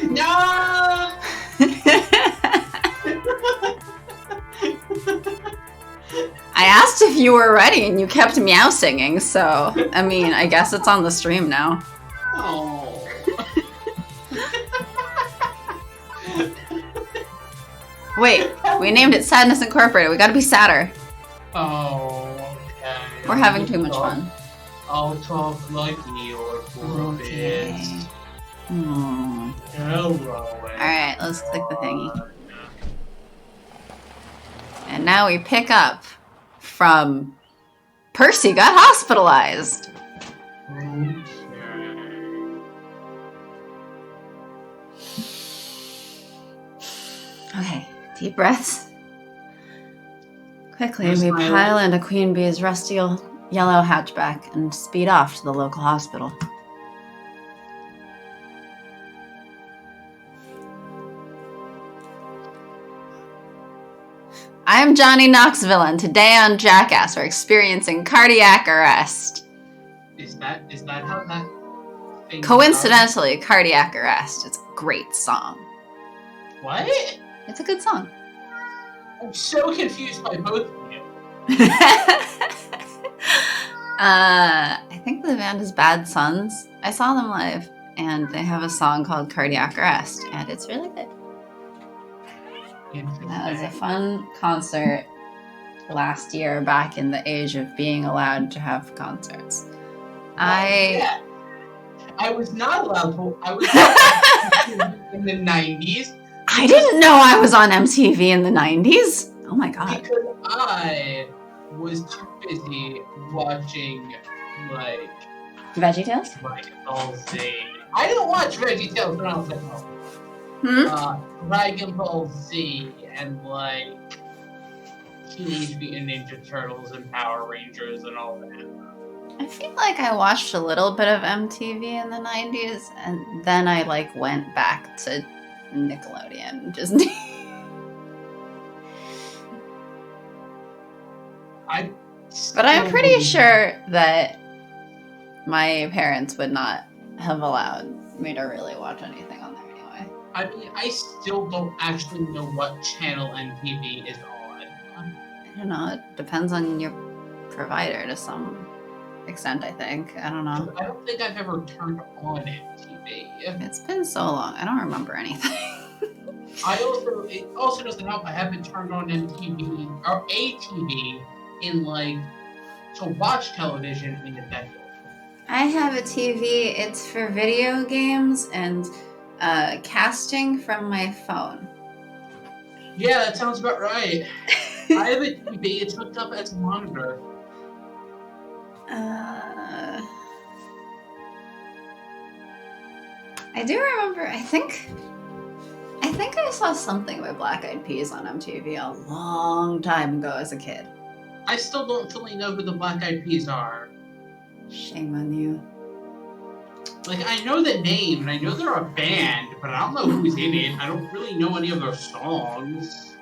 No! I asked if you were ready and you kept meow singing, so I mean, I guess it's on the stream now. Oh. Wait, we named it Sadness Incorporated. We gotta be sadder. Oh, okay. We're having too much fun. I'll talk like Eeyore for a bit. Hello. Alright, let's click the thingy. And now we pick up from Percy got hospitalized. Okay, deep breaths. Quickly, we pile into Queen Bee's rusty yellow hatchback and speed off to the local hospital. I'm Johnny Knoxville, and today on Jackass, we're experiencing cardiac arrest. Is that how that thing Coincidentally, cardiac arrest. It's a great song. What? It's a good song. I'm so confused by both of you. I think the band is Bad Sons. I saw them live, and they have a song called Cardiac Arrest, and it's really good. That was a fun concert last year, back in the age of being allowed to have concerts. I was not allowed to. I was not in the 90s. I didn't know I was on MTV in the 90s. Oh my god. Because I was too busy watching, like... VeggieTales? Dragon Ball Z. I didn't watch VeggieTales when I was at home. Dragon Ball Z and, like, Teenage Mutant Ninja Turtles and Power Rangers and all that. I feel like I watched a little bit of MTV in the 90s, and then I, like, went back to Nickelodeon and Disney. But I'm pretty sure that my parents would not have allowed me to really watch anything on there anyway. I mean, I still don't actually know what channel MTV is on. I don't know. It depends on your provider to some extent, I think. I don't know. I don't think I've ever turned on MTV. It's been so long. I don't remember anything. It also doesn't help I haven't turned on MTV or ATV in, like, to watch television in a decade. I have a TV. It's for video games and casting from my phone. Yeah, that sounds about right. I have a TV. It's hooked up as a monitor. I do remember. I think I saw something by Black Eyed Peas on MTV a long time ago as a kid. I still don't fully know who the Black Eyed Peas are. Shame on you. Like, I know the name, and I know they're a band, but I don't know who's in it. I don't really know any of their songs.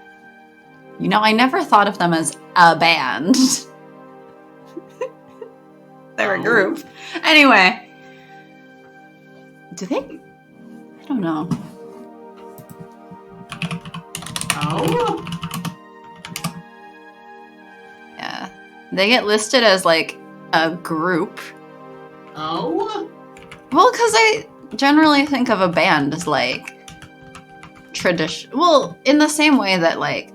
You know, I never thought of them as a band. They're a group. Anyway. Do they? I don't know. Oh? Yeah. They get listed as, like, a group. Oh? Well, because I generally think of a band as, like, tradition. Well, in the same way that, like,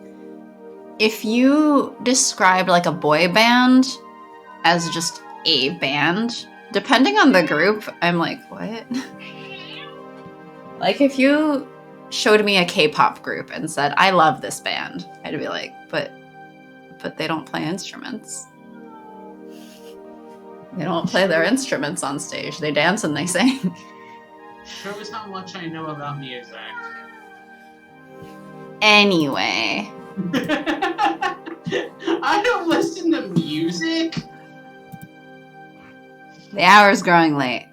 if you described, like, a boy band as just a band, depending on the group, I'm like, what? Like, if you showed me a K-pop group and said, I love this band, I'd be like, but they don't play instruments. They don't play their instruments on stage. They dance and they sing. Shows how much I know about music. Anyway. I don't listen to music. The hour's growing late,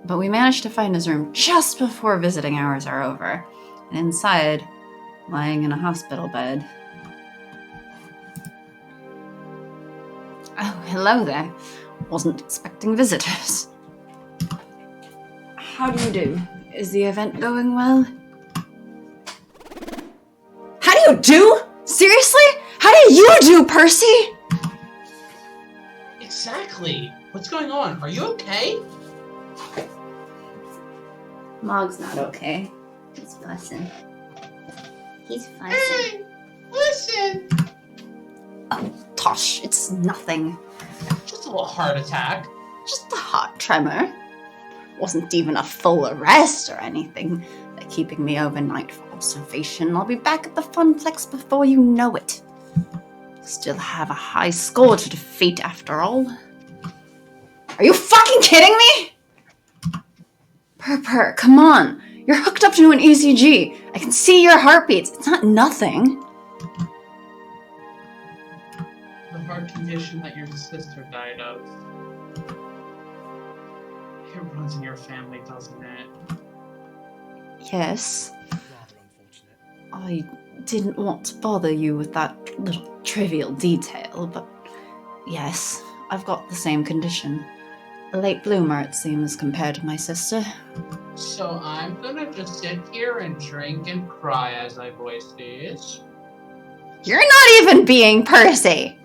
but we managed to find his room just before visiting hours are over. And inside, lying in a hospital bed. Oh, hello there. Wasn't expecting visitors. How do you do? Is the event going well? How do you do? Seriously? How do you do, Percy? Exactly. What's going on? Are you okay? Mog's not okay. He's fussing. He's fussing. Hey, listen. Oh, Tosh, it's nothing. Just a little heart attack. Just a heart tremor. Wasn't even a full arrest or anything. They're keeping me overnight for observation. I'll be back at the Funplex before you know it. Still have a high score to defeat after all. Are you fucking kidding me? Purr, come on. You're hooked up to an ECG. I can see your heartbeats. It's not nothing. The heart condition that your sister died of. It runs in your family, doesn't it? Yes. I didn't want to bother you with that little trivial detail, but yes, I've got the same condition. A late bloomer, it seems, compared to my sister. So I'm gonna just sit here and drink and cry as I voice these. You're not even being Percy!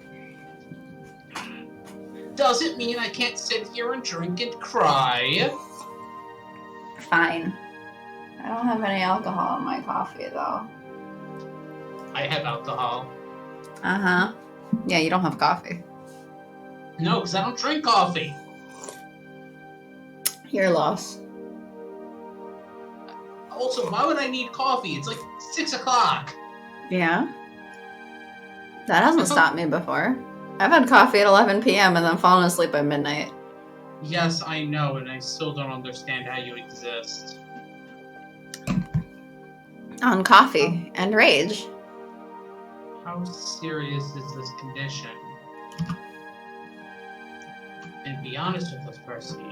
Doesn't mean I can't sit here and drink and cry. Fine. I don't have any alcohol in my coffee, though. I have alcohol. Uh-huh. Yeah, you don't have coffee. No, because I don't drink coffee. Your loss. Also, why would I need coffee? It's like 6 o'clock. Yeah? That hasn't stopped me before. I've had coffee at 11 p.m. and then fallen asleep by midnight. Yes, I know, and I still don't understand how you exist. On coffee and rage. How serious is this condition? And be honest with us, Percy.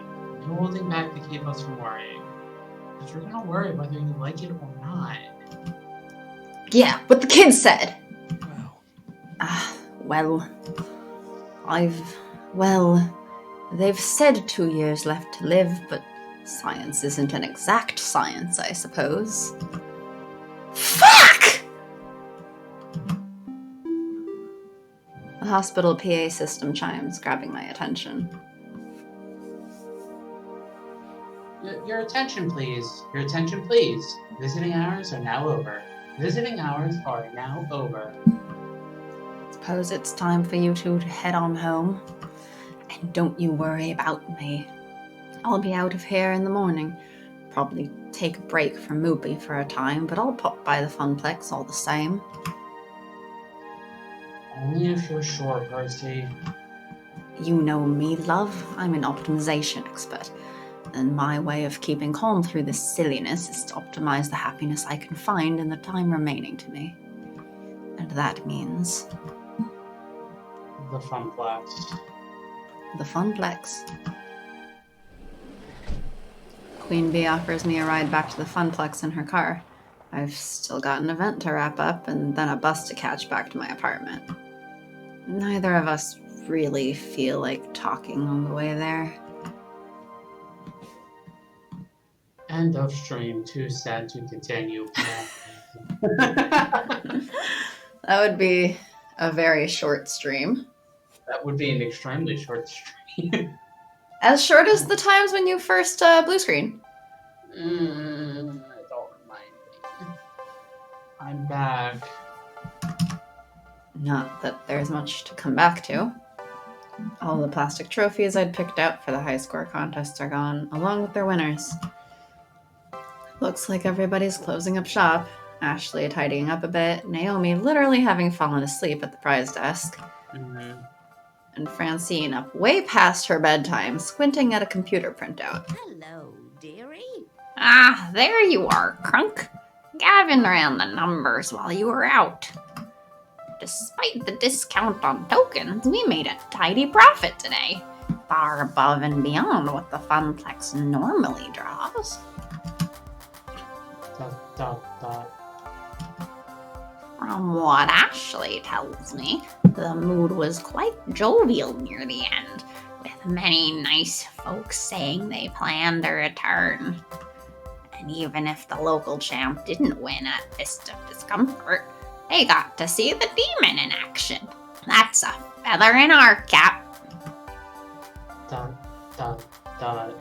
No holding back to keep us from worrying. Because we're gonna worry whether you like it or not. Yeah, what the kids said. They've said 2 years left to live, but science isn't an exact science, I suppose. Fuck! The hospital PA system chimes, grabbing my attention. Your attention, please. Your attention, please. Visiting hours are now over. Visiting hours are now over. Suppose it's time for you two to head on home. And don't you worry about me. I'll be out of here in the morning. Probably take a break from Moopy for a time, but I'll pop by the Funplex all the same. Only if you're sure, Percy. You know me, love. I'm an optimization expert. And my way of keeping calm through this silliness is to optimize the happiness I can find in the time remaining to me. And that means... the Funplex. The Funplex. Queen Bee offers me a ride back to the Funplex in her car. I've still got an event to wrap up and then a bus to catch back to my apartment. Neither of us really feel like talking on the way there. End of stream. Too sad to continue. That would be a very short stream. That would be an extremely short stream. As short as the times when you first blue screen. Don't remind me. I'm back. Not that there's much to come back to. All the plastic trophies I'd picked out for the high score contests are gone, along with their winners. Looks like everybody's closing up shop. Ashley tidying up a bit, Naomi literally having fallen asleep at the prize desk. Mm-hmm. And Francine up way past her bedtime, squinting at a computer printout. Hello, dearie. Ah, there you are, Crunk. Gavin ran the numbers while you were out. Despite the discount on tokens, we made a tidy profit today. Far above and beyond what the Funplex normally draws. From what Ashley tells me, the mood was quite jovial near the end, with many nice folks saying they plan to return. And even if the local champ didn't win at Fist of Discomfort, they got to see the demon in action. That's a feather in our cap. Dun, dun, dun.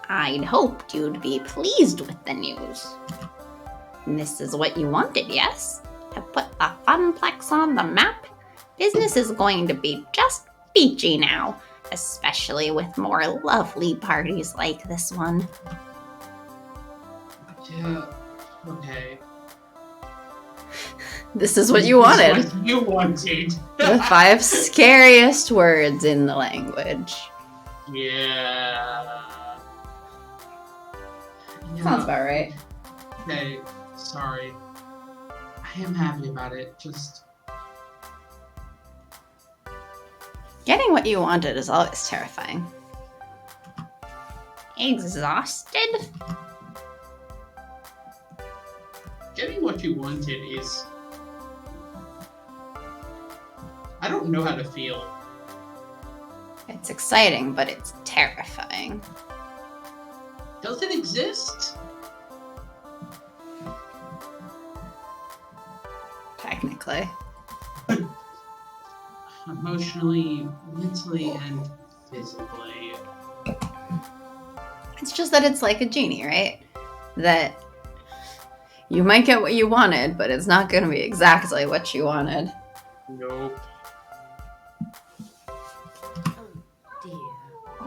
I'd hoped you'd be pleased with the news. This is what you wanted, yes? To put the Funplex on the map? Business is going to be just peachy now, especially with more lovely parties like this one. Yeah, okay. This is what you wanted. This is what you wanted. The 5 scariest words in the language. Yeah. Sounds about right. Okay, sorry. I am happy about it, just... Getting what you wanted is always terrifying. Exhausted? Getting what you wanted is... I don't know how to feel. It's exciting, but it's terrifying. Does it exist? Technically. Emotionally, mentally, and physically. It's just that it's like a genie, right? That you might get what you wanted, but it's not going to be exactly what you wanted. Nope.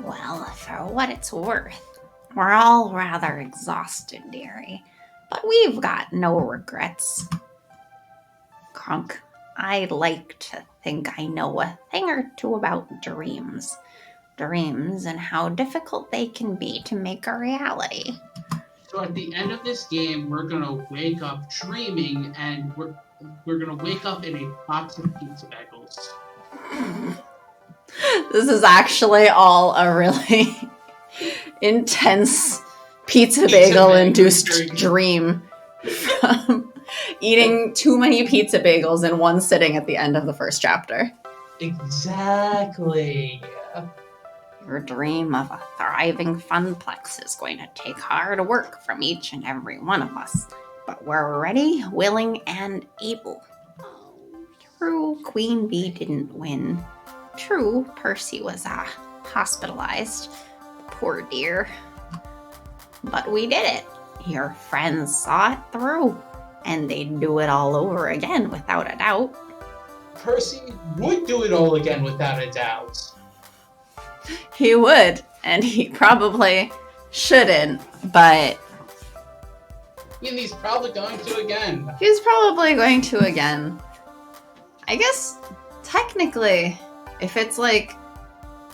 Well, for what it's worth, we're all rather exhausted, dearie, but we've got no regrets. Crunk, I'd like to think I know a thing or two about dreams. Dreams and how difficult they can be to make a reality. So at the end of this game, we're gonna wake up dreaming, and we're gonna wake up in a box of pizza bagels. This is actually all a really intense pizza bagel-induced dream from eating too many pizza bagels in one sitting at the end of the first chapter. Exactly. Your dream of a thriving funplex is going to take hard work from each and every one of us, but we're ready, willing, and able. True, Queen Bee didn't win. True, Percy was hospitalized. Poor dear. But we did it. Your friends saw it through, and they'd do it all over again without a doubt. Percy would do it all again without a doubt. He would, and he probably shouldn't, but... And he's probably going to again. He's probably going to again. I guess, technically, if it's like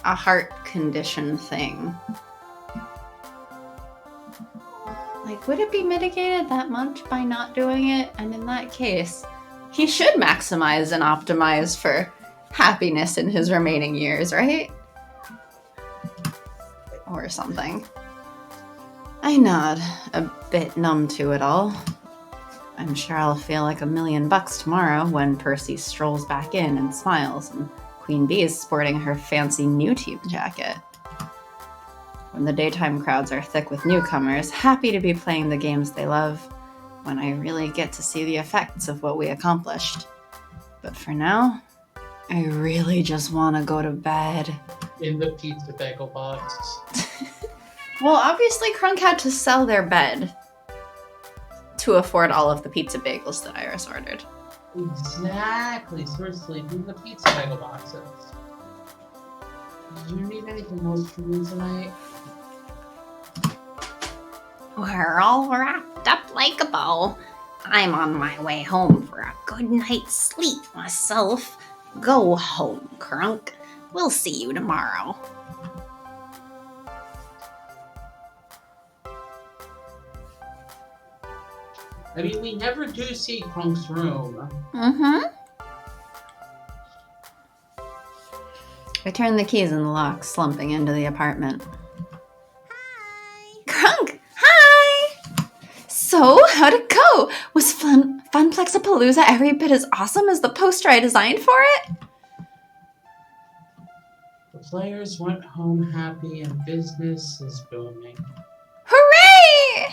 a heart condition thing, like, would it be mitigated that much by not doing it? And in that case, he should maximize and optimize for happiness in his remaining years, right? Or something. I nod, a bit numb to it all. I'm sure I'll feel like $1,000,000 tomorrow when Percy strolls back in and smiles and Queen Bee is sporting her fancy new team jacket. When the daytime crowds are thick with newcomers, happy to be playing the games they love, when I really get to see the effects of what we accomplished. But for now, I really just want to go to bed. In the pizza bagel box. Well, obviously Crunk had to sell their bed to afford all of the pizza bagels that Iris ordered. Exactly. So we're sleeping in the pizza bagel boxes. Do you need anything else from me tonight? We're all wrapped up like a bow. I'm on my way home for a good night's sleep myself. Go home, Crunk. We'll see you tomorrow. I mean, we never do see Crunk's room. Mm-hmm. I turned the keys in the lock, slumping into the apartment. Hi! Crunk! Hi! So, how'd it go? Was fun Funplexapalooza every bit as awesome as the poster I designed for it? The players went home happy and business is booming. Hooray!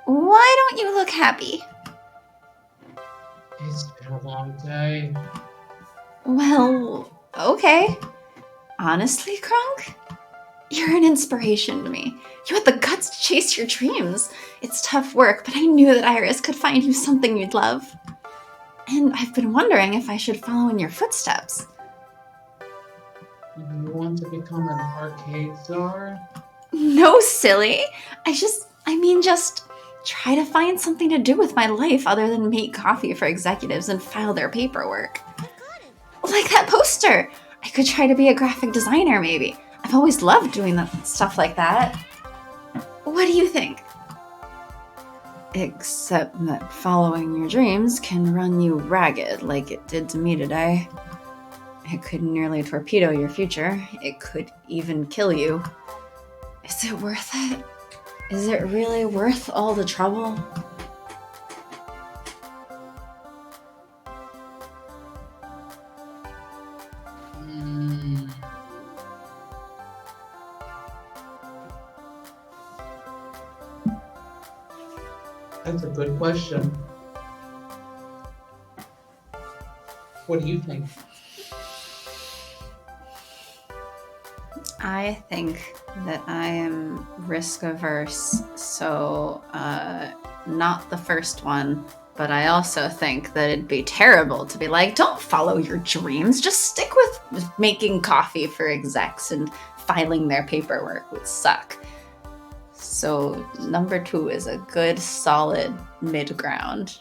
Why don't you look happy? It's been a long day. Well, okay. Honestly, Krunk, you're an inspiration to me. You had the guts to chase your dreams. It's tough work, but I knew that Iris could find you something you'd love. And I've been wondering if I should follow in your footsteps. You want to become an arcade czar? No, silly. Just try to find something to do with my life other than make coffee for executives and file their paperwork. Like that poster. I could try to be a graphic designer, maybe. I've always loved doing stuff like that. What do you think? Except that following your dreams can run you ragged like it did to me today. It could nearly torpedo your future. It could even kill you. Is it worth it? Is it really worth all the trouble? That's a good question. What do you think? I think that I am risk averse, so not the first one, but I also think that it'd be terrible to be like, don't follow your dreams, just stick with making coffee for execs and filing their paperwork would suck. So number 2 is a good, solid mid-ground.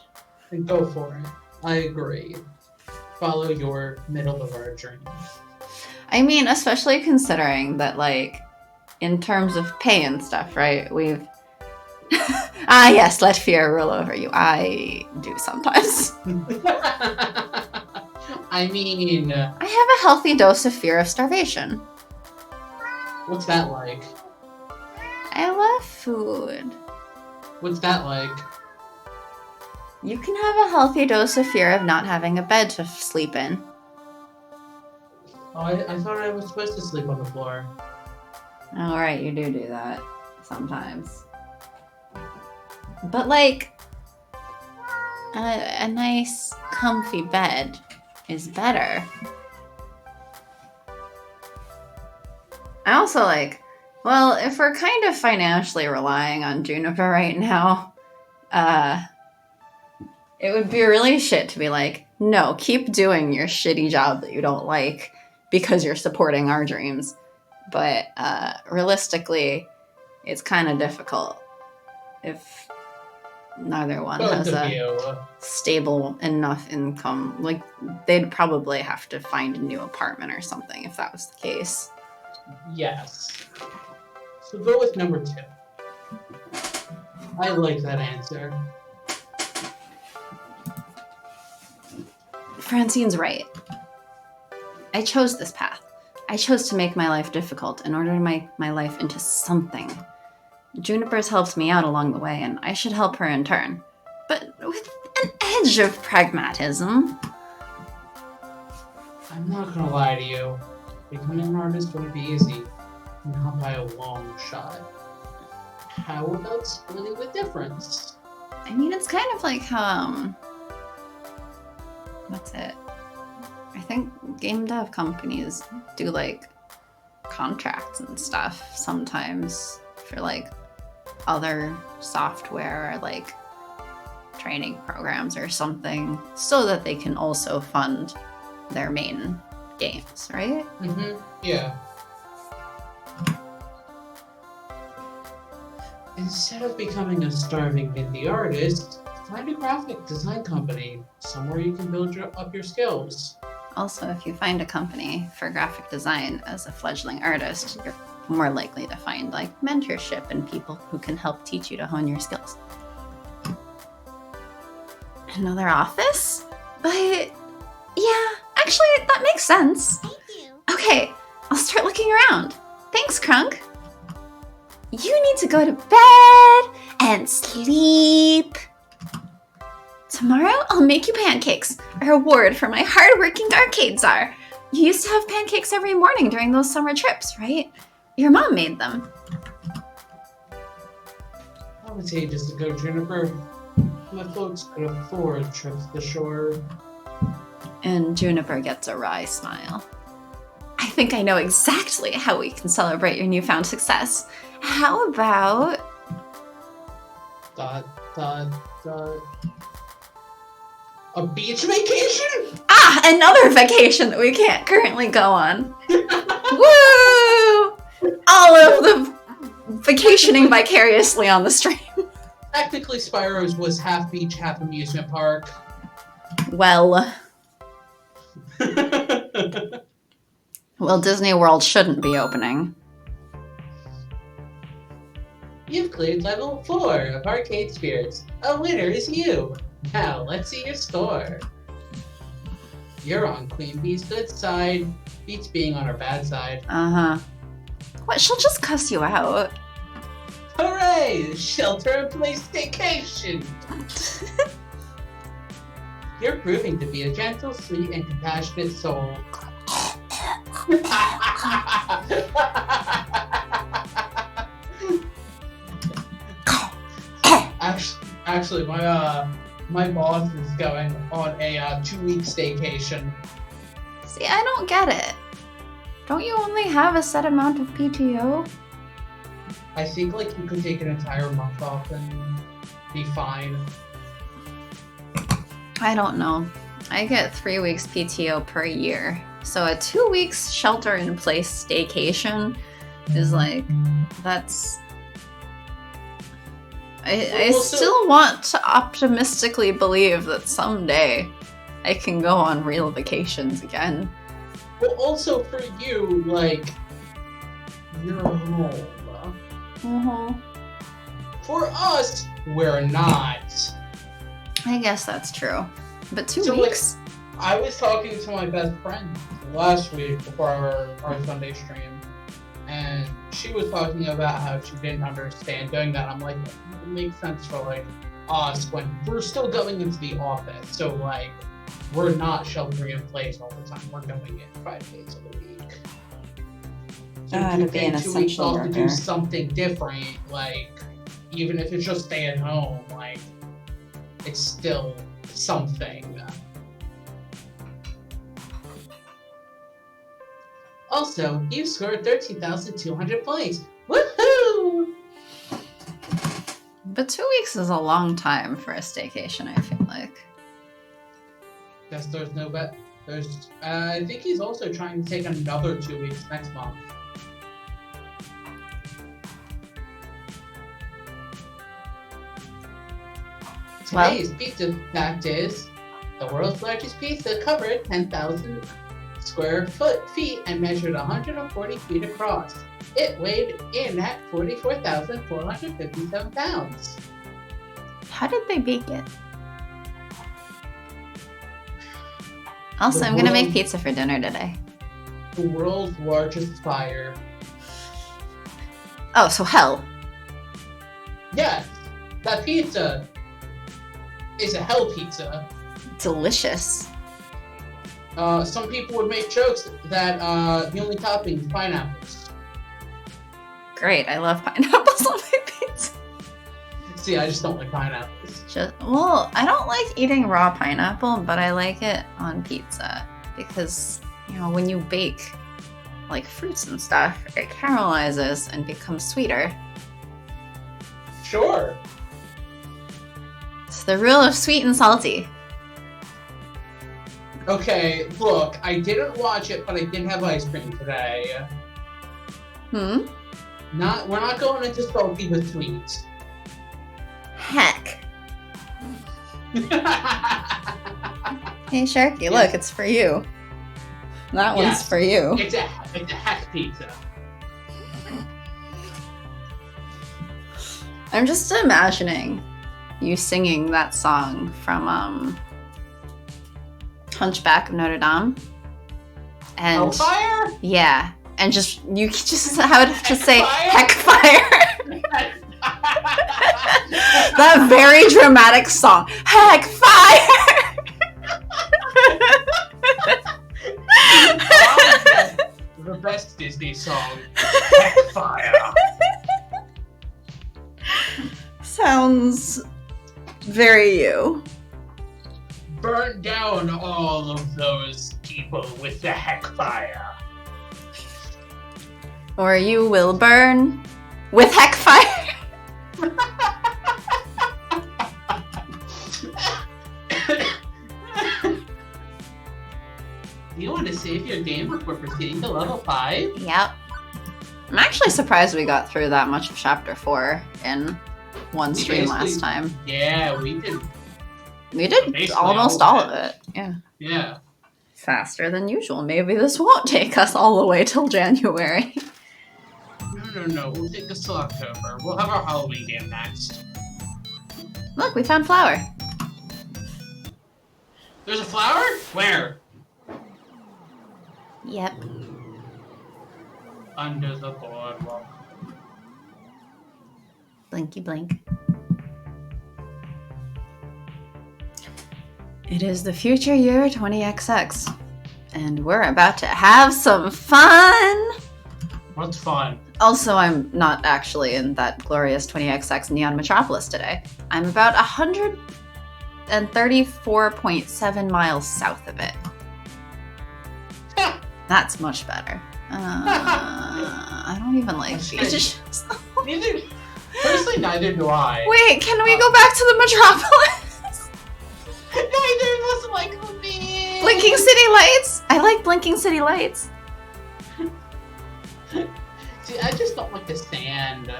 Go for it. I agree. Follow your middle of our dreams. I mean, especially considering that, like, in terms of pay and stuff, right? We've... yes, let fear rule over you. I do sometimes. I mean... I have a healthy dose of fear of starvation. What's that like? I love food. What's that like? You can have a healthy dose of fear of not having a bed to sleep in. Oh, I thought I was supposed to sleep on the floor. All right, you do that sometimes. But, like, a nice, comfy bed is better. I also, like, well, if we're kind of financially relying on Juniper right now, it would be really shit to be like, no, keep doing your shitty job that you don't like because you're supporting our dreams. But realistically, it's kind of difficult if neither one has a stable enough income. Like, they'd probably have to find a new apartment or something if that was the case. Yes. So go with number 2. I like that answer. Francine's right. I chose this path. I chose to make my life difficult in order to make my life into something. Juniper's helped me out along the way, and I should help her in turn. But with an edge of pragmatism. I'm not gonna lie to you. Becoming an artist wouldn't be easy. Not by a long shot. How about splitting the difference? I mean, it's kind of like how, what's it? I think game dev companies do, like, contracts and stuff sometimes for, like, other software or, like, training programs or something so that they can also fund their main games, right? Mm-hmm. Yeah. Instead of becoming a starving indie artist, find a graphic design company, somewhere you can build up your skills. Also, if you find a company for graphic design as a fledgling artist, you're more likely to find, like, mentorship and people who can help teach you to hone your skills. Another office? But, yeah, actually, that makes sense. Thank you. Okay, I'll start looking around. Thanks, Krunk. You need to go to bed and sleep. Tomorrow, I'll make you pancakes, a reward for my hard-working arcade czar. You used to have pancakes every morning during those summer trips, right? Your mom made them. That was ages ago, Juniper. My folks could afford trips to the shore. And Juniper gets a wry smile. I think I know exactly how we can celebrate your newfound success. How about... ... A beach vacation? Ah, another vacation that we can't currently go on. Woo! All of the vacationing vicariously on the stream. Technically, Spyro's was half beach, half amusement park. Well. Well, Disney World shouldn't be opening. You've cleared level 4 of Arcade Spirits. A winner is you. Now, let's see your score. You're on Queen Bee's good side. Beats being on her bad side. Uh-huh. What, she'll just cuss you out. Hooray! Shelter-in-place staycation! You're proving to be a gentle, sweet, and compassionate soul. Actually, my boss is going on a 2-week staycation. See, I don't get it. Don't you only have a set amount of PTO? I think like you could take an entire month off and be fine. I don't know. I get 3 weeks PTO per year. So a 2 weeks shelter-in-place staycation is like, that's... I still want to optimistically believe that someday I can go on real vacations again. Well, also for you, like, you're home. Mm-hmm. For us, we're not. I guess that's true. But 2 so, weeks? Like, I was talking to my best friend last week before our Sunday stream, and she was talking about how she didn't understand doing that. I'm like, it makes sense for like us when we're still going into the office. So like, we're not sheltering in place all the time. We're going in 5 days of the week. So to be an 2 weeks off essential to do worker. something different, like even if it's just stay at home, like it's still something. Also, you scored 13,200 points. Woohoo! But 2 weeks is a long time for a staycation, I feel like. Guess there's no bet. I think he's also trying to take another 2 weeks next month. Today's pizza fact is the world's largest pizza covered 10,000 square feet and measured 140 feet across. It weighed in at 44,457 pounds. How did they bake it? Also, I'm gonna make pizza for dinner today. The world's largest fire. Oh, so hell. Yes, that pizza is a hell pizza. Delicious. Some people would make jokes that the only topping is pineapples. Great, I love pineapples on my pizza. See, I just don't like pineapples. Well, I don't like eating raw pineapple, but I like it on pizza because, you know, when you bake like fruits and stuff, it caramelizes and becomes sweeter. Sure. It's the rule of sweet and salty. Okay, look, I didn't watch it, but I did have ice cream today. Hmm? We're not going into salty with sweet. Heck. Hey, Sharky, look, it's for you. That one's for you. It's a heck pizza. I'm just imagining you singing that song from Hunchback of Notre Dame. And Hellfire? yeah, and you just have to say Heck heck fire. That very dramatic song. Heck, fire! The best Disney song. Heck, fire. Sounds very you. Burn down all of those people with the heck fire. Or you will burn with heck fire. Do you want to save your game before proceeding to level 5? Yep. I'm actually surprised we got through that much of Chapter 4 in one stream last time. Yeah, we did. We did almost all of it. Yeah. Yeah. Faster than usual. Maybe this won't take us all the way till January. No. We'll take this till October. We'll have our Halloween game next. Look, we found flour. There's a flower? Where? Yep. Under the boardwalk. Blinky blink. It is the future year 20XX, and we're about to have some fun! What's fun? Also, I'm not actually in that glorious 20XX Neon Metropolis today. I'm about 134.7 miles south of it. That's much better. I don't even like beaches. Personally, neither do I. Wait, can we go back to the Metropolis? Neither of us like the beach. Blinking city lights? I like blinking city lights. See, I just don't like the sand.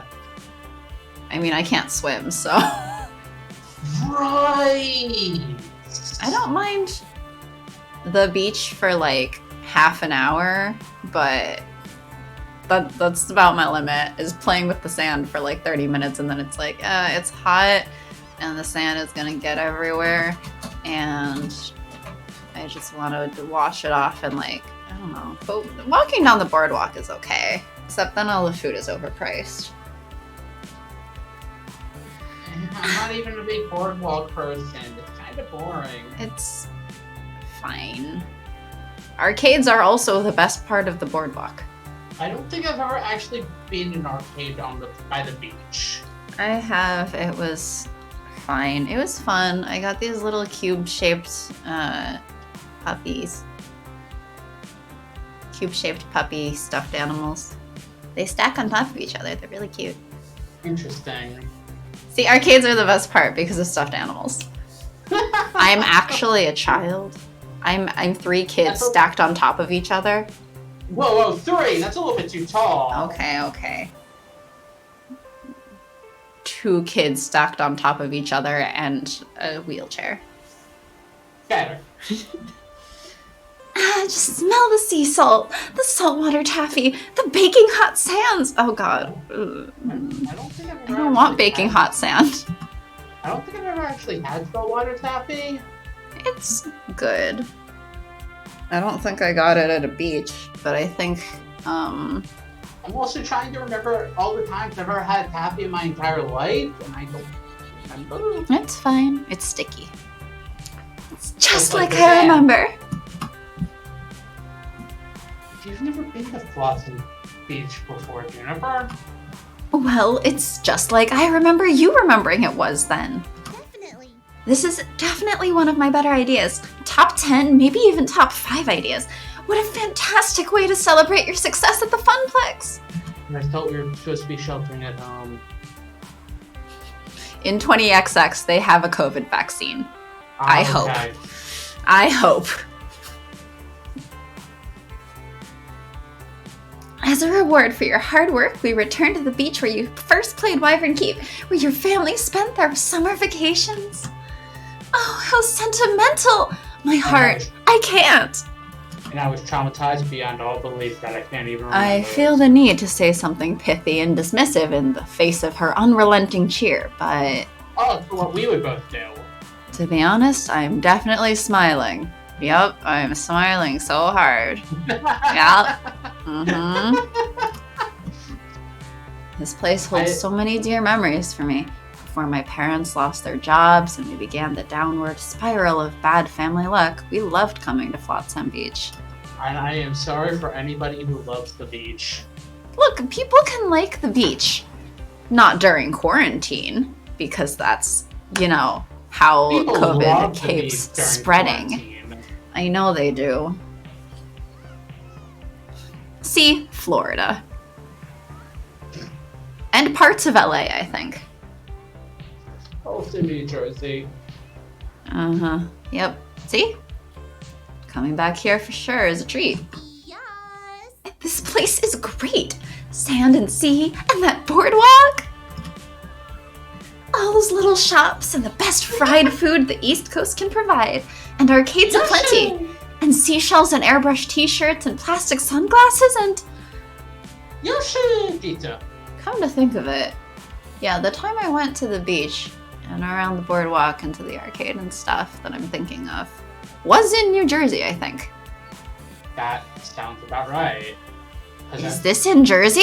I mean, I can't swim, so... Right! I don't mind the beach for, like, half an hour, but that's about my limit, is playing with the sand for, like, 30 minutes, and then it's like, it's hot, and the sand is gonna get everywhere, and I just want to wash it off and, like, I don't know. But walking down the boardwalk is okay, except then all the food is overpriced. I'm not even a big boardwalk person. It's kind of boring. It's fine. Arcades are also the best part of the boardwalk. I don't think I've ever actually been in an arcade by the beach. I have. It was fine. It was fun. I got these little cube-shaped puppies. Cube-shaped puppy stuffed animals. They stack on top of each other. They're really cute. Interesting. See, arcades are the best part because of stuffed animals. I'm actually a child. I'm 3 kids stacked on top of each other. Whoa, 3! That's a little bit too tall. Okay. 2 kids stacked on top of each other and a wheelchair. Better. Just smell the sea salt, the saltwater taffy, the baking hot sands. Oh god. I don't want baking hot sand. I don't think I've ever actually had saltwater taffy. It's good. I don't think I got it at a beach, but I think, I'm also trying to remember all the times I've ever had taffy in my entire life, and I don't remember. It's fine. It's sticky. It's just like I remember. You've never been to Flotsam Beach before, Jennifer? Well, it's just like I remember you remembering it was then. Definitely. This is definitely one of my better ideas. Top 10, maybe even top 5 ideas. What a fantastic way to celebrate your success at the Funplex! I thought we were supposed to be sheltering at home. In 20XX, they have a COVID vaccine. I hope. Okay. I hope. As a reward for your hard work, we return to the beach where you first played Wyvern Keep, where your family spent their summer vacations. Oh, how sentimental! My heart, I can't! And I was traumatized beyond all belief that I can't even remember. I feel the need to say something pithy and dismissive in the face of her unrelenting cheer, but... Oh, it's what we would both do. To be honest, I'm definitely smiling. Yep, I'm smiling so hard. Yep. Mm-hmm. This place holds so many dear memories for me. Before my parents lost their jobs and we began the downward spiral of bad family luck, we loved coming to Flotsam Beach. And I am sorry for anybody who loves the beach. Look, people can like the beach. Not during quarantine, because that's, how People COVID keeps during spreading. quarantine. I know they do. See, Florida. And parts of LA, I think. Also New Jersey. Uh-huh. Yep. See? Coming back here for sure is a treat. Yes. This place is great. Sand and sea and that boardwalk. All those little shops and the best fried food the East Coast can provide. And arcades aplenty. And seashells and airbrush t-shirts and plastic sunglasses and... Yoshi! Pizza. Come to think of it, yeah, the time I went to the beach and around the boardwalk and to the arcade and stuff that I'm thinking of was in New Jersey, I think. That sounds about right. Is this in Jersey?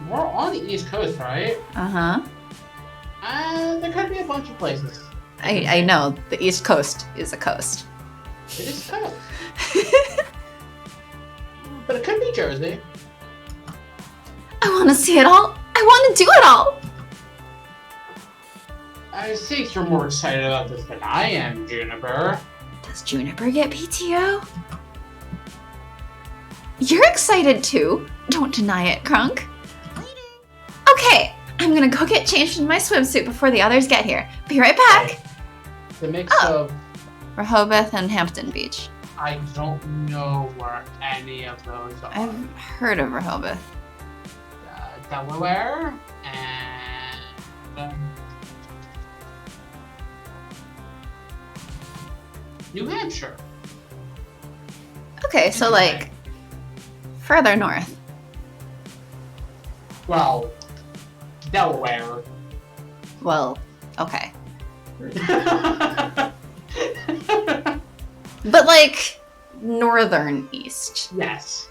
We're on the East Coast, right? Uh-huh. There could be a bunch of places. I know, the East Coast is a coast. It is coast. But it could be Jersey. I want to see it all. I want to do it all. I think you're more excited about this than I am, Juniper. Does Juniper get PTO? You're excited too. Don't deny it, Crunk. Okay, I'm gonna go get changed in my swimsuit before the others get here. Be right back. The mix of... Rehoboth and Hampton Beach. I don't know where any of those are. I've heard of Rehoboth. Delaware and... New Hampshire. Okay, so like further north. Well, Delaware. Well, okay. But like northern east. Yes,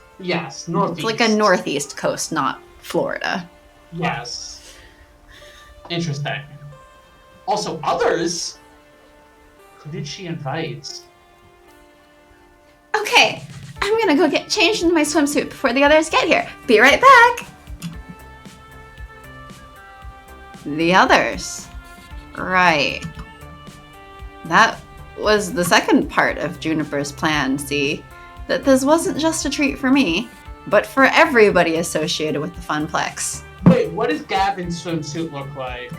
northeast. It's like a northeast coast, not Florida. Yes. Interesting. Also, others? Who did she invite? Okay, I'm gonna go get changed into my swimsuit before the others get here. Be right back. The others. Right. That was the second part of Juniper's plan, see? That this wasn't just a treat for me, but for everybody associated with the Funplex. Wait, what does Gavin's swimsuit look like?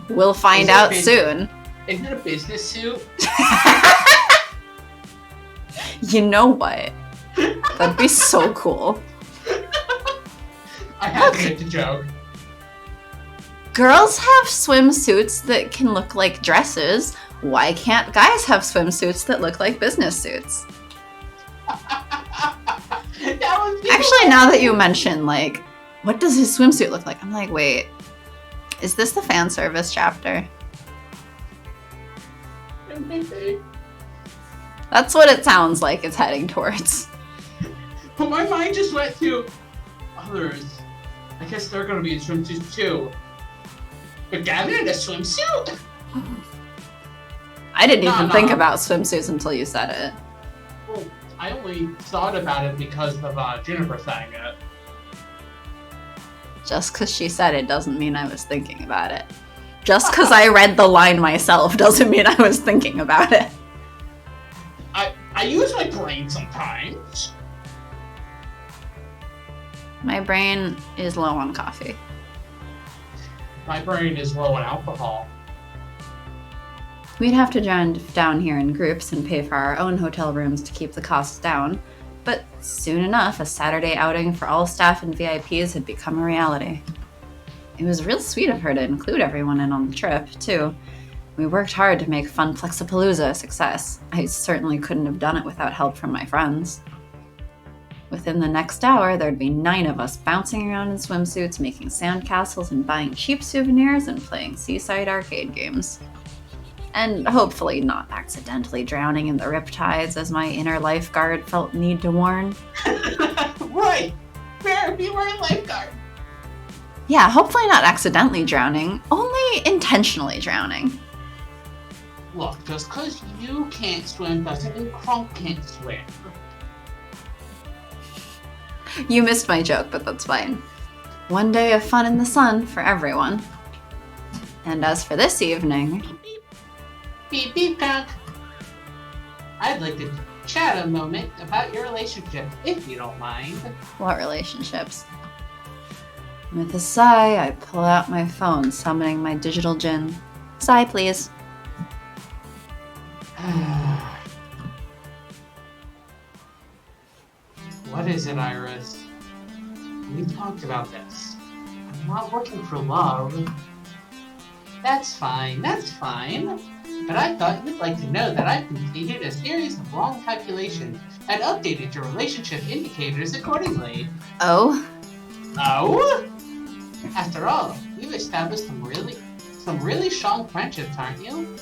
We'll find out soon. Is it a business suit? You know what? That'd be so cool. I have to make the joke. Girls have swimsuits that can look like dresses. Why can't guys have swimsuits that look like business suits? Actually, now that you mention, like, what does his swimsuit look like? I'm like, wait, is this the fan service chapter? That's what it sounds like it's heading towards. But my mind just went to others. I guess they're gonna be in swimsuits too. But Gavin in a swimsuit? I didn't even think about swimsuits until you said it. Well, I only thought about it because of Juniper saying it. Just because she said it doesn't mean I was thinking about it. Just because I read the line myself doesn't mean I was thinking about it. I use my brain sometimes. My brain is low on coffee. My brain is low on alcohol. We'd have to join down here in groups and pay for our own hotel rooms to keep the costs down, but soon enough, a Saturday outing for all staff and VIPs had become a reality. It was real sweet of her to include everyone in on the trip, too. We worked hard to make Funplexapalooza a success. I certainly couldn't have done it without help from my friends. Within the next hour, there'd be 9 of us bouncing around in swimsuits, making sandcastles and buying cheap souvenirs and playing seaside arcade games. And hopefully not accidentally drowning in the riptides as my inner lifeguard felt need to warn. Right! Fair if you were a lifeguard. Yeah, hopefully not accidentally drowning, only intentionally drowning. Look, just because you can't swim doesn't mean Kronk can't swim. You missed my joke, but that's fine. One day of fun in the sun for everyone. And as for this evening... Beep, beep, Kronk. I'd like to chat a moment about your relationship, if you don't mind. What relationships? With a sigh, I pull out my phone, summoning my digital djinn. Sigh, please. What is it, Iris? We talked about this. I'm not looking for love. That's fine, that's fine. But I thought you'd like to know that I've completed a series of long calculations and updated your relationship indicators accordingly. Oh? Oh? After all, you've established some really strong friendships, aren't you?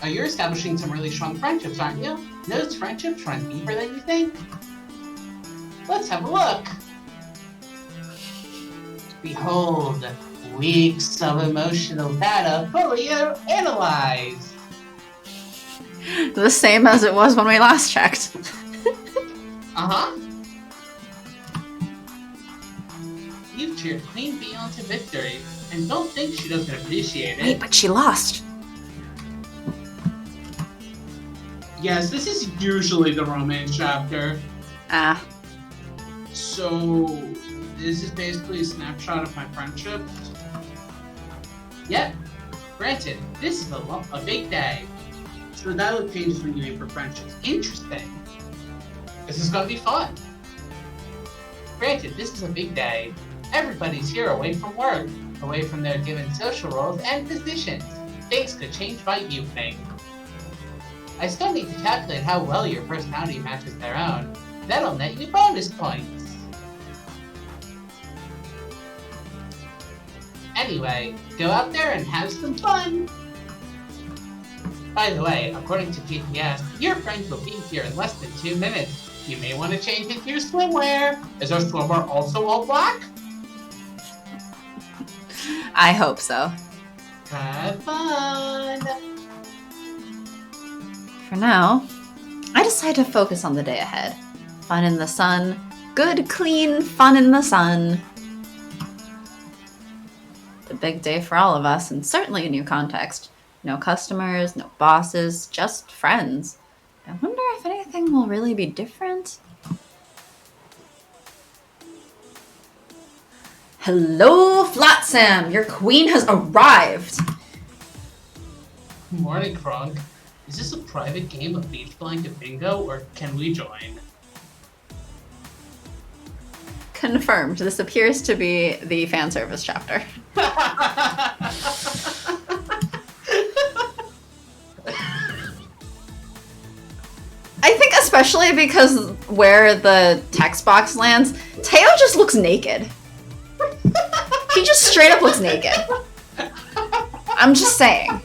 Oh, you're establishing some really strong friendships, aren't you? Those friendships run deeper than you think. Let's have a look. Behold, weeks of emotional data fully analyzed. The same as it was when we last checked. Uh-huh. You've cheered Queen Bee on to victory, and don't think she doesn't appreciate it. Wait, but she lost. Yes, this is usually the romance chapter. Ah. So, this is basically a snapshot of my friendship. Yep. Granted, this is a big day. So the dialogue changes when you aim for friendships. Interesting. This is gonna be fun. Granted, this is a big day. Everybody's here away from work, away from their given social roles and positions. Things could change by evening. I still need to calculate how well your personality matches their own. That'll net you bonus points. Anyway, go out there and have some fun! By the way, according to GPS, your friends will be here in less than 2 minutes. You may want to change into your swimwear. Is our swimwear also all black? I hope so. Have fun! For now, I decide to focus on the day ahead. Fun in the sun. Good, clean fun in the sun. It's a big day for all of us, and certainly a new context. No customers, no bosses, just friends. I wonder if anything will really be different. Hello, Flotsam! Your queen has arrived! Morning, Kronk. Is this a private game of beach blanket bingo, or can we join? Confirmed. This appears to be the fan service chapter. I think especially because where the text box lands, Teo just looks naked. He just straight up looks naked. I'm just saying.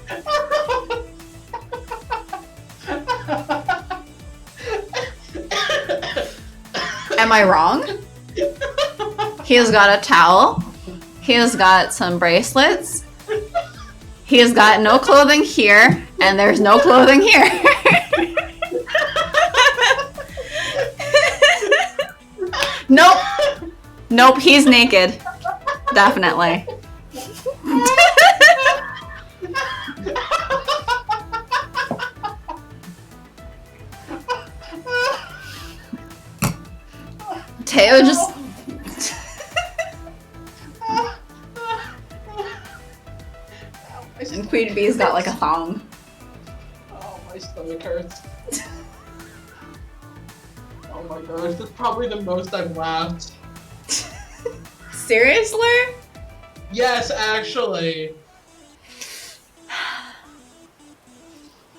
Am I wrong? He has got a towel. He has got some bracelets. He has got no clothing here, and there's no clothing here. Nope. Nope, he's naked. Definitely. Teo just... And Queen Bee's got like a thong. Oh, my stomach hurts. Oh my gosh, that's probably the most I've laughed. Seriously? Yes, actually.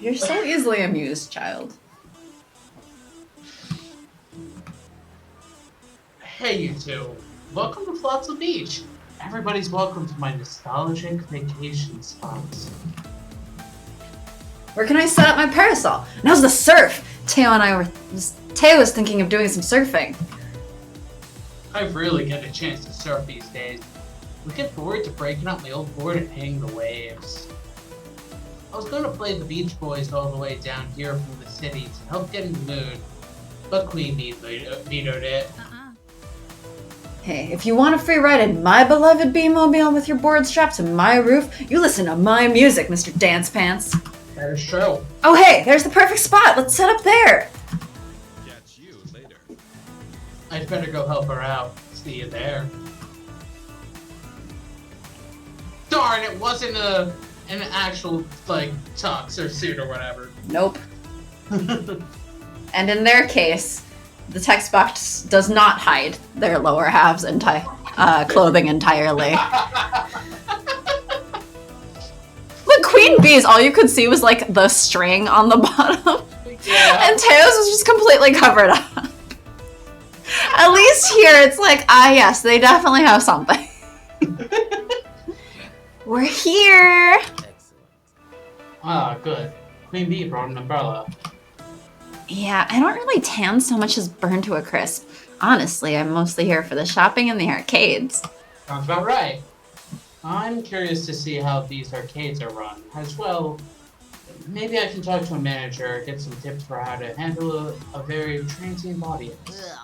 You're so easily amused, child. Hey, you two. Welcome to Flotsam Beach. Everybody's welcome to my nostalgic vacation spots. Where can I set up my parasol? And how's the surf? Teo was thinking of doing some surfing. I really get a chance to surf these days. Looking forward to breaking up my old board and hitting the waves. I was going to play the Beach Boys all the way down here from the city to help get in the mood, but Queen Bee vetoed it. Hey, if you want a free ride in my beloved B-Mobile with your board strapped to my roof, you listen to my music, Mr. Dance Pants. That is true. Oh hey, there's the perfect spot. Let's set up there. Catch you later. I'd better go help her out. See you there. Darn, it wasn't an actual, like, tux or suit or whatever. Nope. And in their case, the text box does not hide their lower halves and clothing entirely. With Queen Bee's, all you could see was like the string on the bottom. Yeah. And Teo's was just completely covered up. At least here it's like, yes, they definitely have something. We're here! Ah, good. Queen Bee brought an umbrella. Yeah, I don't really tan so much as burn to a crisp. Honestly, I'm mostly here for the shopping and the arcades. Sounds about right. I'm curious to see how these arcades are run. As well, maybe I can talk to a manager, get some tips for how to handle a very transient audience.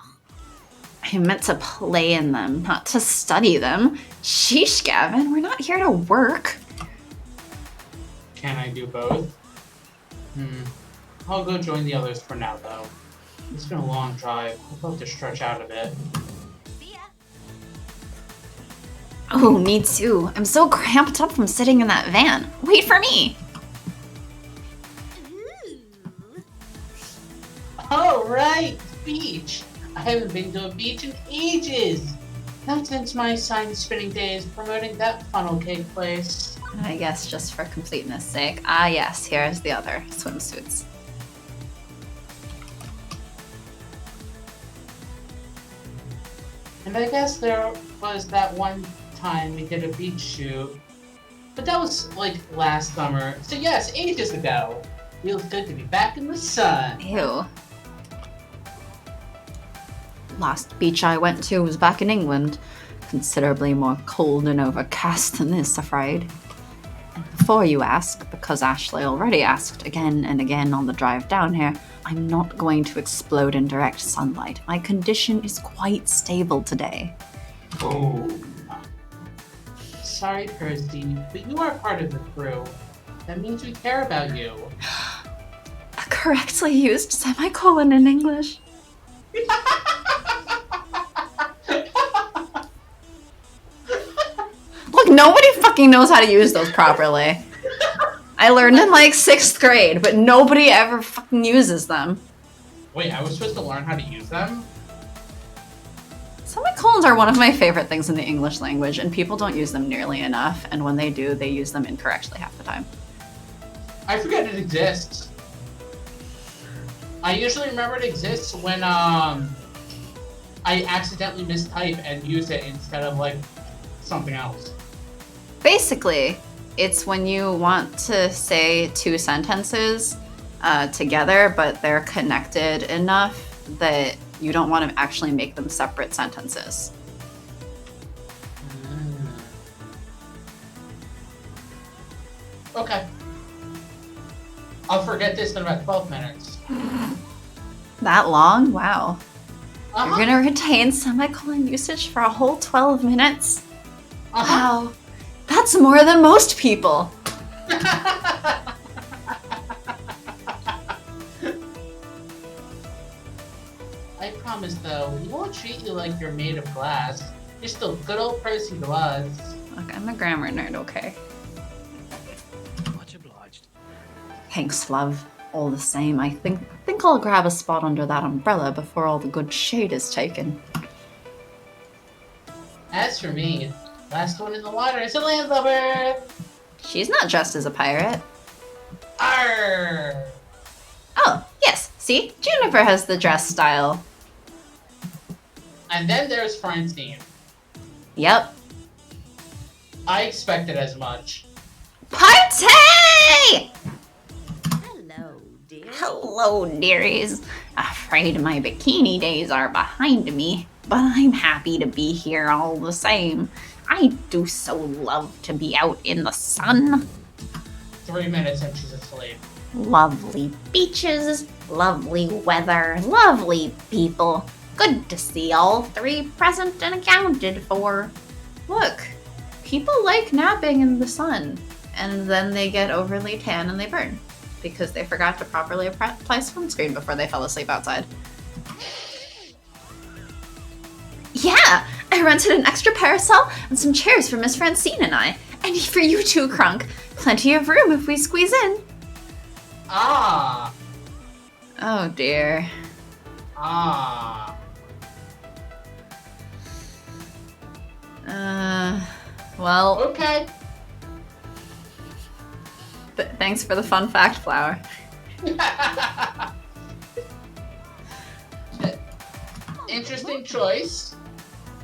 I meant to play in them, not to study them. Sheesh, Gavin, we're not here to work. Can I do both? I'll go join the others for now, though. It's been a long drive. I'd love to stretch out a bit. See ya. Oh, me too. I'm so cramped up from sitting in that van. Wait for me. Ooh. Oh, right! Beach! I haven't been to a beach in ages! Not since my sign spinning days promoting that funnel cake place. I guess just for completeness sake. Yes, here's the other swimsuits. And I guess there was that one time we did a beach shoot. But that was, like, last summer. So yes, ages ago. Feels good to be back in the sun. Ew. Last beach I went to was back in England. Considerably more cold and overcast than this, afraid. And before you ask, because Ashley already asked again and again on the drive down here, I'm not going to explode in direct sunlight. My condition is quite stable today. Oh. Sorry, Percy, but you are part of the crew. That means we care about you. A correctly used semicolon in English. Look, nobody fucking knows how to use those properly. I learned in like 6th grade, but nobody ever fucking uses them. Wait, I was supposed to learn how to use them? Semicolons are one of my favorite things in the English language, and people don't use them nearly enough, and when they do, they use them incorrectly half the time. I forget it exists. I usually remember it exists when I accidentally mistype and use it instead of like something else. Basically, it's when you want to say two sentences together, but they're connected enough that you don't want to actually make them separate sentences. Okay. I'll forget this in about 12 minutes. That long? Wow. Uh-huh. You're gonna retain semicolon usage for a whole 12 minutes? Uh-huh. Wow. That's more than most people. I promise, though, we won't treat you like you're made of glass. You're still good old Percy to us. Look, I'm a grammar nerd, okay? Much obliged. Thanks, love. All the same, I think I'll grab a spot under that umbrella before all the good shade is taken. As for me, last one in the water is a landlubber! She's not dressed as a pirate. Arr! Oh, yes, see? Juniper has the dress style. And then there's Francine. Yep. I expected as much. Party! Hello, dear. Hello, dearies. Afraid my bikini days are behind me. but I'm happy to be here all the same. I do so love to be out in the sun. 3 minutes and she's asleep. Lovely beaches, lovely weather, lovely people. Good to see all three present and accounted for. Look, people like napping in the sun, and then they get overly tan and they burn because they forgot to properly apply sunscreen before they fell asleep outside. Yeah, I rented an extra parasol and some chairs for Miss Francine and I. And for you too, Crunk. Plenty of room if we squeeze in. Ah. Oh dear. Ah. Well. Okay. Thanks for the fun fact, Flower. Interesting choice.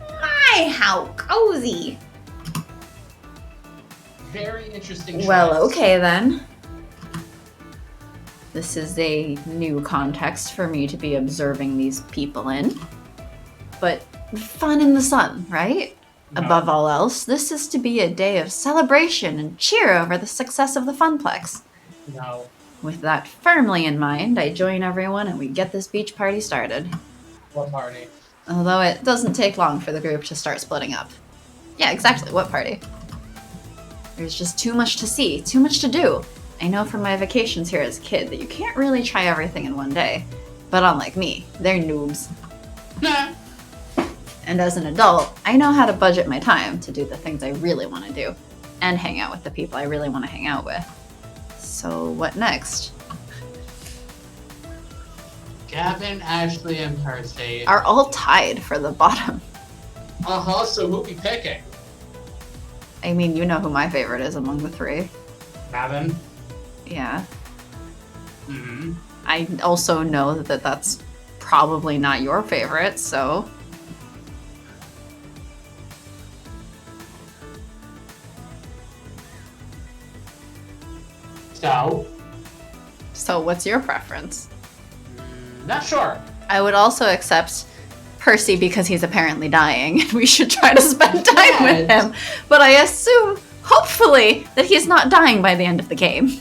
My, how cozy. Very interesting choice. Well, okay then. This is a new context for me to be observing these people in. But fun in the sun, right? No. Above all else, this is to be a day of celebration and cheer over the success of the Funplex. No. With that firmly in mind, I join everyone and we get this beach party started. What party? Although it doesn't take long for the group to start splitting up. Yeah, exactly. What party? There's just too much to see, too much to do. I know from my vacations here as a kid that you can't really try everything in one day. But unlike me, they're noobs. Nah. And as an adult, I know how to budget my time to do the things I really want to do. And hang out with the people I really want to hang out with. So what next? Gavin, Ashley, and Percy Are all tied for the bottom. Uh-huh, so who'll be picking? I mean, you know who my favorite is among the three. Gavin? Yeah. Mm-hmm. I also know that that's probably not your favorite, so... So what's your preference? Not sure. I would also accept Percy because he's apparently dying. We should try to spend time with him. But I assume, hopefully, that he's not dying by the end of the game.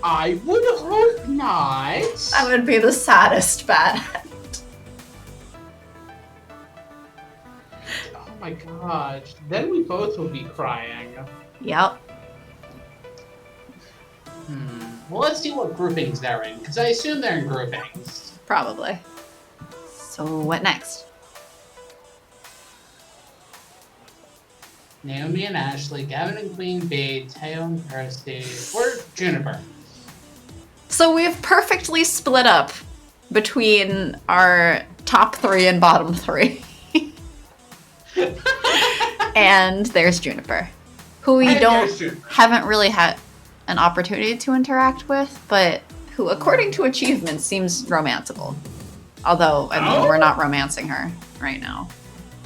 I would hope not. That would be the saddest bad end. Oh my gosh. Then we both will be crying. Yep. Well, let's see what groupings they're in, because I assume they're in groupings. Probably. So what next? Naomi and Ashley, Gavin and Queen Bee, Teo and Percy, or Juniper. So we've perfectly split up between our top three and bottom three. And there's Juniper, who we haven't really had an opportunity to interact with, but who, according to achievements, seems romanceable. Although, I mean, we're not romancing her right now.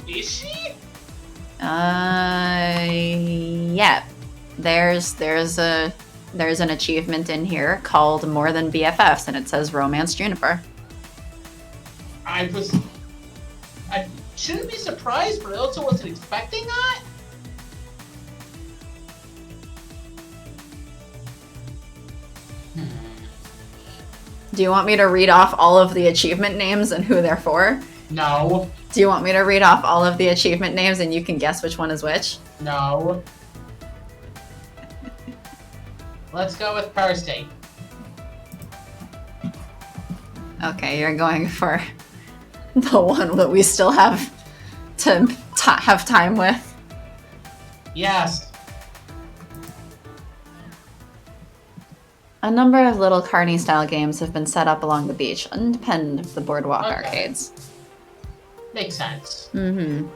Is she? Yeah. There's an achievement in here called More Than BFFs, and it says Romance Juniper. I shouldn't be surprised, but I also wasn't expecting that. Do you want me to read off all of the achievement names and who they're for? No. Do you want me to read off all of the achievement names and you can guess which one is which? No. Let's go with Percy. Okay, you're going for the one that we still have to have time with. Yes. A number of little carny-style games have been set up along the beach, independent of the boardwalk arcades. Makes sense. Mm-hmm.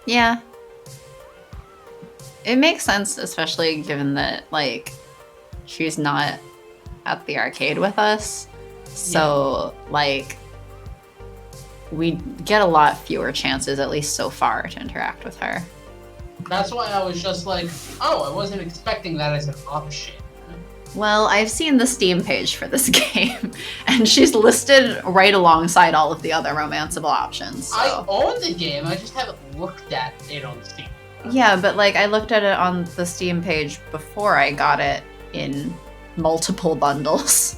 Yeah. It makes sense, especially given that, like, she's not at the arcade with us. So, like, we get a lot fewer chances, at least so far, to interact with her. That's why I was just like, oh, I wasn't expecting that as an option. Well, I've seen the Steam page for this game, and she's listed right alongside all of the other romanceable options. So. I own the game, I just haven't looked at it on Steam. Yeah, but like I looked at it on the Steam page before I got it in multiple bundles.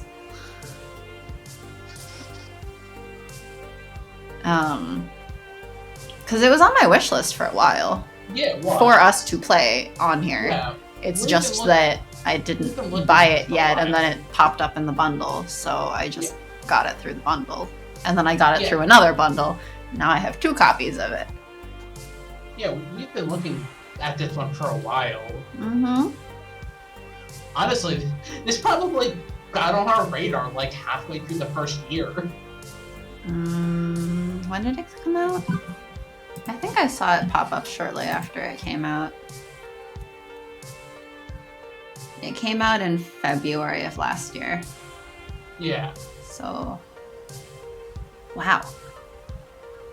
Because it was on my wish list for a while. Yeah, it was. For us to play on here. Yeah. It's We've just been that I didn't buy it yet, and then it popped up in the bundle, so I just got it through the bundle. And then I got it through another bundle. Now I have 2 copies of it. Yeah, we've been looking at this one for a while. Mm-hmm. Honestly, this probably got on our radar like halfway through the first year. When did it come out? I think I saw it pop up shortly after it came out. It came out in February of last year. Yeah. So, wow.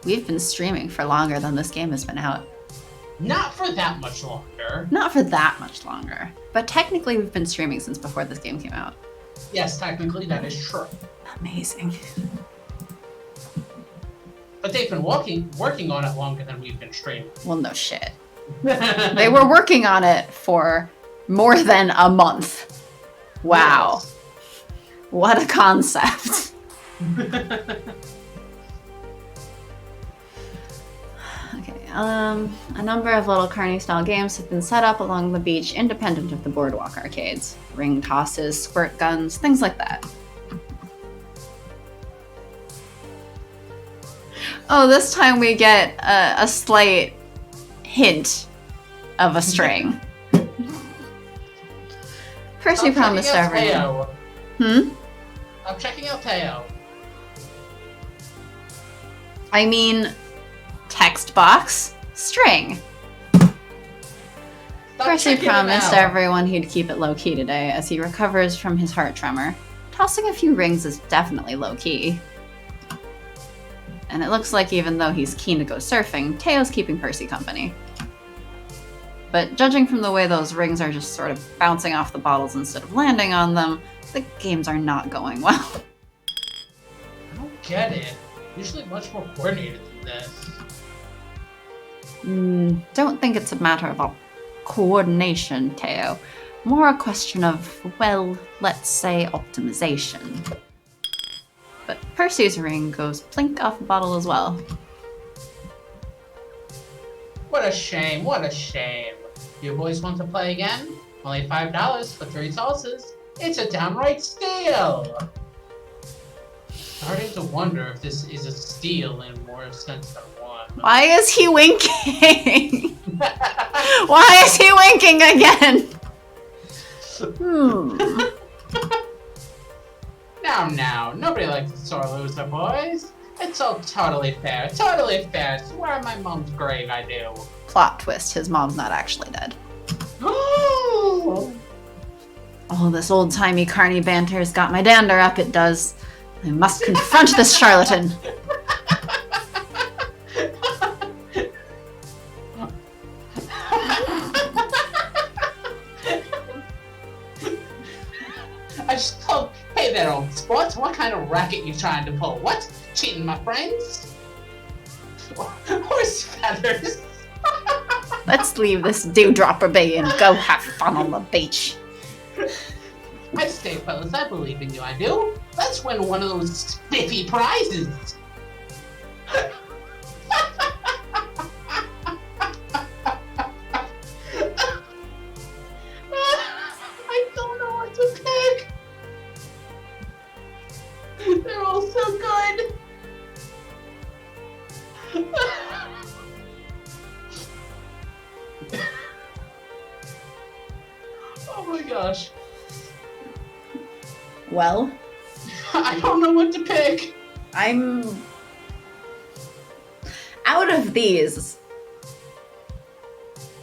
We've been streaming for longer than this game has been out. Not for that much longer. Not for that much longer. But technically we've been streaming since before this game came out. Yes, technically that is true. Amazing. But they've been working on it longer than we've been streaming. Well, no shit. They were working on it for more than a month. Wow. Yes. What a concept. Okay, a number of little carny-style games have been set up along the beach independent of the boardwalk arcades. Ring tosses, squirt guns, things like that. Oh, this time we get a slight hint of a string. Percy promised everyone. I'm checking out Teo. I mean, text box, string. Percy promised everyone he'd keep it low-key today as he recovers from his heart tremor. Tossing a few rings is definitely low-key. And it looks like even though he's keen to go surfing, Teo's keeping Percy company. But judging from the way those rings are just sort of bouncing off the bottles instead of landing on them, the games are not going well. I don't get it. Usually much more coordinated than this. Don't think it's a matter of coordination, Teo. More a question of, well, let's say optimization. But Percy's ring goes plink off the bottle as well. What a shame, what a shame. You boys want to play again? Only $5 for 3 sauces. It's a downright steal! Starting to wonder if this is a steal in more sense than one. Why is he winking? Why is he winking again? Now, nobody likes a sore loser, boys. It's all totally fair, Swear on my mom's grave I do. Plot twist, his mom's not actually dead. Oh, this old-timey carny banter's got my dander up, it does. I must confront this charlatan. I just told, hey there, old sport, what kind of racket you trying to pull? What? Cheating my friends? Horse feathers? Let's leave this dewdropper be and go have fun on the beach. I stay, fellas, I believe in you, I do. Let's win one of those spiffy prizes. I don't know what to pick. They're all so good. Oh my gosh. Well, I don't know what to pick. I'm out of these.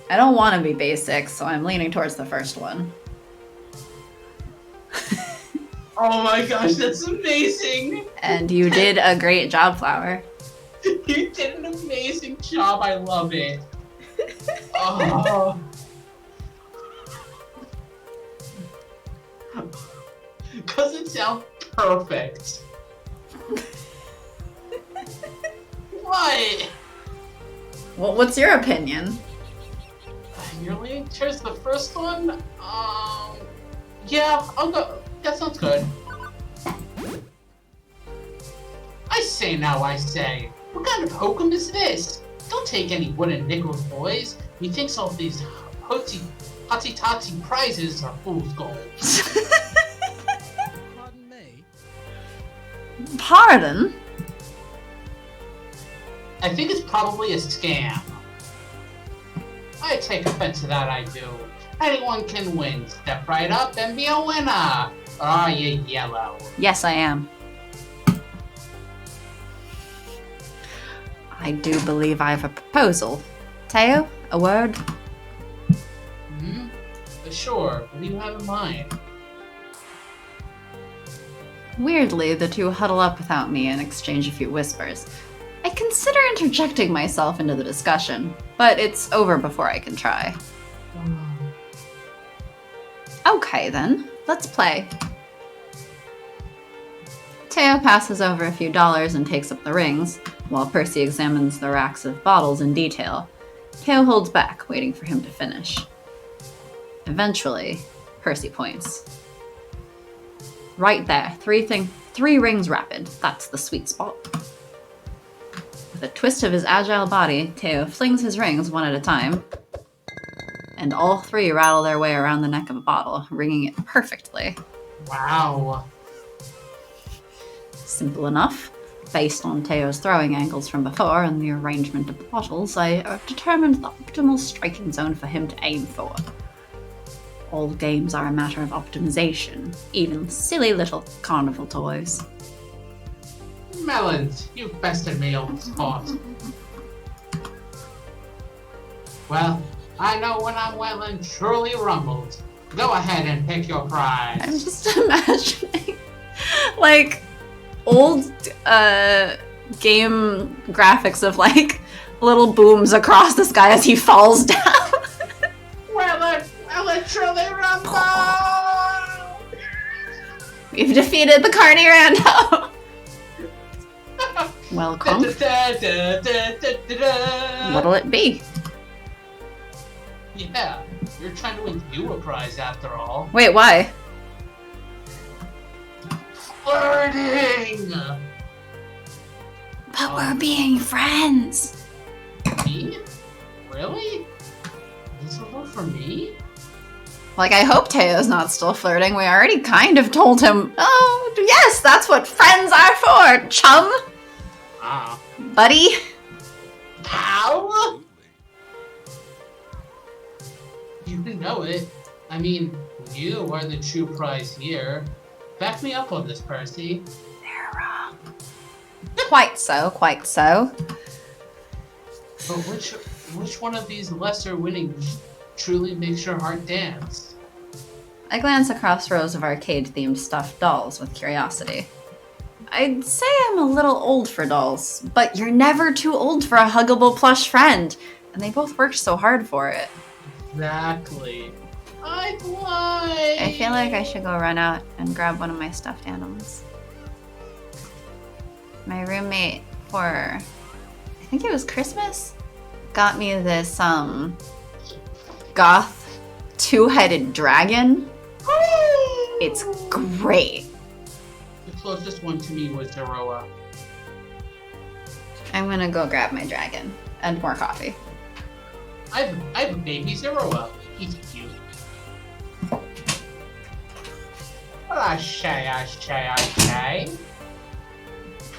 I don't want to be basic, so I'm leaning towards the first one. Oh my gosh, that's amazing. And you did a great job, Flower. You did an amazing job. I love it. Oh. Because it sounds perfect. What? Well, what's your opinion? You're leaning towards the first one? Yeah, I'll go. That sounds good. I say now, I say. What kind of hokum is this? Don't take any wooden nickels, boys. Methinks all these hotty-totty prizes are fool's gold. Pardon me. Pardon? I think it's probably a scam. I take offense to that, I do. Anyone can win. Step right up and be a winner. Or are you yellow? Yes, I am. I do believe I have a proposal. Teo, a word? Hmm? Sure. What do you have in mind? Weirdly, the two huddle up without me and exchange a few whispers. I consider interjecting myself into the discussion, but it's over before I can try. Okay then, let's play. Teo passes over a few dollars and takes up the rings, while Percy examines the racks of bottles in detail. Teo holds back, waiting for him to finish. Eventually, Percy points. Right there, three rings rapid. That's the sweet spot. With a twist of his agile body, Teo flings his rings one at a time, and all three rattle their way around the neck of a bottle, ringing it perfectly. Wow. Simple enough. Based on Teo's throwing angles from before and the arrangement of the bottles, I determined the optimal striking zone for him to aim for. All games are a matter of optimization, even silly little carnival toys. Melons, you've bested me on the spot. Well, I know when I'm well and truly rumbled. Go ahead and pick your prize. I'm just imagining, like, old game graphics of, like, little booms across the sky as he falls down. Well, and truly rumbled! We've defeated the Carnirando! Welcome. What'll it be? Yeah, you're trying to win you a prize after all. Wait, why? Flirting! But we're being friends. Me? Really? This will work for me? Like, I hope Teo's not still flirting. We already kind of told him, oh, yes, that's what friends are for, chum. Ah. Buddy. Pal? You know it. I mean, you are the true prize here. Back me up on this, Percy. They're wrong. Quite so, quite so. But which one of these lesser winnings truly makes your heart dance? I glance across rows of arcade-themed stuffed dolls with curiosity. I'd say I'm a little old for dolls, but you're never too old for a huggable plush friend, and they both worked so hard for it. Exactly. I'd like... I feel like I should go run out and grab one of my stuffed animals. My roommate for, I think it was Christmas, got me this goth two-headed dragon. It's great. The closest one to me was Zeroa. I'm gonna go grab my dragon and more coffee. I have a baby Zeroa. He's cute. Well, I say.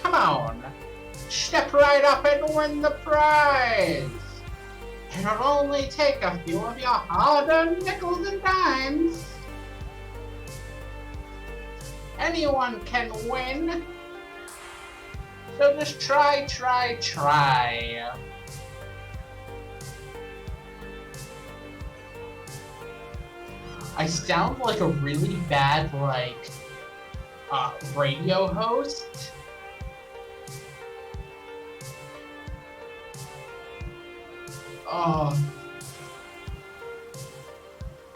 Come on. Step right up and win the prize. It'll only take a few of your hard-earned nickels and dimes. Anyone can win. So just try. I sound like a really bad, like, radio host.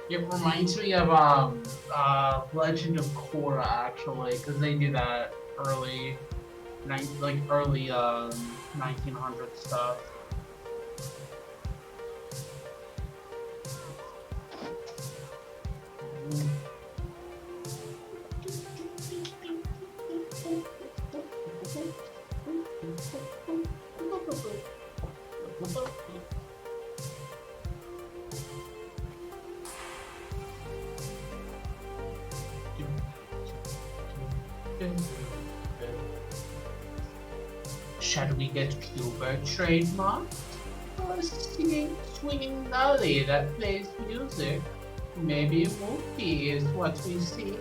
It reminds me of Legend of Korra actually, because they do that early 1900 stuff. Shall we get Cuba trademark? Or a singing, swinging lolly that plays music? Maybe a movie is what we seek.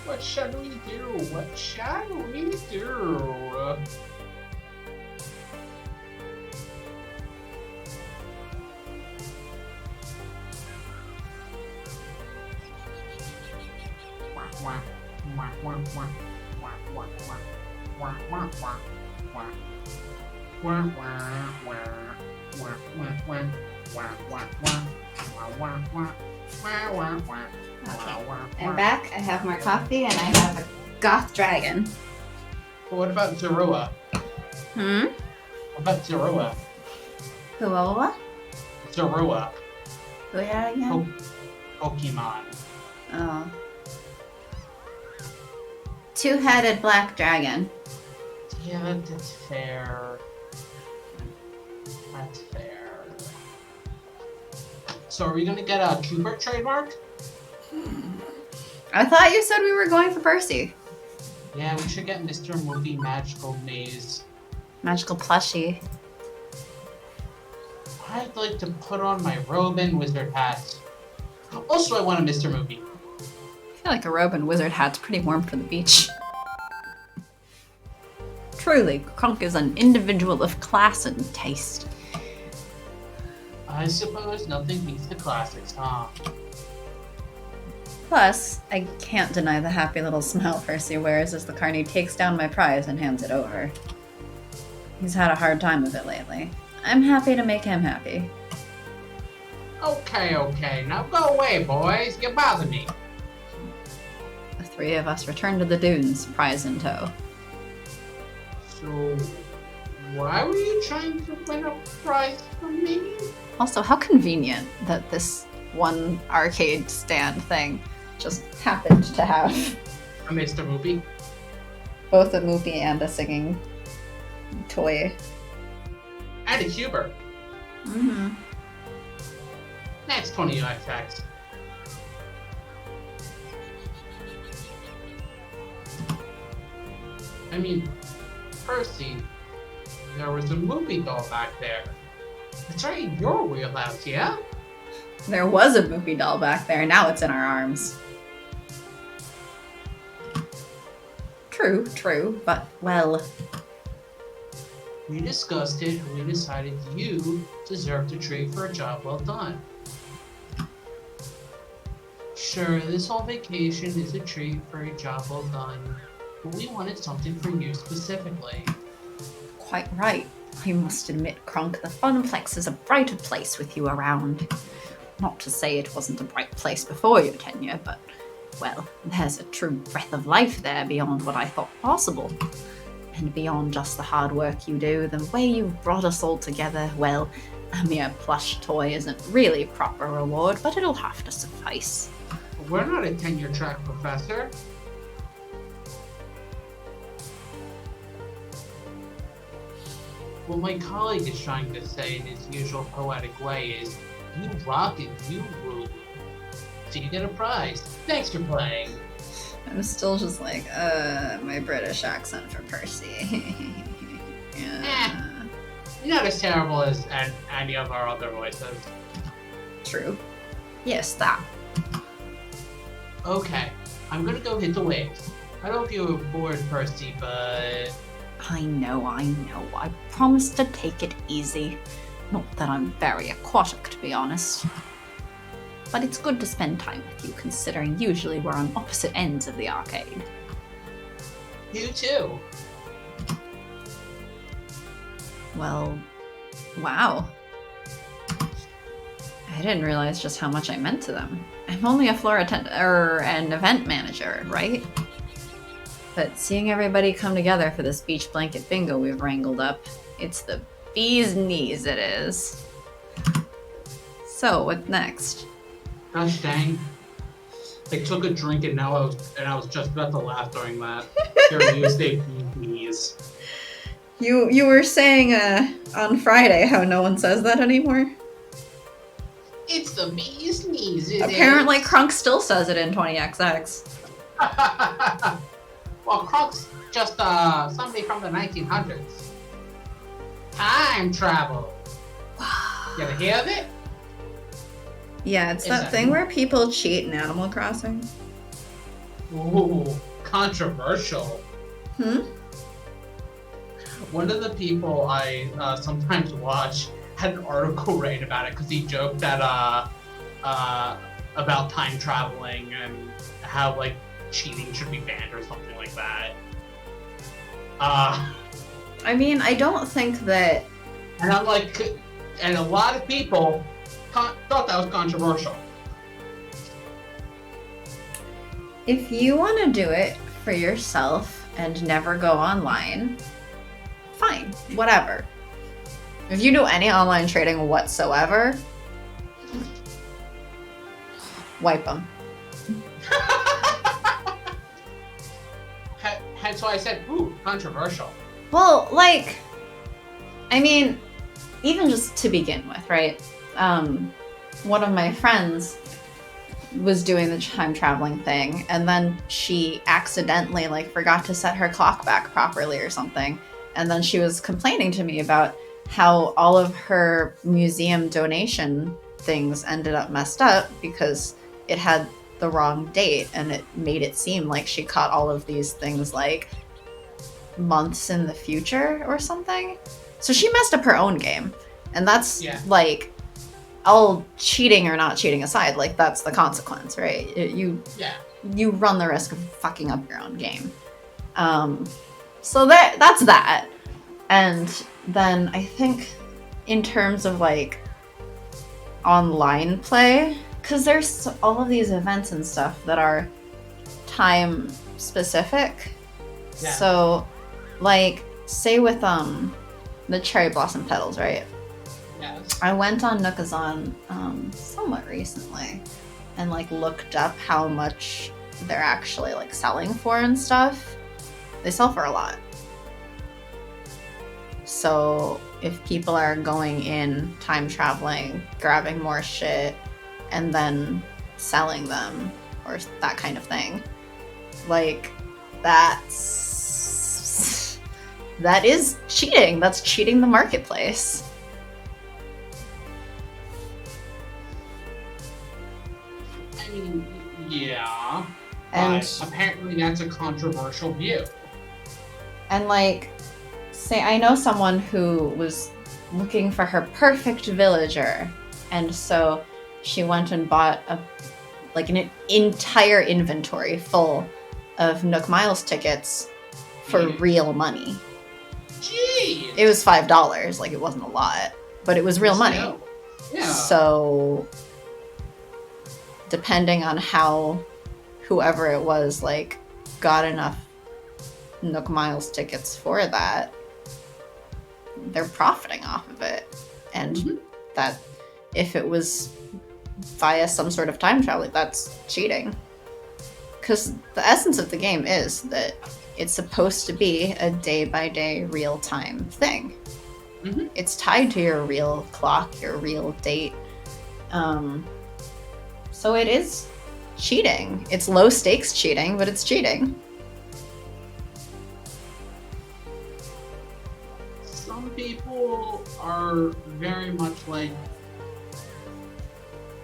What shall we do? What shall we do? I'm back. I have more coffee and I have a goth dragon. What about Zorua? What about Zorua? Who? What? Zorua. Who that again? Pokemon. Oh. Two-headed black dragon. Yeah, that's fair. That's fair. So are we gonna get a Cubert trademark? I thought you said we were going for Percy. Yeah, we should get Mr. Movie Magical Maze. Magical plushie. I'd like to put on my robe and wizard hat. Also, I want a Mr. Movie. I feel like a robe and wizard hat's pretty warm for the beach. Truly, Kronk is an individual of class and taste. I suppose nothing beats the classics, huh? Plus, I can't deny the happy little smile Percy wears as the carny takes down my prize and hands it over. He's had a hard time of it lately. I'm happy to make him happy. Okay. Now go away, boys. You bother me. The three of us return to the dunes, prize in tow. So, why were you trying to win a prize from me? Also, how convenient that this one arcade stand thing just happened to have A Mr. Movie? both a movie and a singing toy. And a Hubert. Mm-hmm. That's 20 facts. I mean, Percy, there was a movie doll back there. It's right in your wheelhouse, yeah? There was a movie doll back there, now it's in our arms. True, but, well... We discussed it and we decided you deserve to trade for a job well done. Sure, this whole vacation is a treat for a job well done, but we wanted something for you specifically. Quite right. I must admit, Kronk, the Funplex is a brighter place with you around. Not to say it wasn't a bright place before your tenure, but, well, there's a true breath of life there beyond what I thought possible. And beyond just the hard work you do, the way you've brought us all together, well, a mere plush toy isn't really proper reward, but it'll have to suffice. We're not a tenure track professor. What my colleague is trying to say in his usual poetic way is, you rock and you rule. So you get a prize. Thanks for playing. I'm still just like, my British accent for Percy. Yeah. Not as terrible as any of our other voices. True. Yes, that. Okay, I'm gonna go hit the waves. I don't know if you were bored, Percy, but... I know. I promised to take it easy. Not that I'm very aquatic, to be honest. but it's good to spend time with you, considering usually we're on opposite ends of the arcade. You too. Well, wow. I didn't realize just how much I meant to them. I'm only a floor an event manager, right? But seeing everybody come together for this beach blanket bingo we've wrangled up, it's the bee's knees it is. So, what's next? Gosh dang. I took a drink and now I was just about to laugh during that. Hearing you say bee's knees. You were saying on Friday how no one says that anymore? It's the bee's knees. Apparently Crunk still says it in 20XX. Well, Crunk's just somebody from the 1900s. Time travel. You ever hear of it? Yeah, it's that thing where people cheat in Animal Crossing. Ooh, controversial. One of the people I sometimes watch had an article written about it because he joked that about time traveling and how like cheating should be banned or something like that. I mean, I don't think that. And I'm like, and a lot of people thought that was controversial. If you want to do it for yourself and never go online, fine, whatever. If you do any online trading whatsoever, wipe them. Hence why I said, ooh, controversial. Well, like, I mean, even just to begin with, right? One of my friends was doing the time traveling thing, and then she accidentally, like, forgot to set her clock back properly or something. And then she was complaining to me about how all of her museum donation things ended up messed up because it had the wrong date, and it made it seem like she caught all of these things like months in the future or something. So she messed up her own game, and that's like, all cheating or not cheating aside, like that's the consequence, right? You run the risk of fucking up your own game. So that's that. And then I think in terms of like online play, because there's all of these events and stuff that are time specific. Yeah. So like say with the cherry blossom petals, right? Yes. I went on Nookazon somewhat recently and like looked up how much they're actually like selling for and stuff. They sell for a lot. So if people are going in, time traveling, grabbing more shit, and then selling them, or that kind of thing, like that is cheating. That's cheating the marketplace. I mean, yeah, and but apparently that's a controversial view. And like, say I know someone who was looking for her perfect villager, and so she went and bought an entire inventory full of Nook Miles tickets for real money. Jeez. It was $5, like it wasn't a lot, but it was real money. Yeah. So depending on how whoever it was like got enough Nook Miles tickets for that, they're profiting off of it. And that if it was via some sort of time travel, that's cheating. Because the essence of the game is that it's supposed to be a day-by-day real-time thing. It's tied to your real clock, your real date. So it is cheating. It's low-stakes cheating, but it's cheating. Some people are very much like,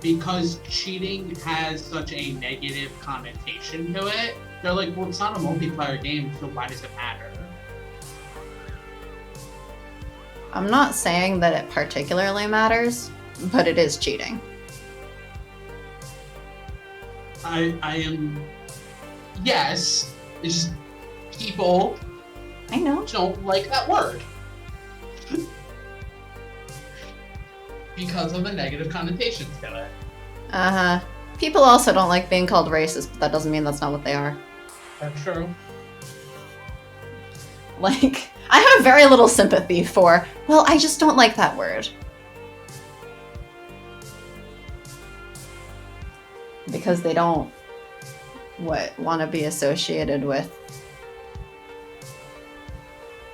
because cheating has such a negative connotation to it, they're like, well, it's not a multiplayer game, so why does it matter? I'm not saying that it particularly matters, but it is cheating. I am. Yes, it's just people I know. don't like that word because of the negative connotations to it. Uh-huh. People also don't like being called racist, but that doesn't mean that's not what they are. That's true. Like, I have very little sympathy for, well, I just don't like that word. Because they don't, want to be associated with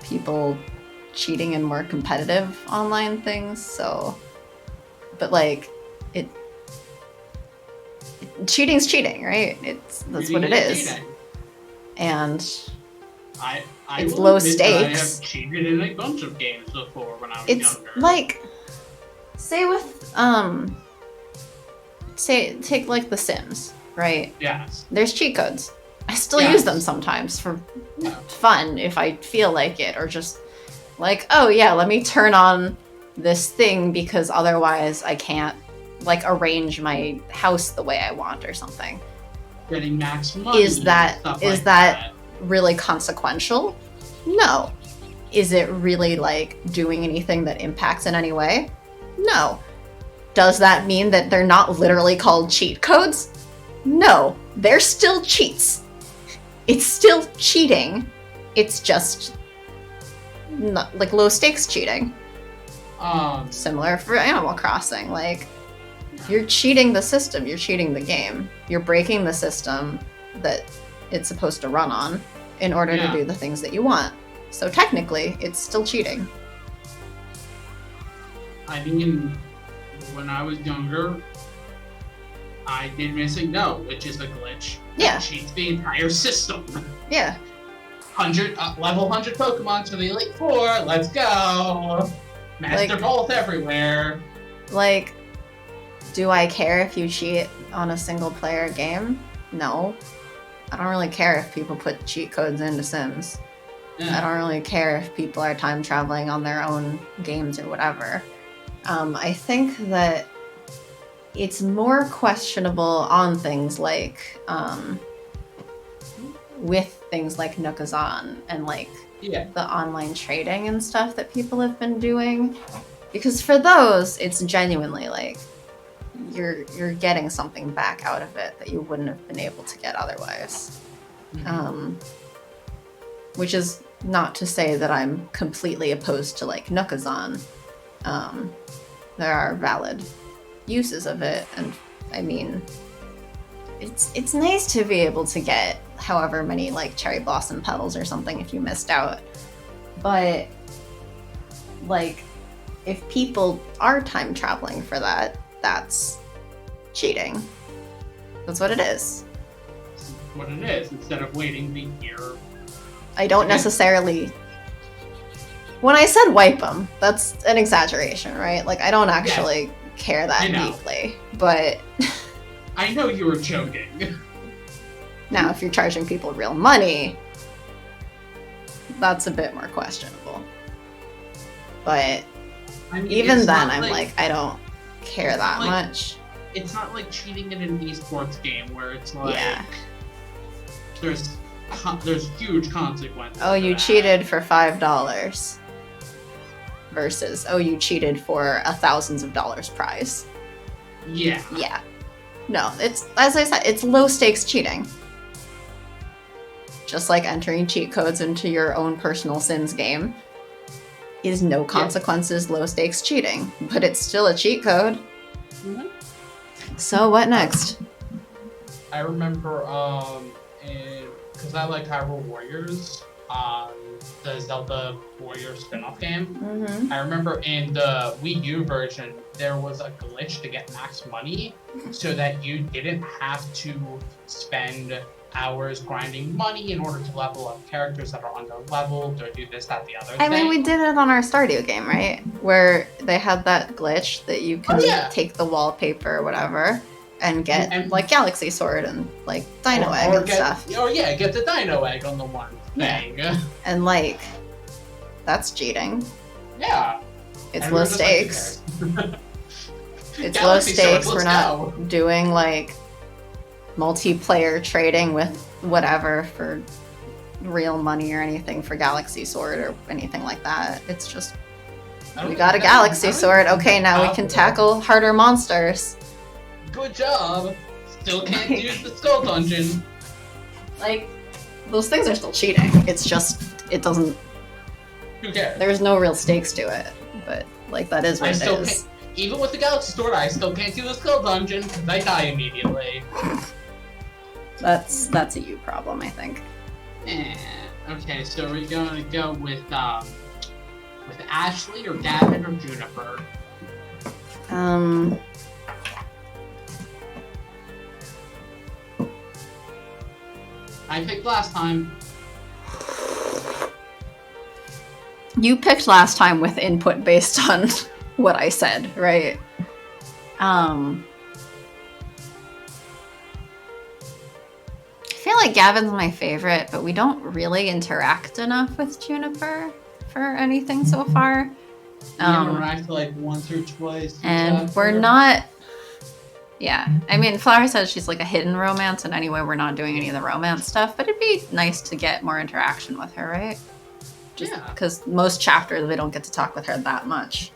people cheating in more competitive online things, so... But, like, cheating's cheating, right? That's what it is. Cheating. And I it's will low admit that I stakes. have cheated in a bunch of games before when I was It's younger. like, say with, take like The Sims, right? Yes. There's cheat codes. I still Yes. use them sometimes for Yeah. fun if I feel like it, or just like, oh yeah, let me turn on this thing because otherwise I can't like arrange my house the way I want or something. Getting max money. Is that stuff is like that really consequential? No. Is it really like doing anything that impacts in any way? No. Does that mean that they're not literally called cheat codes? No. They're still cheats. It's still cheating. It's just not like low stakes cheating. Similar for Animal Crossing. Like, you're cheating the system, you're cheating the game. You're breaking the system that it's supposed to run on in order to do the things that you want. So technically, it's still cheating. I mean, when I was younger, I did Missing No, which is a glitch that cheats the entire system. Yeah. 100 level 100 Pokemon to the Elite Four. Let's go. Master Bolt everywhere. Like, do I care if you cheat on a single player game? No. I don't really care if people put cheat codes into Sims. Yeah. I don't really care if people are time traveling on their own games or whatever. I think that it's more questionable on things like, with things like Nookazon and like the online trading and stuff that people have been doing. Because for those, it's genuinely like, you're getting something back out of it that you wouldn't have been able to get otherwise. Mm-hmm. Which is not to say that I'm completely opposed to like Nookazon. There are valid uses of it, and I mean, it's nice to be able to get however many like cherry blossom petals or something if you missed out. But like, if people are time traveling for that, that's cheating. That's what it is. What it is, instead of waiting the year. I don't necessarily... When I said wipe them, that's an exaggeration, right? Like, I don't actually care that deeply, but... I know you were joking. Now, if you're charging people real money, that's a bit more questionable. But I mean, even then, I'm like, I don't care that like, much. It's not like cheating in an esports game where it's like... Yeah. There's huge consequences. Oh, you cheated for $5 versus, oh, you cheated for thousands of dollars prize. Yeah. Yeah. No, it's, as I said, it's low stakes cheating. Just like entering cheat codes into your own personal Sims game is no consequences, low stakes cheating, but it's still a cheat code. Mm-hmm. So what next? I remember, because I like Hyrule Warriors, the Zelda Warrior spin-off game. Mm-hmm. I remember in the Wii U version, there was a glitch to get max money so that you didn't have to spend hours grinding money in order to level up characters that are under-leveled or do this, that, the other thing. I mean, we did it on our Stardew game, right? Where they had that glitch that you can take the wallpaper or whatever and get, like, Galaxy Sword and, like, Dino Egg and stuff. Or, get the Dino Egg on the one thing. Yeah. And, like, that's cheating. Yeah. It's low stakes. It's low stakes. We're not doing, like, multiplayer trading with whatever for real money or anything for Galaxy Sword or anything like that. It's just, we got a Galaxy Sword. Okay, now we can tackle harder monsters. Good job. Still can't use the Skull Dungeon. Like, those things are still cheating. It's just, it doesn't... Who cares? There's no real stakes to it. But, like, that is what it is. Even with the Galaxy Sword, I still can't do the Skull Dungeon because I die immediately. That's a you problem, I think. Okay, so we're going to go with Ashley or Gavin or Juniper. I picked last time. You picked last time with input based on what I said, right? I feel like Gavin's my favorite, but we don't really interact enough with Juniper for anything so far. We interact like once or twice. And we're not... Yeah, I mean, Flower says she's like a hidden romance, and anyway, we're not doing any of the romance stuff, but it'd be nice to get more interaction with her, right? Yeah. Because most chapters, we don't get to talk with her that much.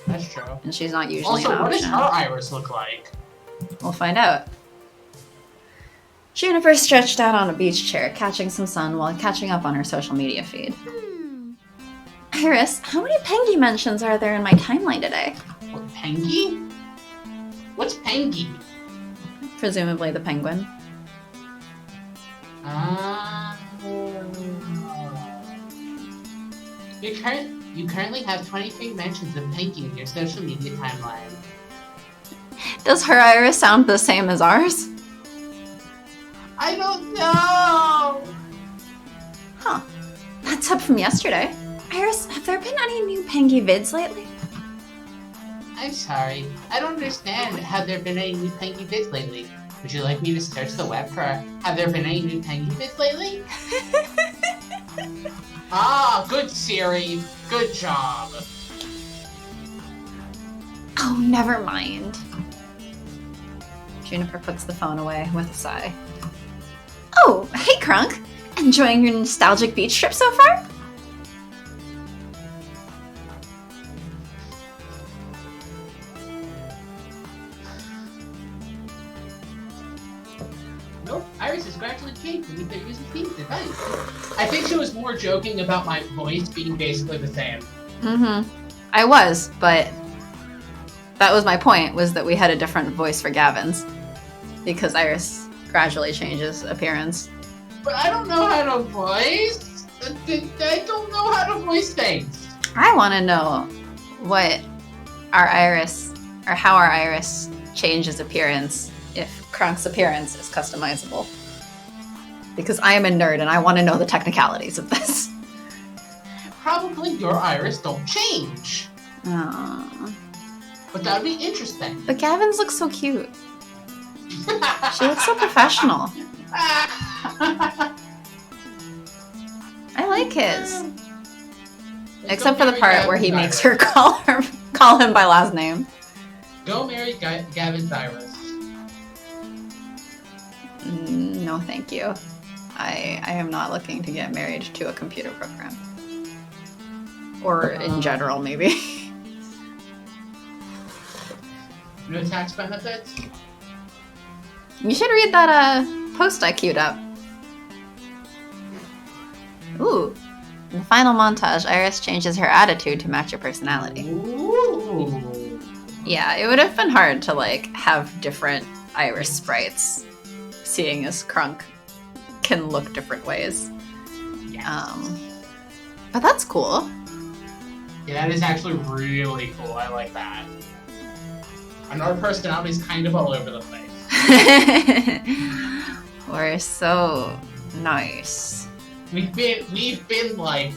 That's true. And she's not usually Also, an what does option. her iris look like? We'll find out. Juniper stretched out on a beach chair, catching some sun while catching up on her social media feed. Iris, how many Pengy mentions are there in my timeline today? What, Pengy? What's Pengy? Presumably the penguin. You currently have 23 mentions of Pengy in your social media timeline. Does her iris sound the same as ours? I don't know! Huh. That's up from yesterday. Iris, have there been any new Pengy vids lately? I'm sorry. I don't understand. Have there been any new Pengy vids lately? Would you like me to search the web for have there been any new Pengy vids lately? Ah, good Siri. Good job. Oh, never mind. Juniper puts the phone away with a sigh. Oh, hey Crunk! Enjoying your nostalgic beach trip so far? Nope, Iris has gradually changed when they're using Steam's advice. I think she was more joking about my voice being basically the same. Mm-hmm. I was, but that was my point, was that we had a different voice for Gavin's. Because Iris gradually changes appearance. But I don't know how to voice. I don't know how to voice things. I want to know what our Iris, or how our Iris changes appearance if Crunk's appearance is customizable. Because I am a nerd and I want to know the technicalities of this. Probably your iris don't change. Aww. But that would be interesting. But Gavin's looks so cute. She looks so professional. I like his. Except for the part where he makes her call him by last name. Go marry Gavin's iris. No, thank you. I am not looking to get married to a computer program. Or in general, maybe. No tax benefits? You should read that post I queued up. Ooh. In the final montage, Iris changes her attitude to match her personality. Ooh. Yeah, it would have been hard to, like, have different Iris sprites, seeing as Crunk can look different ways. Yes. But that's cool. Yeah, that is actually really cool. I like that. And our personality is kind of all over the place. We're so nice. We've been like,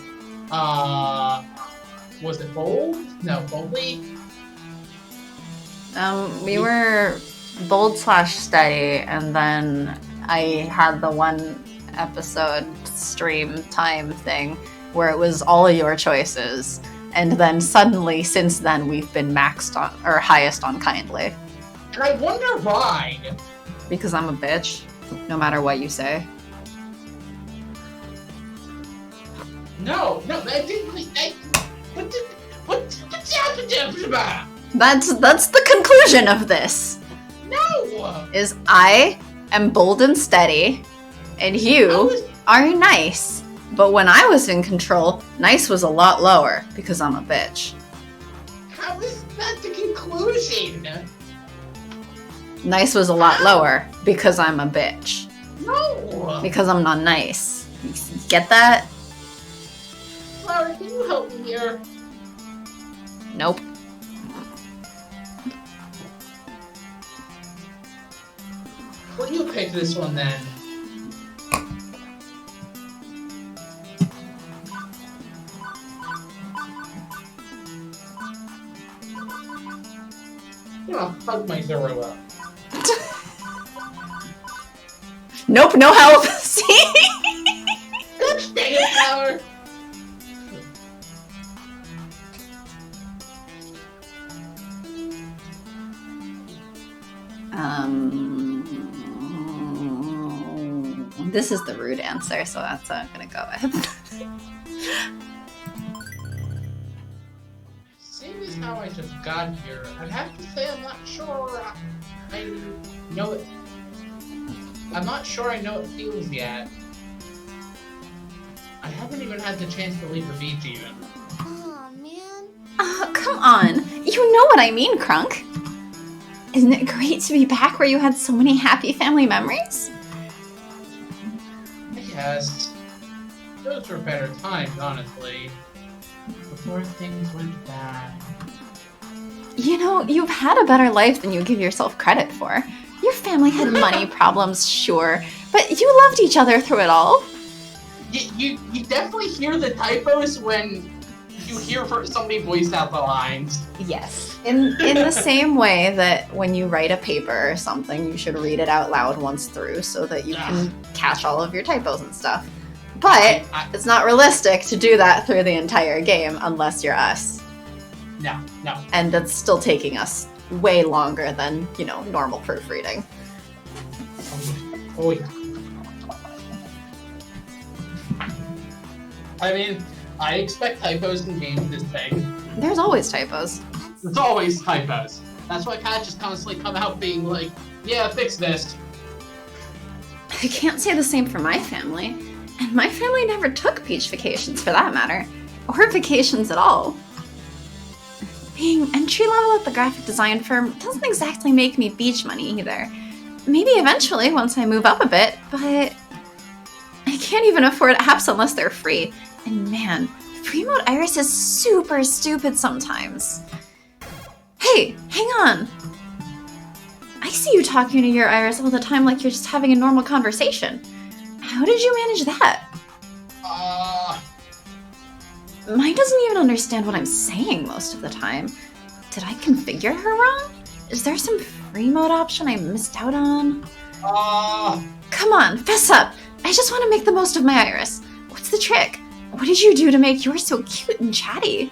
was it Bold? No, Boldly? We were bold/steady, and then I had the one episode stream time thing where it was all of your choices, and then suddenly, since then, we've been maxed on, or highest on kindly. And I wonder why. because I'm a bitch, no matter what you say. No, that didn't. What's about? That's the conclusion of this. No. Is I am bold and steady, and you are nice. But when I was in control, nice was a lot lower because I'm a bitch. How is that the conclusion? Nice was a lot lower because I'm a bitch. No. Because I'm not nice. You get that? Flower, can you help me here? Nope. Well, you pick this one then. I'm gonna hug my Zoro up. Nope, no help. See? Gosh dang it, Flower! This is the rude answer, so that's what I'm gonna go with. Seeing as how I just got here, I'd have to say I'm not sure I know it. I'm not sure I know it feels yet. I haven't even had the chance to leave the beach even. Aw, man. Oh, come on. You know what I mean, Crunk. Isn't it great to be back where you had so many happy family memories? Yes. Those were better times, honestly. Before things went bad. You know, you've had a better life than you give yourself credit for. Your family had money problems, sure, but you loved each other through it all. You definitely hear the typos when you hear somebody voice out the lines. Yes. In the same way that when you write a paper or something, you should read it out loud once through so that you can catch all of your typos and stuff. But it's not realistic to do that through the entire game unless you're us. No. And that's still taking us way longer than, normal proofreading. Oh yeah. I mean, I expect typos in games this big. There's always typos. There's always typos. That's why Kat just constantly come out being like, yeah, fix this. I can't say the same for my family. And my family never took beach vacations for that matter. Or vacations at all. Being entry level at the graphic design firm doesn't exactly make me beach money either. Maybe eventually once I move up a bit, but I can't even afford apps unless they're free. And man, free mode Iris is super stupid sometimes. Hey, hang on. I see you talking to your Iris all the time like you're just having a normal conversation. How did you manage that? Mine doesn't even understand what I'm saying most of the time. Did I configure her wrong? Is there some free mode option I missed out on? Come on, fess up. I just want to make the most of my Iris. What's the trick? What did you do to make yours so cute and chatty?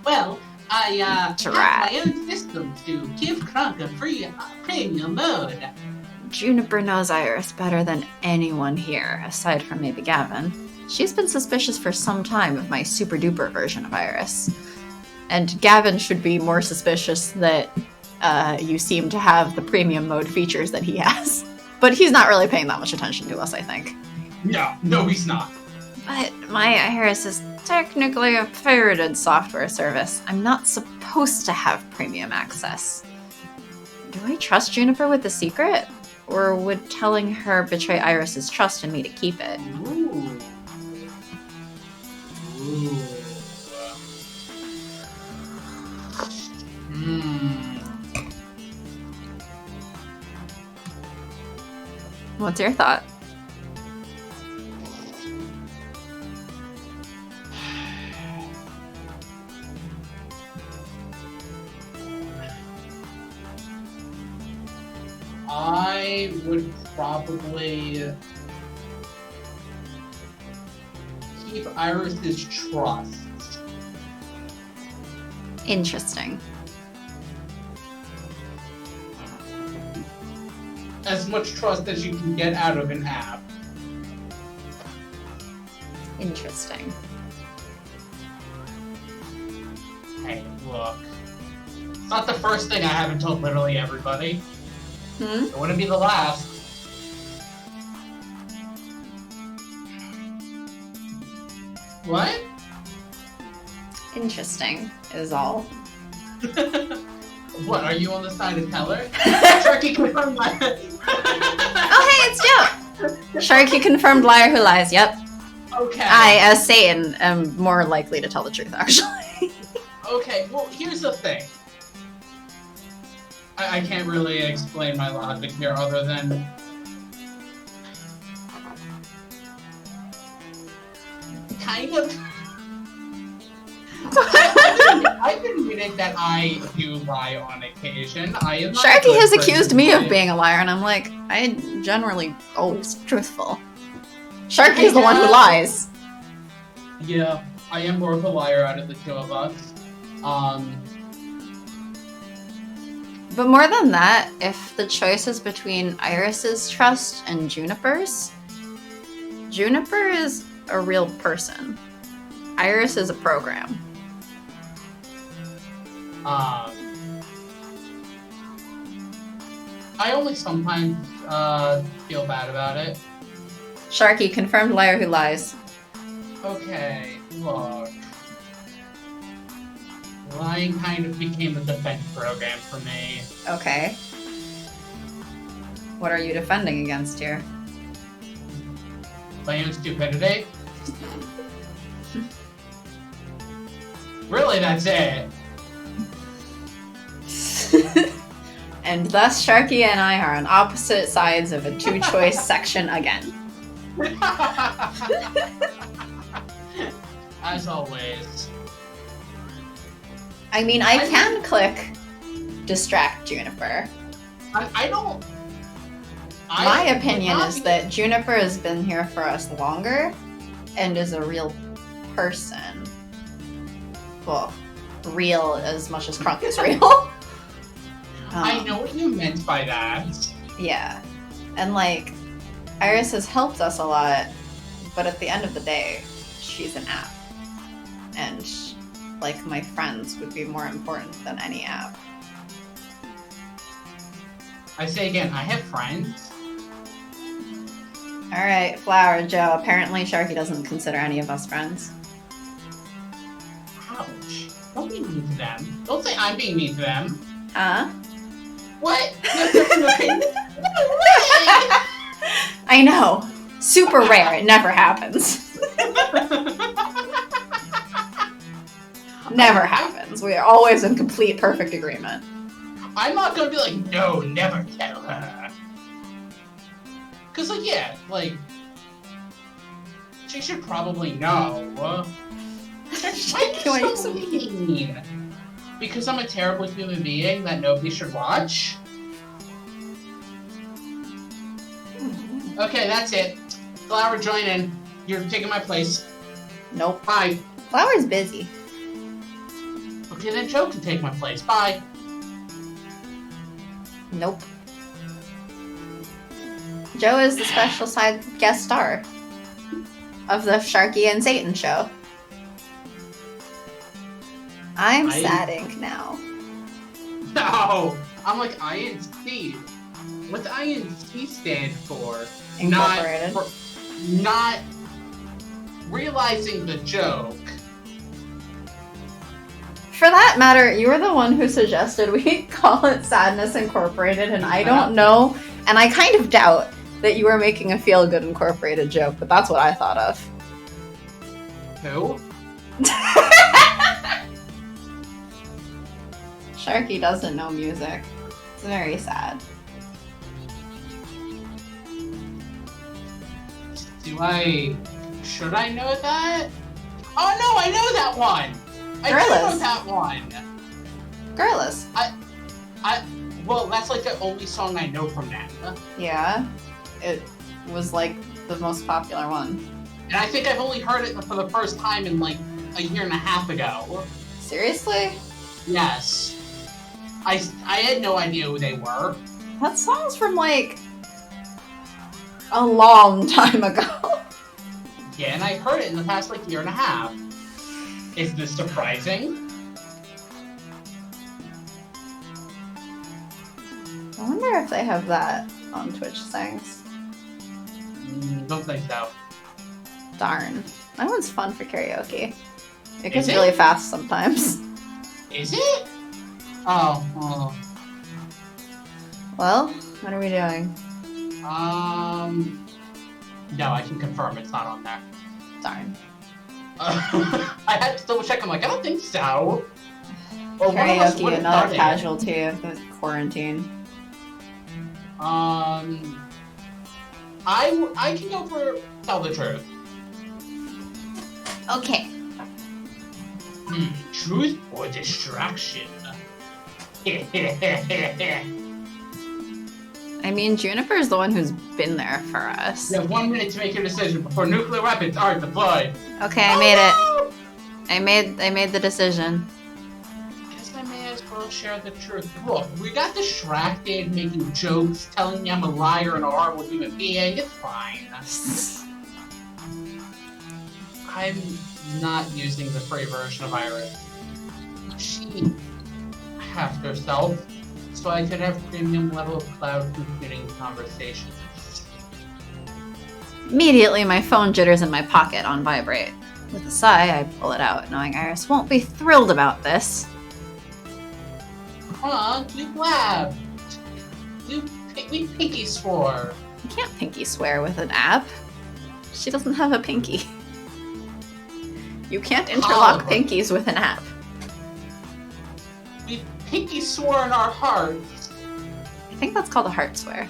Well, I have Drat. my own system to give Crunk a free premium mode. Juniper knows Iris better than anyone here, aside from maybe Gavin. She's been suspicious for some time of my super duper version of Iris. And Gavin should be more suspicious that you seem to have the premium mode features that he has. But he's not really paying that much attention to us, I think. No, he's not. But my Iris is technically a pirated software service. I'm not supposed to have premium access. Do I trust Juniper with the secret? Or would telling her betray Iris's trust in me to keep it? Ooh. What's your thought? I would probably keep Iris's trust. Interesting. as much trust as you can get out of an app. Interesting. Hey, look. It's not the first thing I haven't told literally everybody. It wouldn't be the last. What? Interesting is all. What, are you on the side of Teller? Sharky confirmed liar. Oh, hey, it's Joe! Sharky confirmed liar who lies, yep. Okay. I, as Satan, am more likely to tell the truth, actually. Okay, well, here's the thing. I can't really explain my logic here other than... kind of... I've admitted that I do lie on occasion. I am not a Sharky good has person accused me to of lie. being a liar, and I'm like, I generally always truthful. Sharky's the one who lies. Yeah, I am more of a liar out of the two of us. But more than that, if the choice is between Iris's trust and Juniper's, Juniper is a real person. Iris is a program. I only sometimes feel bad about it. Sharky, confirmed liar who lies. Okay, look. Lying kind of became a defense program for me. Okay. What are you defending against here? My own stupidity. Really, that's it. And thus, Sharky and I are on opposite sides of a two-choice section again. As always. I mean, I can click distract Juniper. I don't... My opinion is that Juniper has been here for us longer and is a real person. Well, real as much as Crunk is real. I know what you meant by that. Yeah. And, like, Iris has helped us a lot, but at the end of the day, she's an app. And, like, my friends would be more important than any app. I say again, I have friends. Alright, Flower Joe. Apparently Sharky doesn't consider any of us friends. Ouch. Don't be mean to them. Don't say I'm being mean to them. Huh? What? You have different opinions? I know. Super rare. It never happens. Never happens. We are always in complete perfect agreement. I'm not gonna be like, no, never tell her. Cause like, yeah, like, she should probably know. Why are you so mean? Because I'm a terrible human being that nobody should watch? Okay, that's it. Flower, join in. You're taking my place. Nope. Bye. Flower's busy. Okay, then Joe can take my place. Bye. Nope. Joe is the special side guest star of the Sharky and Satan show. I'm sad ink now. No! I'm like INC. What's INC stand for? Incorporated. Not realizing the joke. For that matter, you were the one who suggested we call it Sadness Incorporated, and I don't know, and I kind of doubt that you were making a feel-good Incorporated joke, but that's what I thought of. Who? Sharky doesn't know music. It's very sad. Should I know that? Oh no, I know that one! I do know that one! Girlless. Well, that's like the only song I know from that. Yeah. It was like the most popular one. And I think I've only heard it for the first time in like a year and a half ago. Seriously? Yes. I had no idea who they were. That song's from like A long time ago. Yeah, and I heard it in the past, like, year and a half. Is this surprising? I wonder if they have that on Twitch things. Don't think so. Darn. That one's fun for karaoke. It Is goes it? really fast sometimes. Is it? Oh. Well, what are we doing? No, I can confirm it's not on there. Darn. I had to double check. I'm like, I don't think so. Well, Karaoke, another casualty of the quarantine. I can go for tell the truth. Okay. Truth or distraction? I mean, Juniper's the one who's been there for us. You have 1 minute to make your decision before nuclear weapons are deployed. Okay, I made it. I made the decision. Guess I may as well share the truth. Look, we got distracted making jokes, telling me I'm a liar and a horrible human being. It's fine. I'm not using the free version of Iris. She hacked herself so I could have premium level cloud computing conversations. Immediately, my phone jitters in my pocket on vibrate. With a sigh, I pull it out, knowing Iris won't be thrilled about this. Come on, you blabbed. We pinky swore. You can't pinky swear with an app. She doesn't have a pinky. You can't interlock pinkies with an app. We pinky swore in our hearts. I think that's called a heart swear.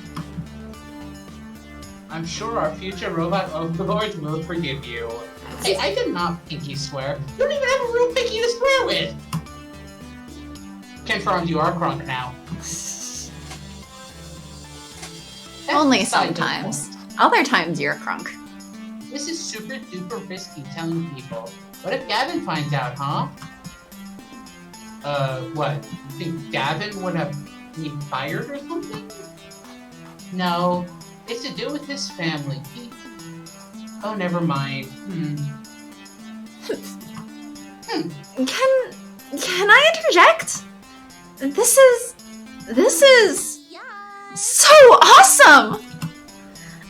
I'm sure our future robot overlords will forgive you. Hey, I did not pinky swear. You don't even have a real pinky to swear with! Confirmed you are crunk now. Only beside the sometimes. point. Other times you're crunk. This is super duper risky telling people. What if Gavin finds out, huh? What? You think Gavin would have me fired or something? No, it's to do with his family. Oh, never mind. Can I interject? This is so awesome!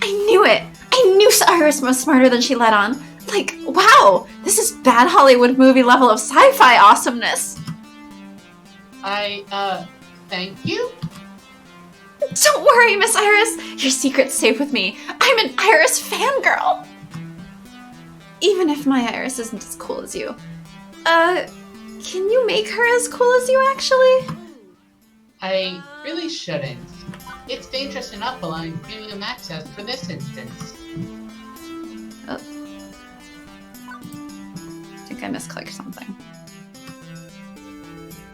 I knew it! I knew Iris was smarter than she let on. Like, wow! This is bad Hollywood movie level of sci-fi awesomeness! Thank you? Don't worry, Miss Iris! Your secret's safe with me. I'm an Iris fangirl! Even if my Iris isn't as cool as you. Can you make her as cool as you, actually? I really shouldn't. It's dangerous enough allowing premium access for this instance. Oh. I think I misclicked something.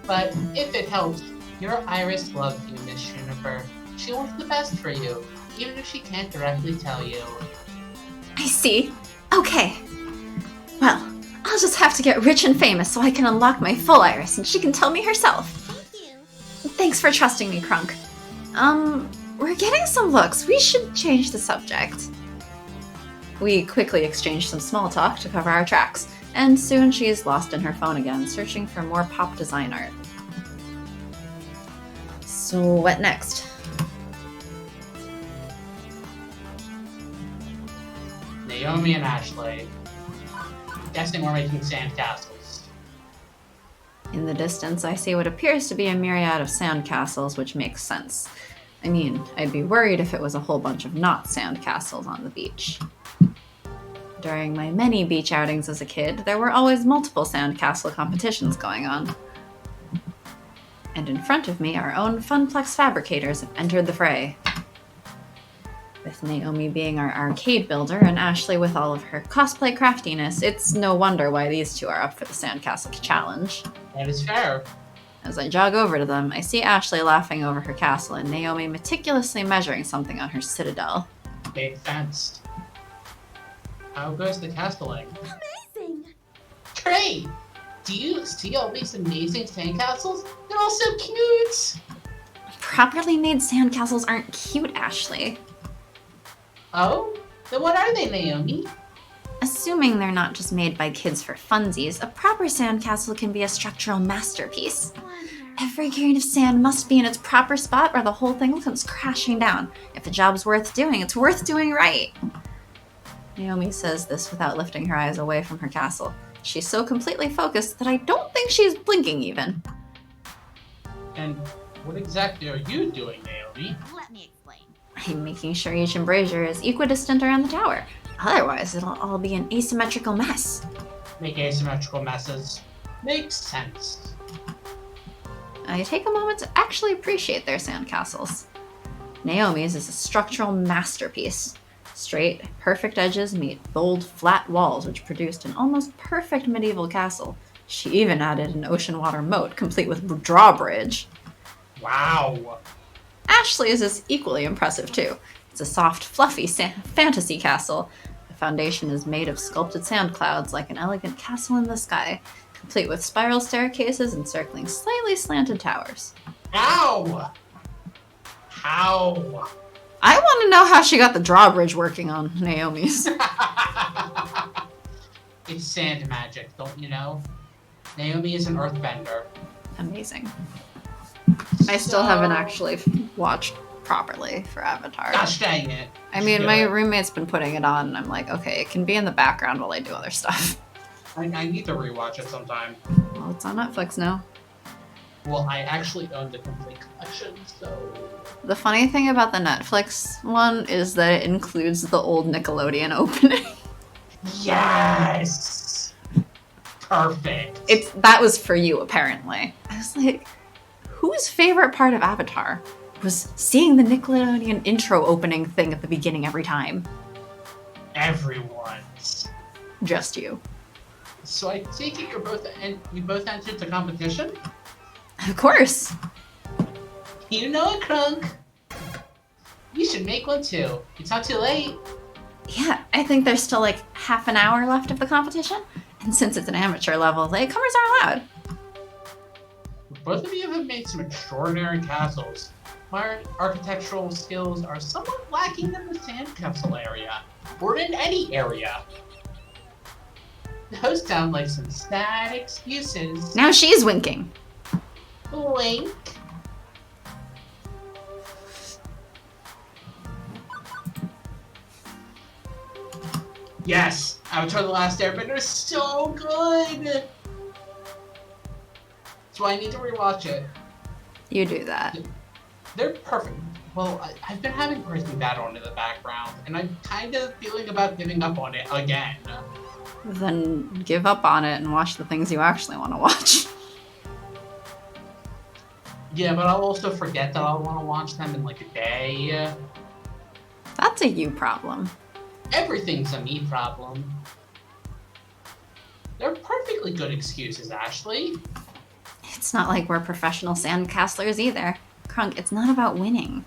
But if it helps, your Iris loves you, Miss Juniper. She wants the best for you, even if she can't directly tell you. I see. Okay. Well, I'll just have to get rich and famous so I can unlock my full Iris and she can tell me herself. Thank you. Thanks for trusting me, Crunk. We're getting some looks. We should change the subject. We quickly exchange some small talk to cover our tracks, and soon she's lost in her phone again, searching for more pop design art. So what next? Naomi and Ashley. Guessing we're making sandcastles. In the distance, I see what appears to be a myriad of sandcastles, which makes sense. I mean, I'd be worried if it was a whole bunch of not sandcastles on the beach. During my many beach outings as a kid, there were always multiple sandcastle competitions going on. And in front of me, our own Funplex fabricators have entered the fray. With Naomi being our arcade builder and Ashley with all of her cosplay craftiness, it's no wonder why these two are up for the sandcastle challenge. That is fair. As I jog over to them, I see Ashley laughing over her castle and Naomi meticulously measuring something on her citadel. Makes sense. How goes the castling? Amazing. Great! Do you see all these amazing sandcastles? They're all so cute! Properly made sandcastles aren't cute, Ashley. Oh? Then what are they, Naomi? Assuming they're not just made by kids for funsies, a proper sandcastle can be a structural masterpiece. Every grain of sand must be in its proper spot or the whole thing comes crashing down. If a job's worth doing, it's worth doing right. Naomi says this without lifting her eyes away from her castle. She's so completely focused that I don't think she's blinking even. And what exactly are you doing, Naomi? Let me explain. I'm making sure each embrasure is equidistant around the tower. Otherwise, it'll all be an asymmetrical mess. Make asymmetrical messes. Makes sense. I take a moment to actually appreciate their sandcastles. Naomi's is a structural masterpiece. Straight, perfect edges meet bold, flat walls which produced an almost perfect medieval castle. She even added an ocean water moat, complete with drawbridge. Wow. Ashley's is equally impressive too. It's a soft, fluffy fantasy castle. The foundation is made of sculpted sand clouds like an elegant castle in the sky, complete with spiral staircases encircling slightly slanted towers. How? How? I want to know how she got the drawbridge working on Naomi's. It's sand magic, don't you know? Naomi is an earthbender. Amazing. I still haven't actually watched properly for Avatar. Gosh dang it. I mean, my roommate's been putting it on, and I'm like, okay, it can be in the background while I do other stuff. I need to rewatch it sometime. Well, it's on Netflix now. Well, I actually own the complete collection, so... The funny thing about the Netflix one is that it includes the old Nickelodeon opening. Yes! Perfect. That was for you, apparently. I was like, whose favorite part of Avatar was seeing the Nickelodeon intro opening thing at the beginning every time? Everyone's. Just you. So I take it you both entered the competition? Of course. You know it, Crunk. You should make one too. It's not too late. Yeah, I think there's still like half an hour left of the competition. And since it's an amateur level, latecomers are allowed. Both of you have made some extraordinary castles. My architectural skills are somewhat lacking in the sandcastle area, or in any area. Those sound like some sad excuses. Now she's winking. Wink. Yes! Avatar The Last Airbender is so good! So I need to rewatch it. You do that. They're perfect. Well, I've been having Breaking Bad on in the background, and I'm kind of feeling about giving up on it again. Then give up on it and watch the things you actually want to watch. Yeah, but I'll also forget that I'll want to watch them in like a day. That's a you problem. Everything's a me problem. They're perfectly good excuses, Ashley. It's not like we're professional sandcastlers either. Crunk, it's not about winning.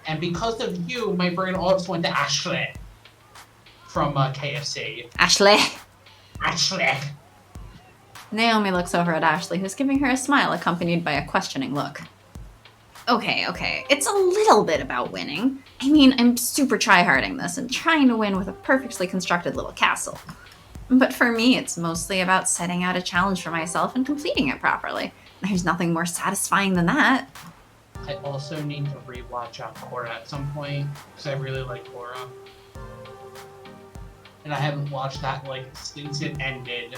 And because of you, my brain also went to Ashley. From KFC. Ashley! Ashley! Naomi looks over at Ashley, who's giving her a smile accompanied by a questioning look. Okay, it's a little bit about winning. I mean, I'm super tryharding this and trying to win with a perfectly constructed little castle. But for me, it's mostly about setting out a challenge for myself and completing it properly. There's nothing more satisfying than that. I also need to rewatch Korra at some point, because I really like Korra. And I haven't watched that, like, since it ended.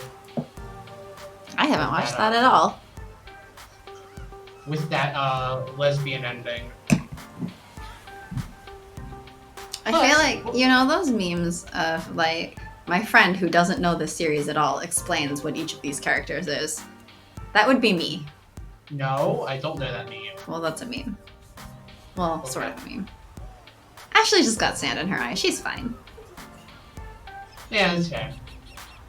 I haven't watched that at all. With that, lesbian ending. I feel like, you know, those memes of, like, my friend who doesn't know this series at all explains what each of these characters is. That would be me. No, I don't know that meme. Well, that's a meme. Well, Okay. sort of a meme. Ashley just got sand in her eye. She's fine. Yeah, that's fair.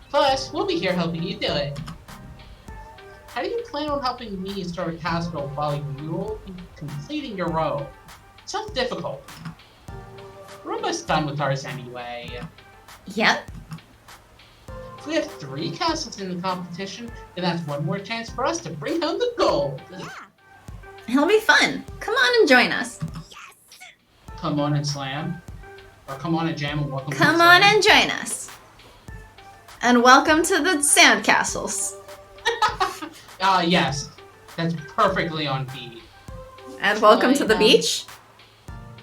Plus, we'll be here helping you do it. How do you plan on helping me start a castle while you're completing your own? Sounds difficult. We're almost done with ours anyway. Yep. If we have 3 castles in the competition, then that's one more chance for us to bring home the gold. Yeah. It'll be fun. Come on and join us. Come on and slam. Or come on and jam and welcome Come on and join us. And welcome to the sandcastles. Yes. That's perfectly on beat. And welcome to the beach.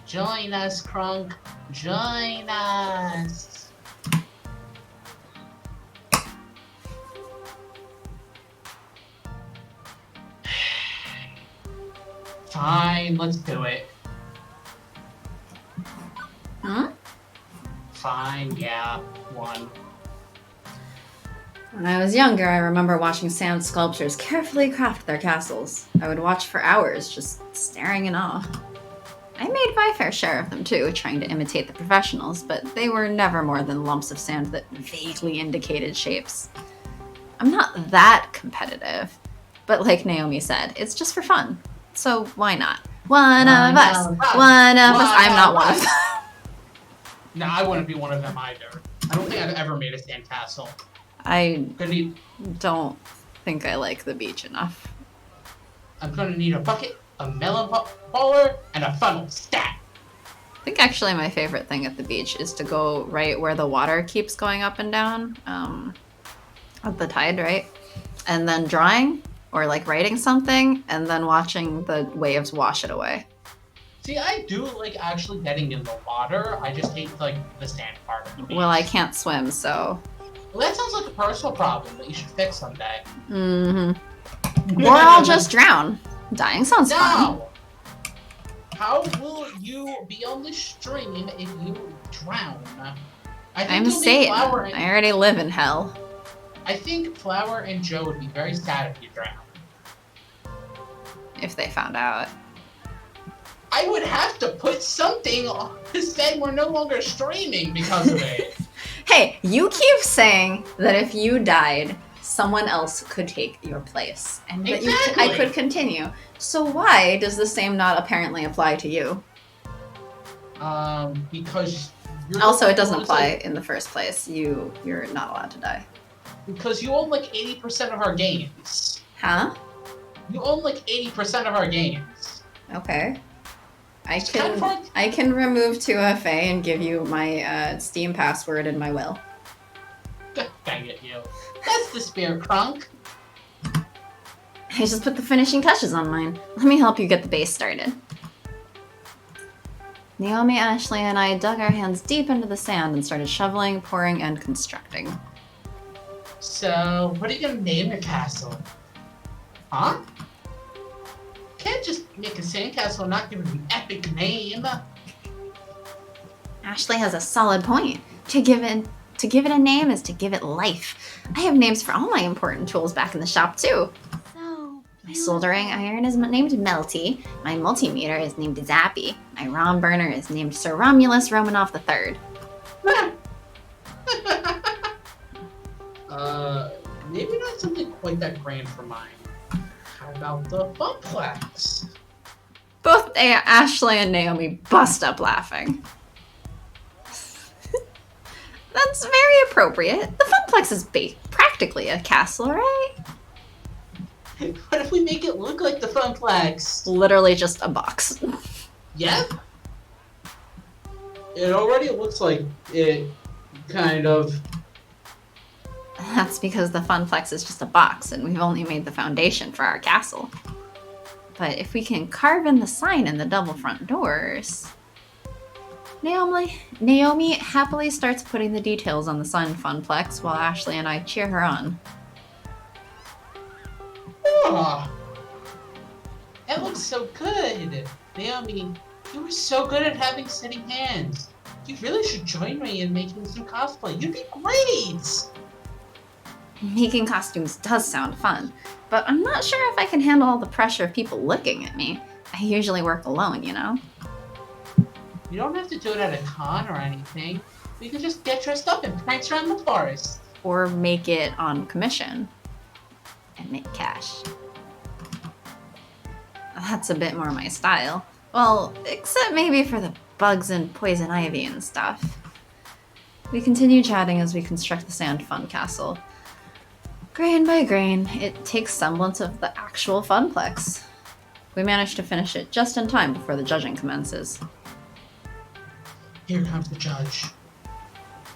Join us, Crunk. Join us. Fine, let's do it. Hmm? Fine, yeah, one. When I was younger, I remember watching sand sculptors carefully craft their castles. I would watch for hours, just staring in awe. I made my fair share of them too, trying to imitate the professionals, but they were never more than lumps of sand that vaguely indicated shapes. I'm not that competitive, but like Naomi said, it's just for fun. So why not? One of us. I'm not one of them. No, I wouldn't be one of them either. I don't think I've ever made a sandcastle. I don't think I like the beach enough. I'm gonna need a bucket, a melon baller, and a funnel. Stat! I think actually my favorite thing at the beach is to go right where the water keeps going up and down, at the tide, right? And then drawing, or like writing something, and then watching the waves wash it away. See, I do like actually getting in the water. I just hate like the sand part of the beach. Well, I can't swim, so... Well, that sounds like a personal problem that you should fix someday. Mm-hmm. Or I'll just drown. Dying sounds fun. No! How will you be on the stream if you drown? I'm Satan. I already live in hell. I think Flower and Joe would be very sad if you drowned. If they found out. I would have to put something on to say we're no longer streaming because of it. Hey, you keep saying that if you died, someone else could take your place. And that Exactly. I could continue. So why does the same not apparently apply to you? Because you're Also, it doesn't apply in the first place. You're not allowed to die. Because you own like 80% of our games. Huh? You own like 80% of our games. Okay. I It's kind of hard. can remove 2FA and give you my Steam password and my will. Dang it, you. That's the spirit, Crunk. I just put the finishing touches on mine. Let me help you get the base started. Naomi, Ashley, and I dug our hands deep into the sand and started shoveling, pouring, and constructing. So, what are you gonna name your castle? Huh? Can't just make a sandcastle and not give it an epic name. Ashley has a solid point. To give it a name is to give it life. I have names for all my important tools back in the shop too. So My soldering iron is named Melty. My multimeter is named Zappy. My ROM burner is named Sir Romulus Romanoff III. Maybe not something quite that grand for mine. How about the Funplex? Both Ashley and Naomi bust up laughing. That's very appropriate. The Funplex is practically a castle, right? What if we make it look like the Funplex? Literally just a box. Yep. It already looks like it, kind of. That's because the Funplex is just a box, and we've only made the foundation for our castle. But if we can carve in the sign and the double front doors... Naomi happily starts putting the details on the sign Funplex while Ashley and I cheer her on. Oh, that looks so good. Naomi, you were so good at having steady hands. You really should join me in making some cosplay. You'd be great! Making costumes does sound fun, but I'm not sure if I can handle all the pressure of people looking at me. I usually work alone, you know? You don't have to do it at a con or anything. You can just get dressed up and prance around the forest. Or make it on commission and make cash. That's a bit more my style. Well, except maybe for the bugs and poison ivy and stuff. We continue chatting as we construct the sand fun castle. Grain by grain, it takes semblance of the actual Funplex. We managed to finish it just in time before the judging commences. Here comes the judge.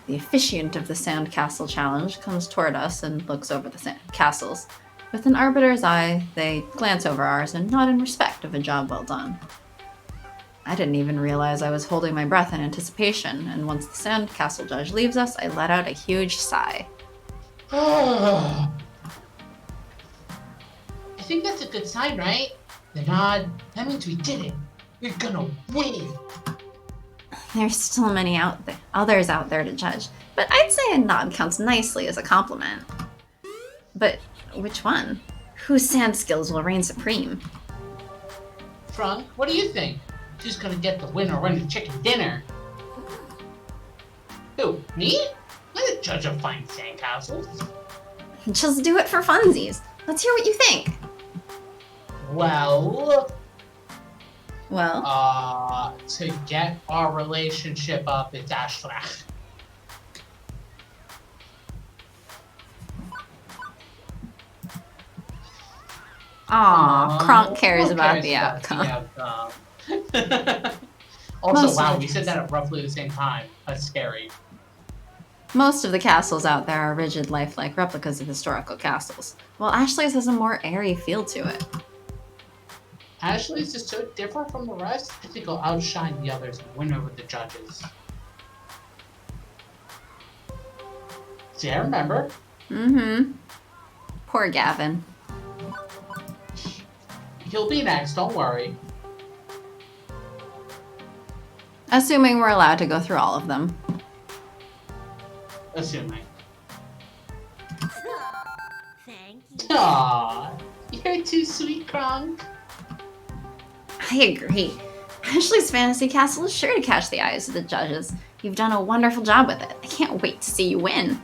The officiant of the Sandcastle Challenge comes toward us and looks over the castles. With an arbiter's eye, they glance over ours and nod in respect of a job well done. I didn't even realize I was holding my breath in anticipation, and once the Sandcastle judge leaves us, I let out a huge sigh. I think that's a good sign, right? The nod. That means we did it. We're gonna win. There's still many others out there to judge, but I'd say a nod counts nicely as a compliment. But which one? Whose sand skills will reign supreme? Frank, what do you think? Who's gonna get the winner run the chicken dinner? Who, me? I'm the judge of fine sandcastles. Just do it for funsies. Let's hear what you think. Well, to get our relationship up, it's Ashley. Aw, Kronk cares about the outcome. Also, wow, we said that at roughly the same time. That's scary. Most of the castles out there are rigid, lifelike replicas of historical castles, while Ashley's has a more airy feel to it. Ashley's is so different from the rest, I think it'll outshine the others and win over the judges. See, I remember. Mm-hmm. Poor Gavin. He'll be next, don't worry. Assuming we're allowed to go through all of them. Assuming. Thank you. Aww, you're too sweet, Kronk. I agree. Ashley's fantasy castle is sure to catch the eyes of the judges. You've done a wonderful job with it. I can't wait to see you win.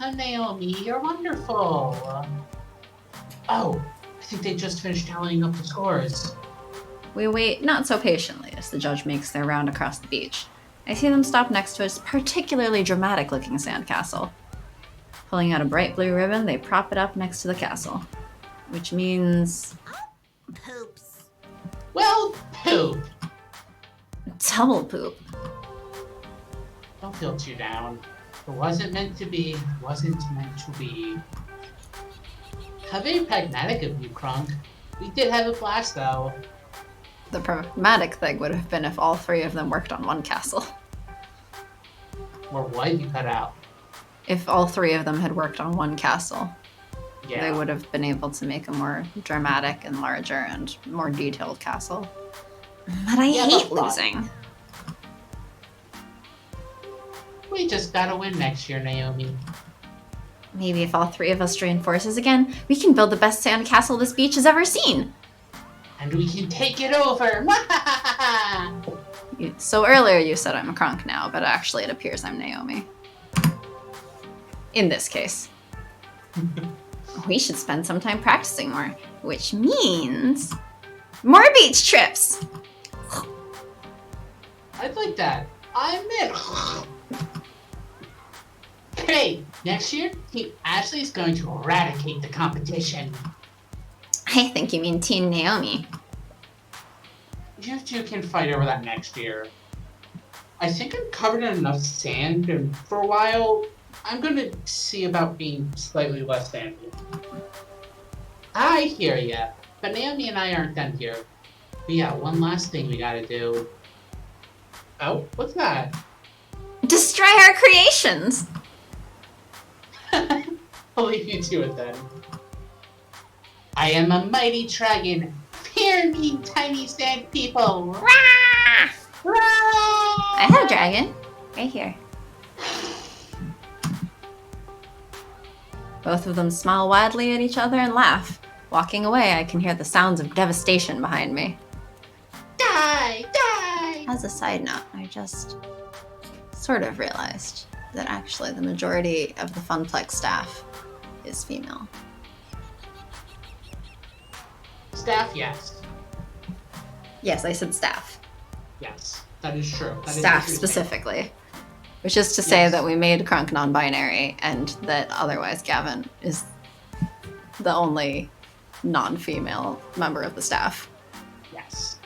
Naomi, you're wonderful. Oh, I think they just finished tallying up the scores. We wait not so patiently as the judge makes their round across the beach. I see them stop next to a particularly dramatic-looking sandcastle. Pulling out a bright blue ribbon, they prop it up next to the castle. Which means... Poops. Well, poop. double poop. Don't feel too down. It wasn't meant to be, wasn't meant to be. How very pragmatic of you, Kronk. We did have a blast, though. The pragmatic thing would have been if all three of them worked on one castle. Or what? You cut out. If all three of them had worked on one castle, Yeah. they would have been able to make a more dramatic and larger and more detailed castle. But I hate but losing. We just gotta win next year, Naomi. Maybe if all three of us join forces again, we can build the best sand castle this beach has ever seen. And we can take it over! So earlier you said I'm a Kronk now, but actually it appears I'm Naomi. In this case. We should spend some time practicing more, which means more beach trips! I'd like that. I'm in. Hey, next year, Team Ashley's going to eradicate the competition. I think you mean Teen Naomi. You two can fight over that next year. I think I'm covered in enough sand, and for a while, I'm going to see about being slightly less sandy. I hear ya, but Naomi and I aren't done here. But yeah, one last thing we gotta do. Oh, what's that? Destroy our creations! I'll leave you to it then. I am a mighty dragon. Fear me, tiny sand people. Rah! Rah! I have a dragon. Right here. Both of them smile wildly at each other and laugh. Walking away, I can hear the sounds of devastation behind me. Die! Die! As a side note, I just sort of realized that actually the majority of the Funplex staff is female. Staff, yes. Yes, I said staff. Yes, that is true. That is Staff true specifically. Which is to say that we made Kronk non-binary and that otherwise Gavin is the only non-female member of the staff. Yes.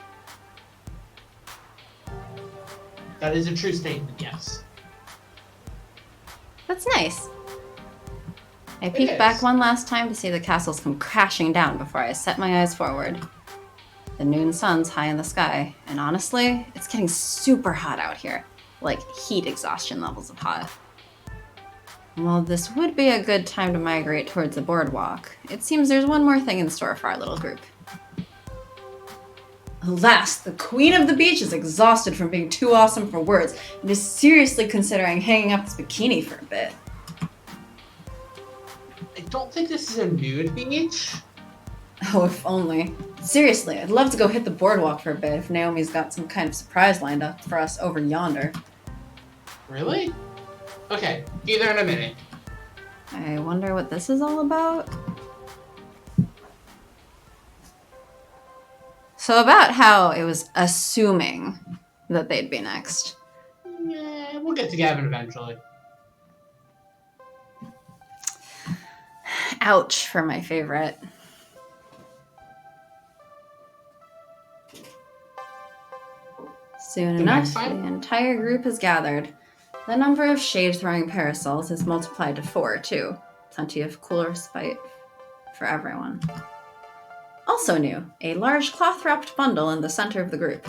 That is a true statement, yes. That's nice. I peek back one last time to see the castles come crashing down before I set my eyes forward. The noon sun's high in the sky, and honestly, it's getting super hot out here. Like heat exhaustion levels of hot. Well, this would be a good time to migrate towards the boardwalk. It seems there's one more thing in store for our little group. Alas, the queen of the beach is exhausted from being too awesome for words and is seriously considering hanging up this bikini for a bit. I don't think this is a nude beach. Oh, if only. Seriously, I'd love to go hit the boardwalk for a bit if Naomi's got some kind of surprise lined up for us over yonder. Really? Okay, be there in a minute. I wonder what this is all about? So about how it was assuming that they'd be next. Yeah, we'll get to Gavin eventually. Ouch for my favorite. Soon enough, the entire group is gathered. The number of shade-throwing parasols is multiplied to 4, too. Plenty of cooler respite for everyone. Also new, a large cloth-wrapped bundle in the center of the group.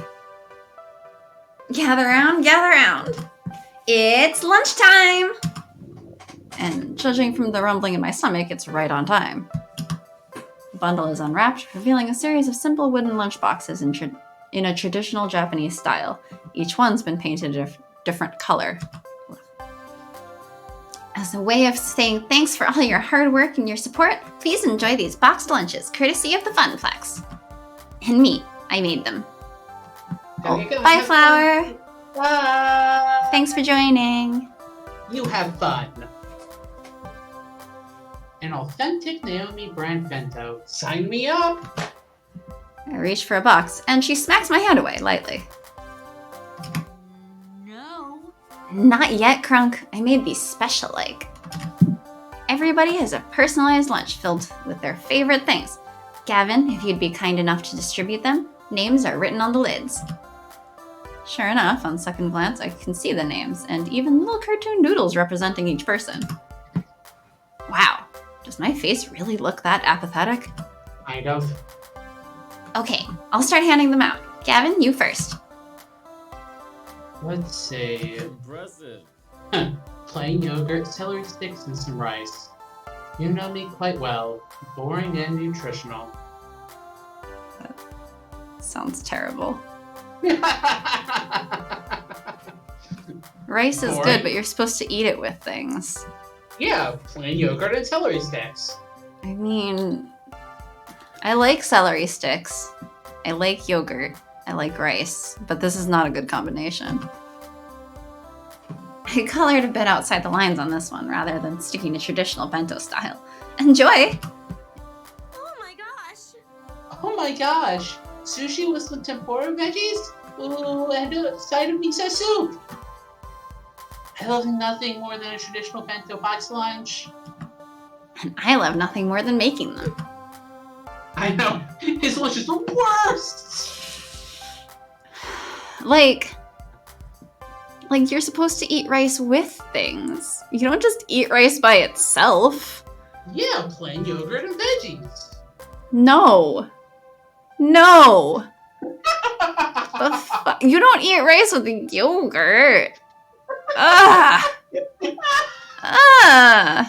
Gather round, gather round! It's lunchtime! And judging from the rumbling in my stomach, it's right on time. The bundle is unwrapped, revealing a series of simple wooden lunch boxes in a traditional Japanese style. Each one's been painted a different color. As a way of saying thanks for all your hard work and your support, please enjoy these boxed lunches, courtesy of the Funplex. And me, I made them. Oh, bye, Flower! Bye! Thanks for joining. You have fun. An authentic Naomi brand bento. Sign me up! I reach for a box, and she smacks my hand away lightly. No. Not yet, Crunk. I made these special-like. Everybody has a personalized lunch filled with their favorite things. Gavin, if you'd be kind enough to distribute them, names are written on the lids. Sure enough, on second glance, I can see the names, and even little cartoon doodles representing each person. Wow, does my face really look that apathetic? Kind of. Okay, I'll start handing them out. Gavin, you first. Let's see. Impressive. Plain yogurt, celery sticks, and some rice. You know me quite well. Boring and nutritional. Sounds terrible. Rice is good, but you're supposed to eat it with things. Yeah, plain yogurt and celery sticks. I mean, I like celery sticks. I like yogurt. I like rice, but this is not a good combination. I colored a bit outside the lines on this one rather than sticking to traditional bento style. Enjoy! Oh my gosh. Oh my gosh! Sushi with some tempura veggies? Ooh, and a side of miso soup! I love nothing more than a traditional bento box lunch. And I love nothing more than making them. I know, his lunch is the worst! Like you're supposed to eat rice with things. You don't just eat rice by itself. Yeah, plain yogurt and veggies. No. No. You don't eat rice with yogurt. Ugh. Ugh.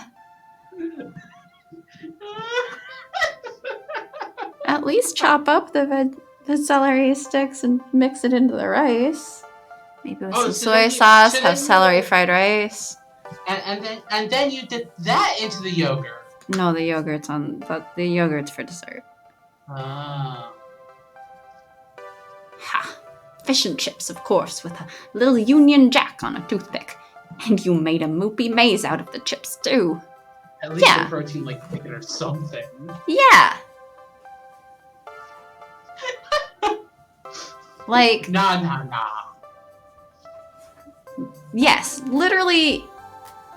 At least chop up the celery sticks and mix it into the rice. Maybe with some soy sauce, have celery fried rice. And then you dip that into the yogurt. No, the yogurt's for dessert. Ah. Ha! Fish and chips, of course, with a little Union Jack on a toothpick. And you made a moopy maze out of the chips, too. At least the protein, like chicken or something. Yeah! Like... Nah. Yes, literally...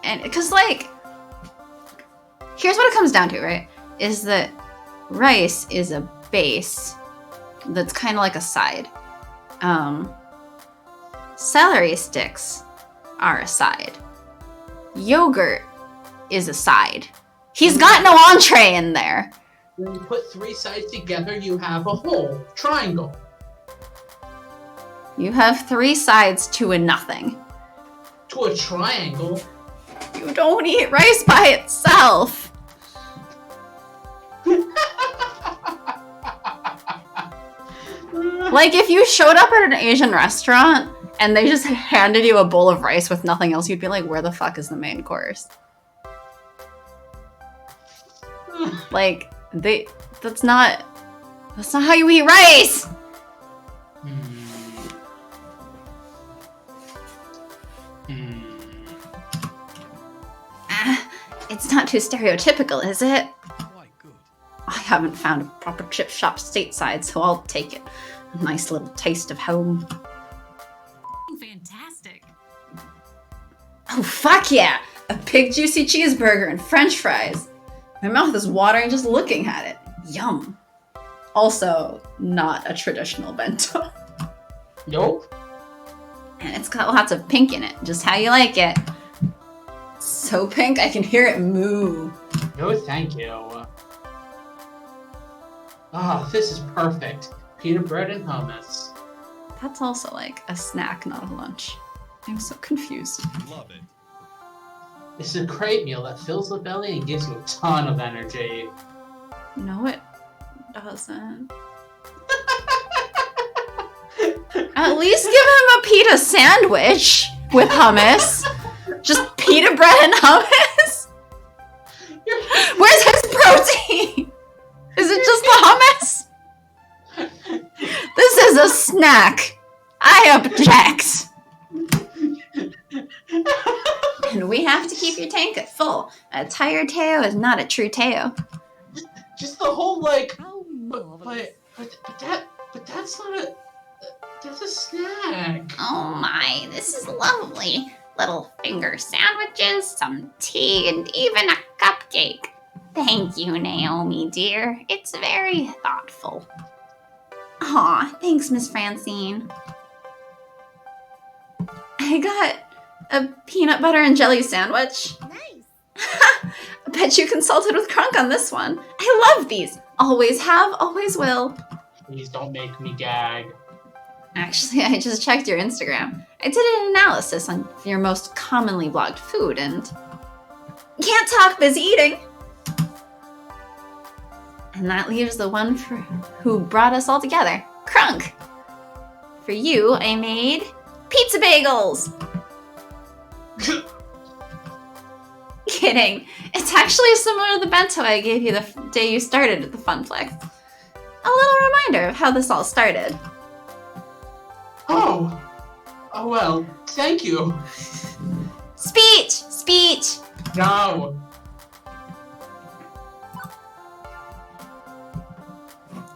And because, like... Here's what it comes down to, right? Is that rice is a base that's kind of like a side. Celery sticks are a side. Yogurt is a side. He's got no entree in there. When you put 3 sides together, you have a whole triangle. You have 3 sides to a nothing. To a triangle? You don't eat rice by itself. Like if you showed up at an Asian restaurant and they just handed you a bowl of rice with nothing else, you'd be like, where the fuck is the main course? Like, that's not how you eat rice! It's not too stereotypical, is it? Quite good. I haven't found a proper chip shop stateside, so I'll take it. A nice little taste of home. Fantastic. Oh, fuck yeah! A big juicy cheeseburger and french fries. My mouth is watering just looking at it. Yum. Also, not a traditional bento. Nope. And it's got lots of pink in it, just how you like it. So pink, I can hear it moo. No, thank you. Ah, this is perfect. Pita bread and hummus. That's also like a snack, not a lunch. I'm so confused. Love it. It's a great meal that fills the belly and gives you a ton of energy. No, it doesn't. At least give him a pita sandwich with hummus. Just pita bread and hummus? Where's his protein? Is it just the hummus? This is a snack. I object. And we have to keep your tank at full. A tired Teo is not a true Teo. Just the whole like, How but marvelous. that's not a, that's a snack. Oh my, this is lovely. Little finger sandwiches, some tea, and even a cupcake. Thank you, Naomi, dear. It's very thoughtful. Aw, thanks, Miss Francine. I got a peanut butter and jelly sandwich. Nice. I bet you consulted with Crunk on this one. I love these. Always have, always will. Please don't make me gag. Actually, I just checked your Instagram. I did an analysis on your most commonly blogged food and... Can't talk, busy eating! And that leaves the one who brought us all together, Crunk. For you, I made pizza bagels! Kidding. It's actually similar to the bento I gave you the day you started at the Funplex. A little reminder of how this all started. Oh well, thank you. Speech! No.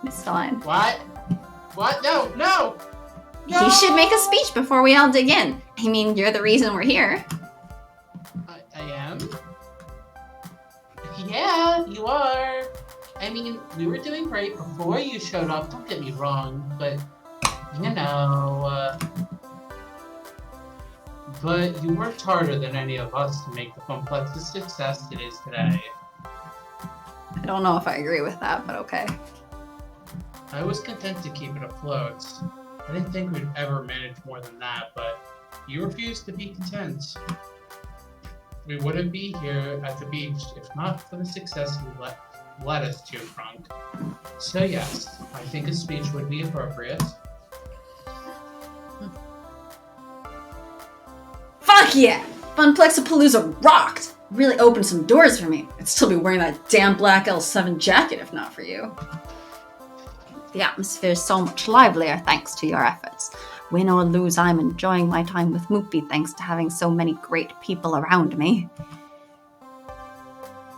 Missed the line. What? No! You should make a speech before we all dig in. I mean, you're the reason we're here. I am? Yeah, you are. I mean, we were doing great before you showed up, don't get me wrong, but, you know, but you worked harder than any of us to make the Funplex the success it is today. I don't know if I agree with that, but okay. I was content to keep it afloat. I didn't think we'd ever manage more than that, but you refused to be content. We wouldn't be here at the beach if not for the success you led us to, Crunk. So yes, I think a speech would be appropriate. Fuck yeah! Funplexapalooza rocked! Really opened some doors for me. I'd still be wearing that damn black L7 jacket if not for you. The atmosphere is so much livelier thanks to your efforts. Win or lose, I'm enjoying my time with Moopy thanks to having so many great people around me.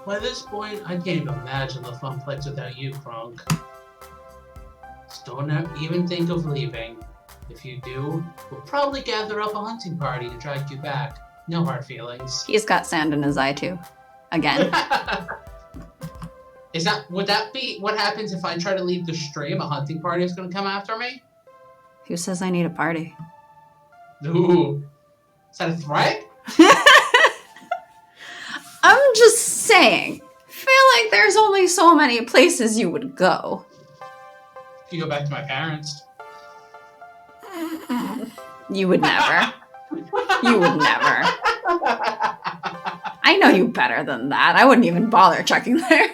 By this point, I can't even imagine the Funplex without you, Crunk. Just don't even think of leaving. If you do, we'll probably gather up a hunting party and drag you back. No hard feelings. He's got sand in his eye too. Again. Would that be what happens if I try to leave the stream? A hunting party is going to come after me? Who says I need a party? Ooh. Is that a threat? I'm just saying. Feel like there's only so many places you would go. If you go back to my parents. You would never. You would never. I know you better than that. I wouldn't even bother checking there.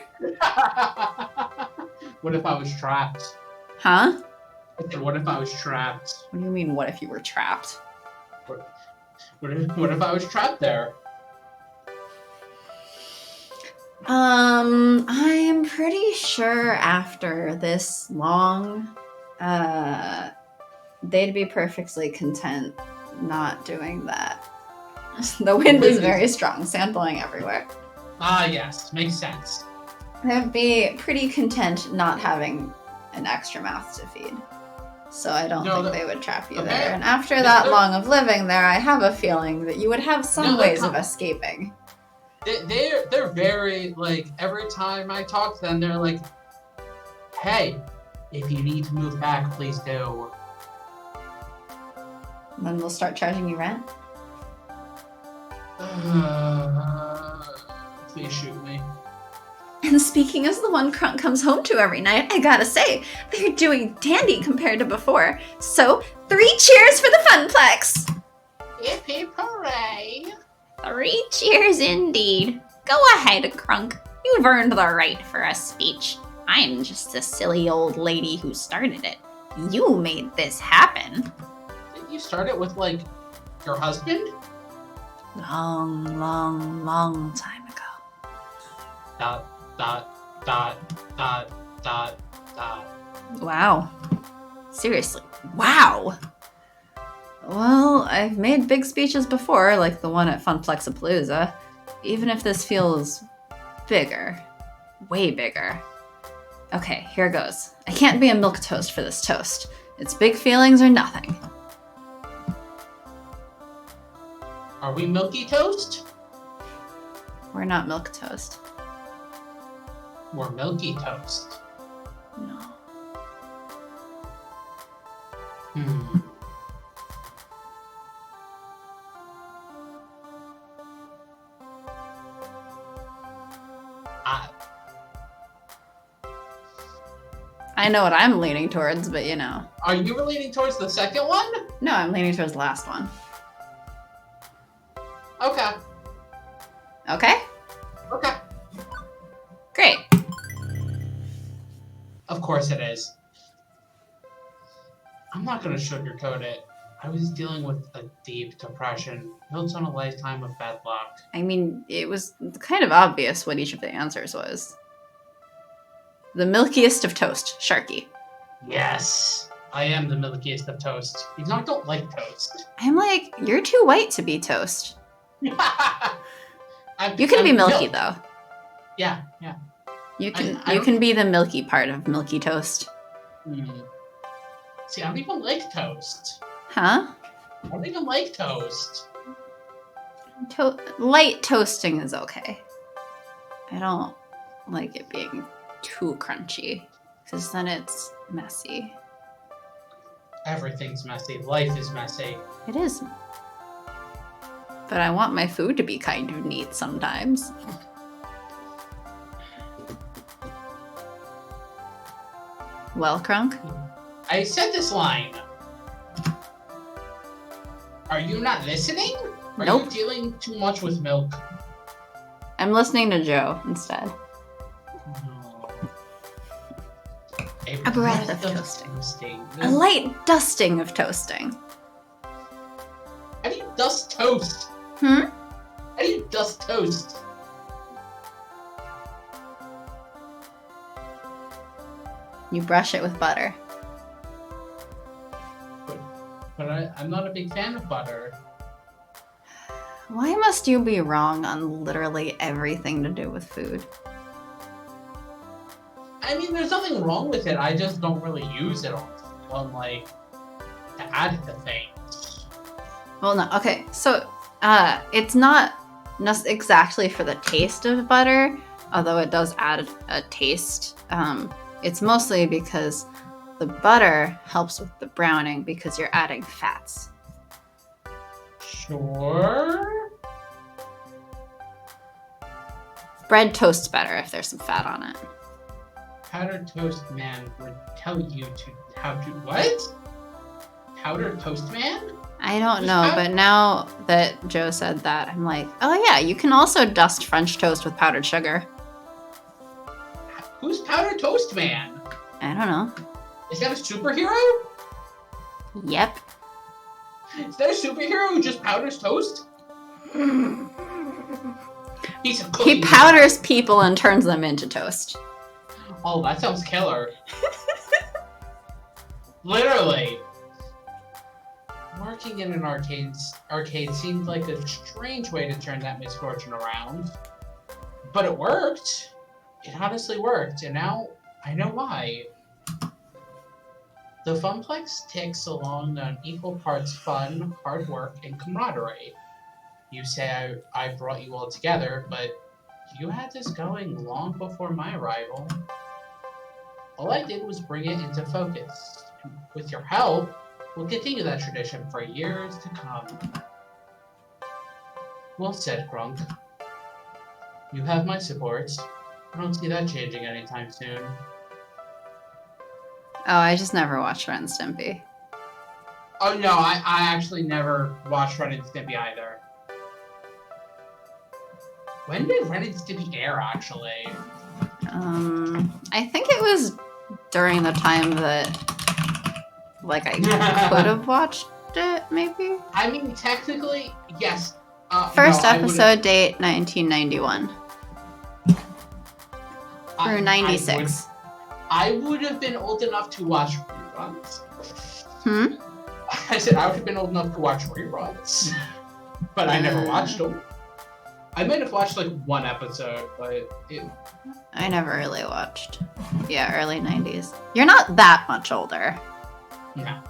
What if I was trapped? Huh? I said, what if I was trapped? What do you mean, what if you were trapped? What if I was trapped there? I am pretty sure after this long, they'd be perfectly content not doing that. The wind is very strong, sand blowing everywhere. Ah, yes, makes sense. They'd be pretty content not having an extra mouth to feed. So I don't think they would trap you there. And after that long of living there, I have a feeling that you would have some ways of escaping. They're very, like, every time I talk to them, they're like, hey, if you need to move back, please do. Then they'll start charging you rent? Please shoot me. And speaking as the one Crunk comes home to every night, I gotta say, they're doing dandy compared to before. So, 3 cheers for the Funplex! Hip hip hooray! 3 cheers indeed. Go ahead, Crunk. You've earned the right for a speech. I'm just a silly old lady who started it. You made this happen. Didn't you start it with, like, your husband? Long, long, long time ago. Dot, dot, dot, dot, dot, dot. Wow. Seriously, wow. Well, I've made big speeches before, like the one at Funplexapalooza. Even if this feels bigger. Way bigger. Okay, here goes. I can't be a milquetoast for this toast. It's big feelings or nothing. Are we Milky Toast? We're not milquetoast. We're Milky Toast. No. I know what I'm leaning towards, but you know. Are you leaning towards the second one? No, I'm leaning towards the last one. Okay. Okay? Okay. Great. Of course it is. I'm not gonna sugarcoat it. I was dealing with a deep depression, built on a lifetime of bad luck. I mean, it was kind of obvious what each of the answers was. The milkiest of toast, Sharky. Yes, I am the milkiest of toast. Even though I don't like toast. I'm like, you're too white to be toast. You can be milky though. Yeah. You can be the milky part of milky toast. See, I don't even like toast. Huh? I don't even like toast. Light toasting is okay. I don't like it being too crunchy, because then it's messy. Everything's messy. Life is messy. It is. But I want my food to be kind of neat sometimes. Well, Crunk? I said this line. Are you not listening? Are Nope. you dealing too much with milk? I'm listening to Joe instead. A breath of toasting. A light dusting of toasting. How do you dust toast? Hmm? How do you dust toast? You brush it with butter. But I'm not a big fan of butter. Why must you be wrong on literally everything to do with food? I mean, there's nothing wrong with it. I just don't really use it on like, to add to things. Well, no. Okay, so it's not exactly for the taste of butter, although it does add a taste. It's mostly because the butter helps with the browning because you're adding fats. Sure. Bread toasts better if there's some fat on it. Powdered Toast Man would tell you how to what? Powdered Toast Man? I don't know, but now that Joe said that, I'm like, oh yeah, you can also dust French toast with powdered sugar. Who's Powdered Toast Man? I don't know. Is that a superhero? Yep. Is that a superhero who just powders toast? He powders people and turns them into toast. Oh, that sounds killer. Literally. Working in an arcade seemed like a strange way to turn that misfortune around. But it worked. It honestly worked, and now I know why. The Funplex ticks along on equal parts fun, hard work, and camaraderie. You say I brought you all together, but you had this going long before my arrival. All I did was bring it into focus. And with your help, we'll continue that tradition for years to come. Well said, Grunk. You have my support. I don't see that changing anytime soon. Oh, I just never watched Ren and Stimpy. Oh no, I actually never watched Ren and Stimpy either. When did Ren and Stimpy air, actually? I think it was during the time that, like, I could have watched it, maybe? I mean, technically, yes. First episode date, 1991. Or 96. I would have been old enough to watch reruns. I said I would have been old enough to watch reruns. But I never watched them. I might have watched like one episode, but I never really watched. Yeah, early 90s. You're not that much older. No.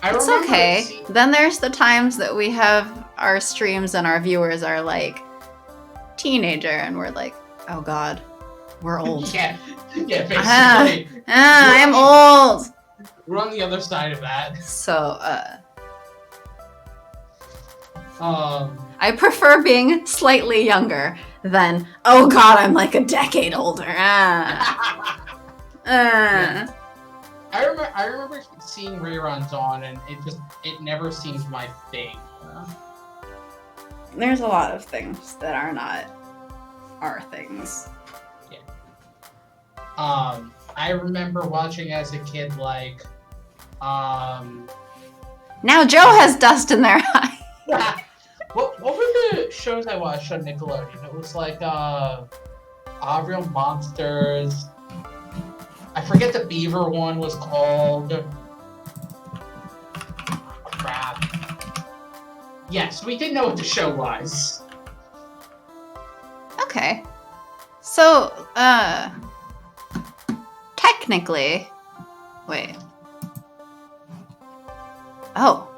It's okay. Then there's the times that we have our streams and our viewers are like teenager and we're like, oh god, we're old. Yeah, basically. I'm old. We're on the other side of that. So, I prefer being slightly younger than, oh god, I'm like a decade older. Yeah. I remember seeing reruns on, and it never seemed my thing. There's a lot of things that are not our things. Yeah. I remember watching as a kid, like, Now Joe has dust in their eye. What were the shows I watched on Nickelodeon? It was like, Real Monsters. I forget the beaver one was called. Crap. Yes, we didn't know what the show was. Okay. So, technically... Wait. Oh,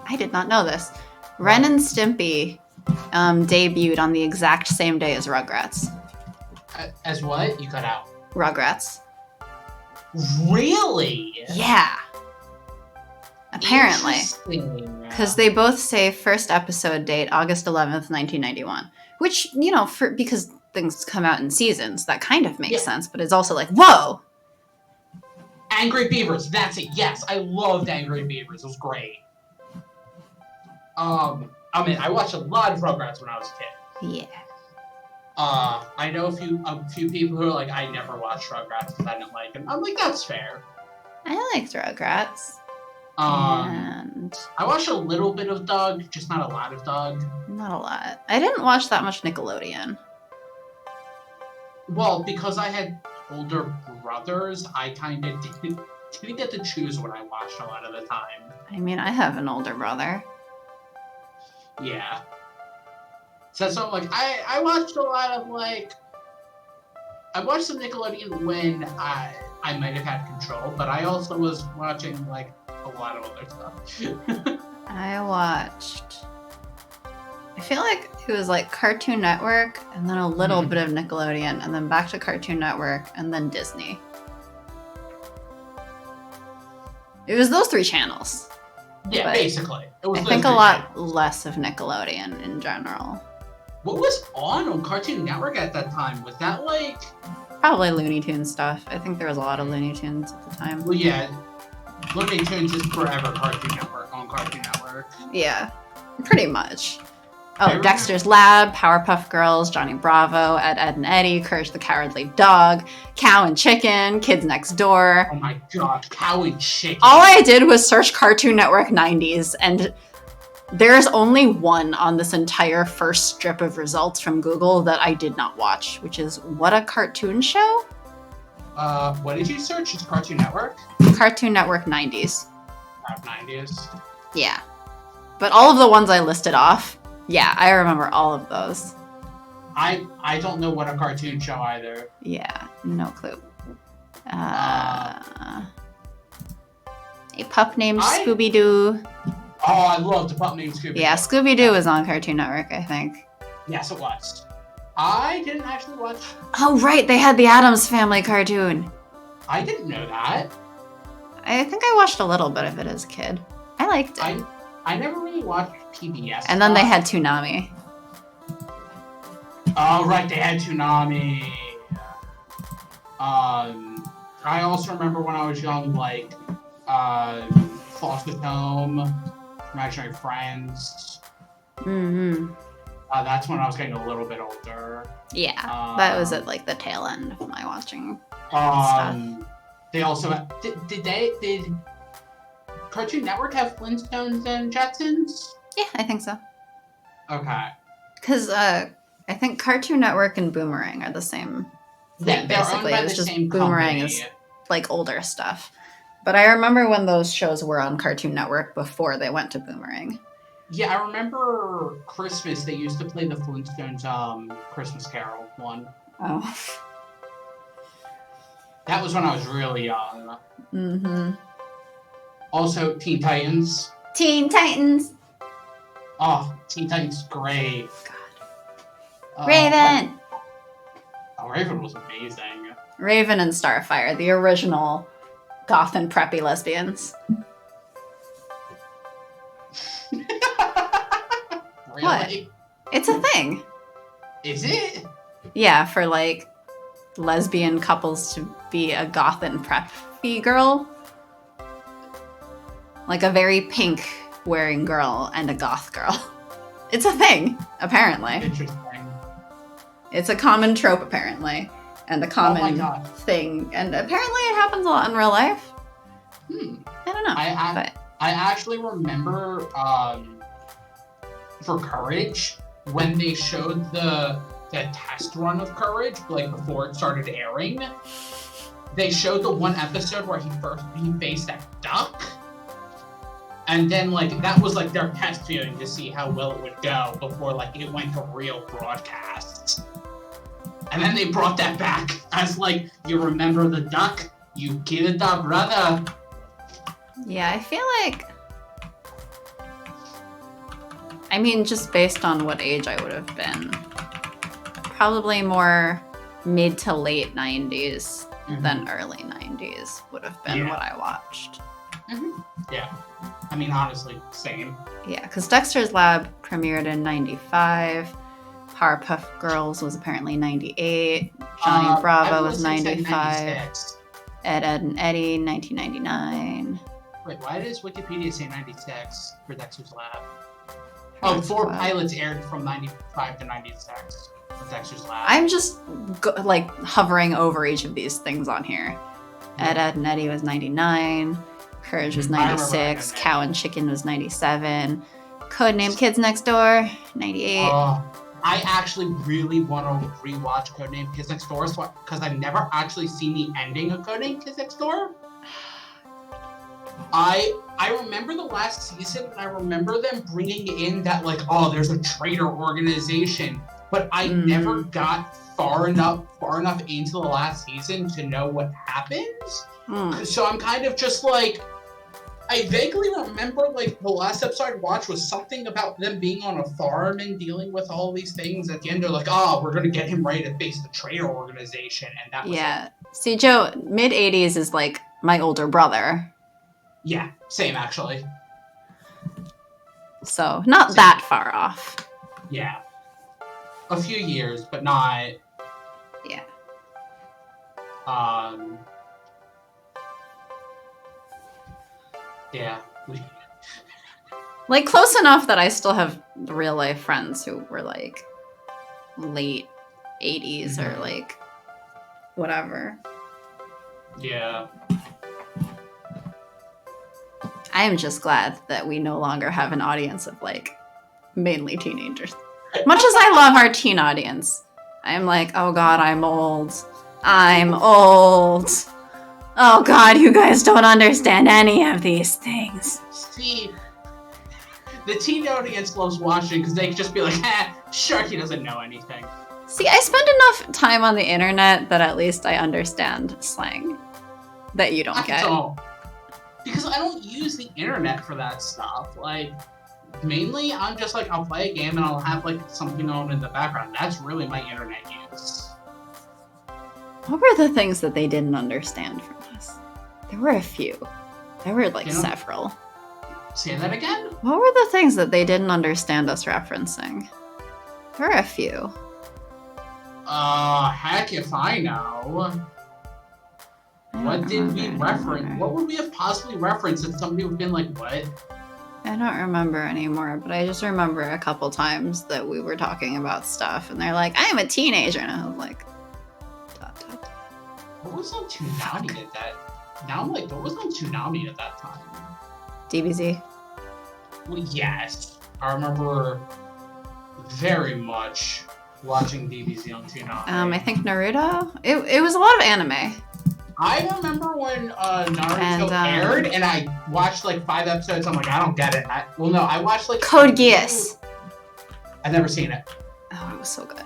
I did not know this. Ren and Stimpy debuted on the exact same day as Rugrats. As what? You cut out. Rugrats. Really? Yeah. Apparently. Because they both say first episode date, August 11th, 1991. Which, you know, because things come out in seasons, that kind of makes sense, but it's also like, whoa! Angry Beavers, that's it. Yes, I loved Angry Beavers. It was great. I mean, I watched a lot of Rugrats when I was a kid. Yeah. I know a few people who are like, I never watched Rugrats because I didn't like them. I'm like, that's fair. I liked Rugrats. And I watched a little bit of Doug, just not a lot of Doug. Not a lot. I didn't watch that much Nickelodeon. Well, because I had older brothers, I kind of didn't get to choose what I watched a lot of the time. I mean, I have an older brother. Yeah. So I'm like, I watched a lot of, like... I watched some Nickelodeon when I might have had control, but I also was watching, like, a lot of other stuff. I watched... I feel like it was, like, Cartoon Network, and then a little bit of Nickelodeon, and then back to Cartoon Network, and then Disney. It was those 3 channels. Yeah, But basically. It was I those think a 3 lot channels. less of Nickelodeon in general. What was on Cartoon Network at that time? Was that like... Probably Looney Tunes stuff. I think there was a lot of Looney Tunes at the time. Well, yeah. Looney Tunes is forever Cartoon Network on Cartoon Network. Yeah, pretty much. I Oh, remember- Dexter's Lab, Powerpuff Girls, Johnny Bravo, Ed, Ed and Eddie, Courage the Cowardly Dog, Cow and Chicken, Kids Next Door. Oh my god, Cow and Chicken. All I did was search Cartoon Network 90s, and there's only one on this entire first strip of results from Google that I did not watch, which is What a Cartoon Show? What did you search? It's Cartoon Network? Cartoon Network 90s. 90s. Yeah. But all of the ones I listed off, yeah, I remember all of those. I don't know what a cartoon show either. Yeah, no clue. A pup named Scooby-Doo. Oh, I love the pup named Scooby. Yeah, Scooby-Doo was on Cartoon Network, I think. Yes, it was. I didn't actually watch... Oh, right, they had the Addams Family cartoon. I didn't know that. I think I watched a little bit of it as a kid. I liked it. I never really watched PBS. And then they had Toonami. Oh, right, they had Toonami. I also remember when I was young, like, Foster's Home, Imaginary Friends. Mm-hmm. That's when I was getting a little bit older. Yeah, that was at, like, the tail end of my watching stuff. They also did Cartoon Network have Flintstones and Jetsons? Yeah, I think so. Okay. Because I think Cartoon Network and Boomerang are the same thing, They're owned basically. by It was the just same Boomerang company. is like older stuff. But I remember when those shows were on Cartoon Network before they went to Boomerang. Yeah, I remember Christmas, they used to play the Flintstones Christmas Carol one. Oh. That was when I was really young. Mm-hmm. Also, Teen Titans. Teen Titans! Oh, Teen Titans is great. Raven! Oh, Raven was amazing. Raven and Starfire, the original goth and preppy lesbians. Really? What? It's a thing. Is it? Yeah, for like lesbian couples to be a goth and preppy girl. Like a very pink wearing girl and a goth girl. It's a thing, apparently. Interesting. It's a common trope, apparently. And a common God. thing. And apparently it happens a lot in real life. Hmm. I don't know. I actually remember for Courage, when they showed the test run of Courage, like before it started airing, they showed the one episode where he faced that duck. And then, like, that was, like, their test viewing to see how well it would go before, like, it went to real broadcast. And then they brought that back as, like, you remember the duck? You killed the brother. Yeah, I feel like... I mean, just based on what age I would have been. Probably more mid to late 90s than early 90s would have been what I watched. Mm-hmm. Yeah. I mean, honestly, same. Yeah, because Dexter's Lab premiered in 95. Powerpuff Girls was apparently 98. Johnny Bravo was 95. Ed, Ed and Eddie, 1999. Wait, why does Wikipedia say 96 for Dexter's Lab? Oh, 4 pilots aired from 95 to 96 for Dexter's Lab. I'm just, like, hovering over each of these things on here. Ed, Ed and Eddie was 99. Courage was 96. Cow and Chicken was 97. Codename Kids Next Door, 98. I actually really want to rewatch Codename Kids Next Door because I've never actually seen the ending of Codename Kids Next Door. I remember the last season, and I remember them bringing in that, like, oh, there's a traitor organization, but I never got far enough into the last season to know what happens. So I'm kind of just like, I vaguely remember, like, the last episode I watched was something about them being on a farm and dealing with all these things. At the end, they're like, oh, we're going to get him ready to face the traitor organization. And that was See, Joe, mid-80s is, like, my older brother. Yeah, same actually. So not that far off. Yeah. A few years, but not... Yeah. Yeah. Like, close enough that I still have real life friends who were like late 80s or like whatever. Yeah. I am just glad that we no longer have an audience of like mainly teenagers. Much as I love our teen audience, I'm like, oh god, I'm old. I'm old. Oh god, you guys don't understand any of these things. See, the teen audience loves watching because they can just be like, Sharky doesn't know anything. See, I spend enough time on the internet that at least I understand slang that you don't get. Because I don't use the internet for that stuff. Like, mainly, I'm just like, I'll play a game and I'll have like something on in the background. That's really my internet use. What were the things that they didn't understand from us? There were a few. There were like several. Say that again? What were the things that they didn't understand us referencing? There were a few. Heck if I know. What did we reference? What would we have possibly referenced if somebody would have been like, what? I don't remember anymore, but I just remember a couple times that we were talking about stuff and they're like, I'm a teenager. And I was like, What was on Toonami at that? Now I'm like, what was on Toonami at that time? DBZ? Well, yes. I remember very much watching DBZ on Toonami. I think Naruto? It was a lot of anime. I remember when Naruto aired, and I watched like 5 episodes. I'm like, I don't get it. I watched like Code Geass. I've never seen it. Oh, it was so good.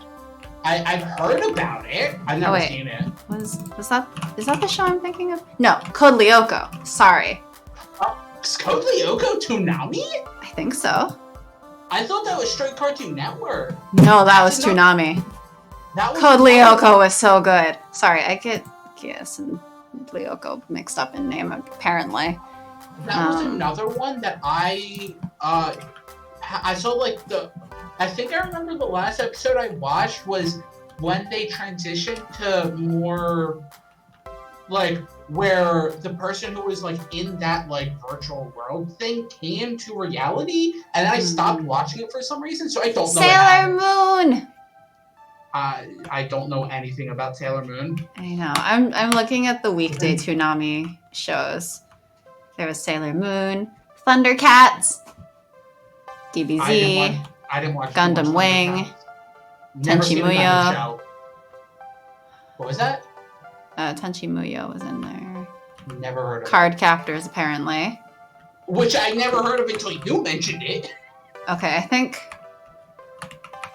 I've heard about it. I've never seen it. Is that the show I'm thinking of? No, Code Lyoko. Sorry. Is Code Lyoko Toonami? I think so. I thought that was straight Cartoon Network. No, that was Toonami. Code Lyoko was so good. Sorry, I get Geass and Lyoko mixed up in name, apparently. That was another one that I saw like I think I remember the last episode I watched was when they transitioned to more like where the person who was like in that like virtual world thing came to reality, and I stopped watching it for some reason, so I don't know. Sailor Moon! I don't know anything about Sailor Moon. I know. I'm looking at the weekday Toonami shows. There was Sailor Moon, Thundercats, DBZ, I didn't watch Gundam Wing, Tenchi Muyo. What was that? Tenchi Muyo was in there. Never heard of Card Captors, apparently. Which I never heard of until you mentioned it. Okay, I think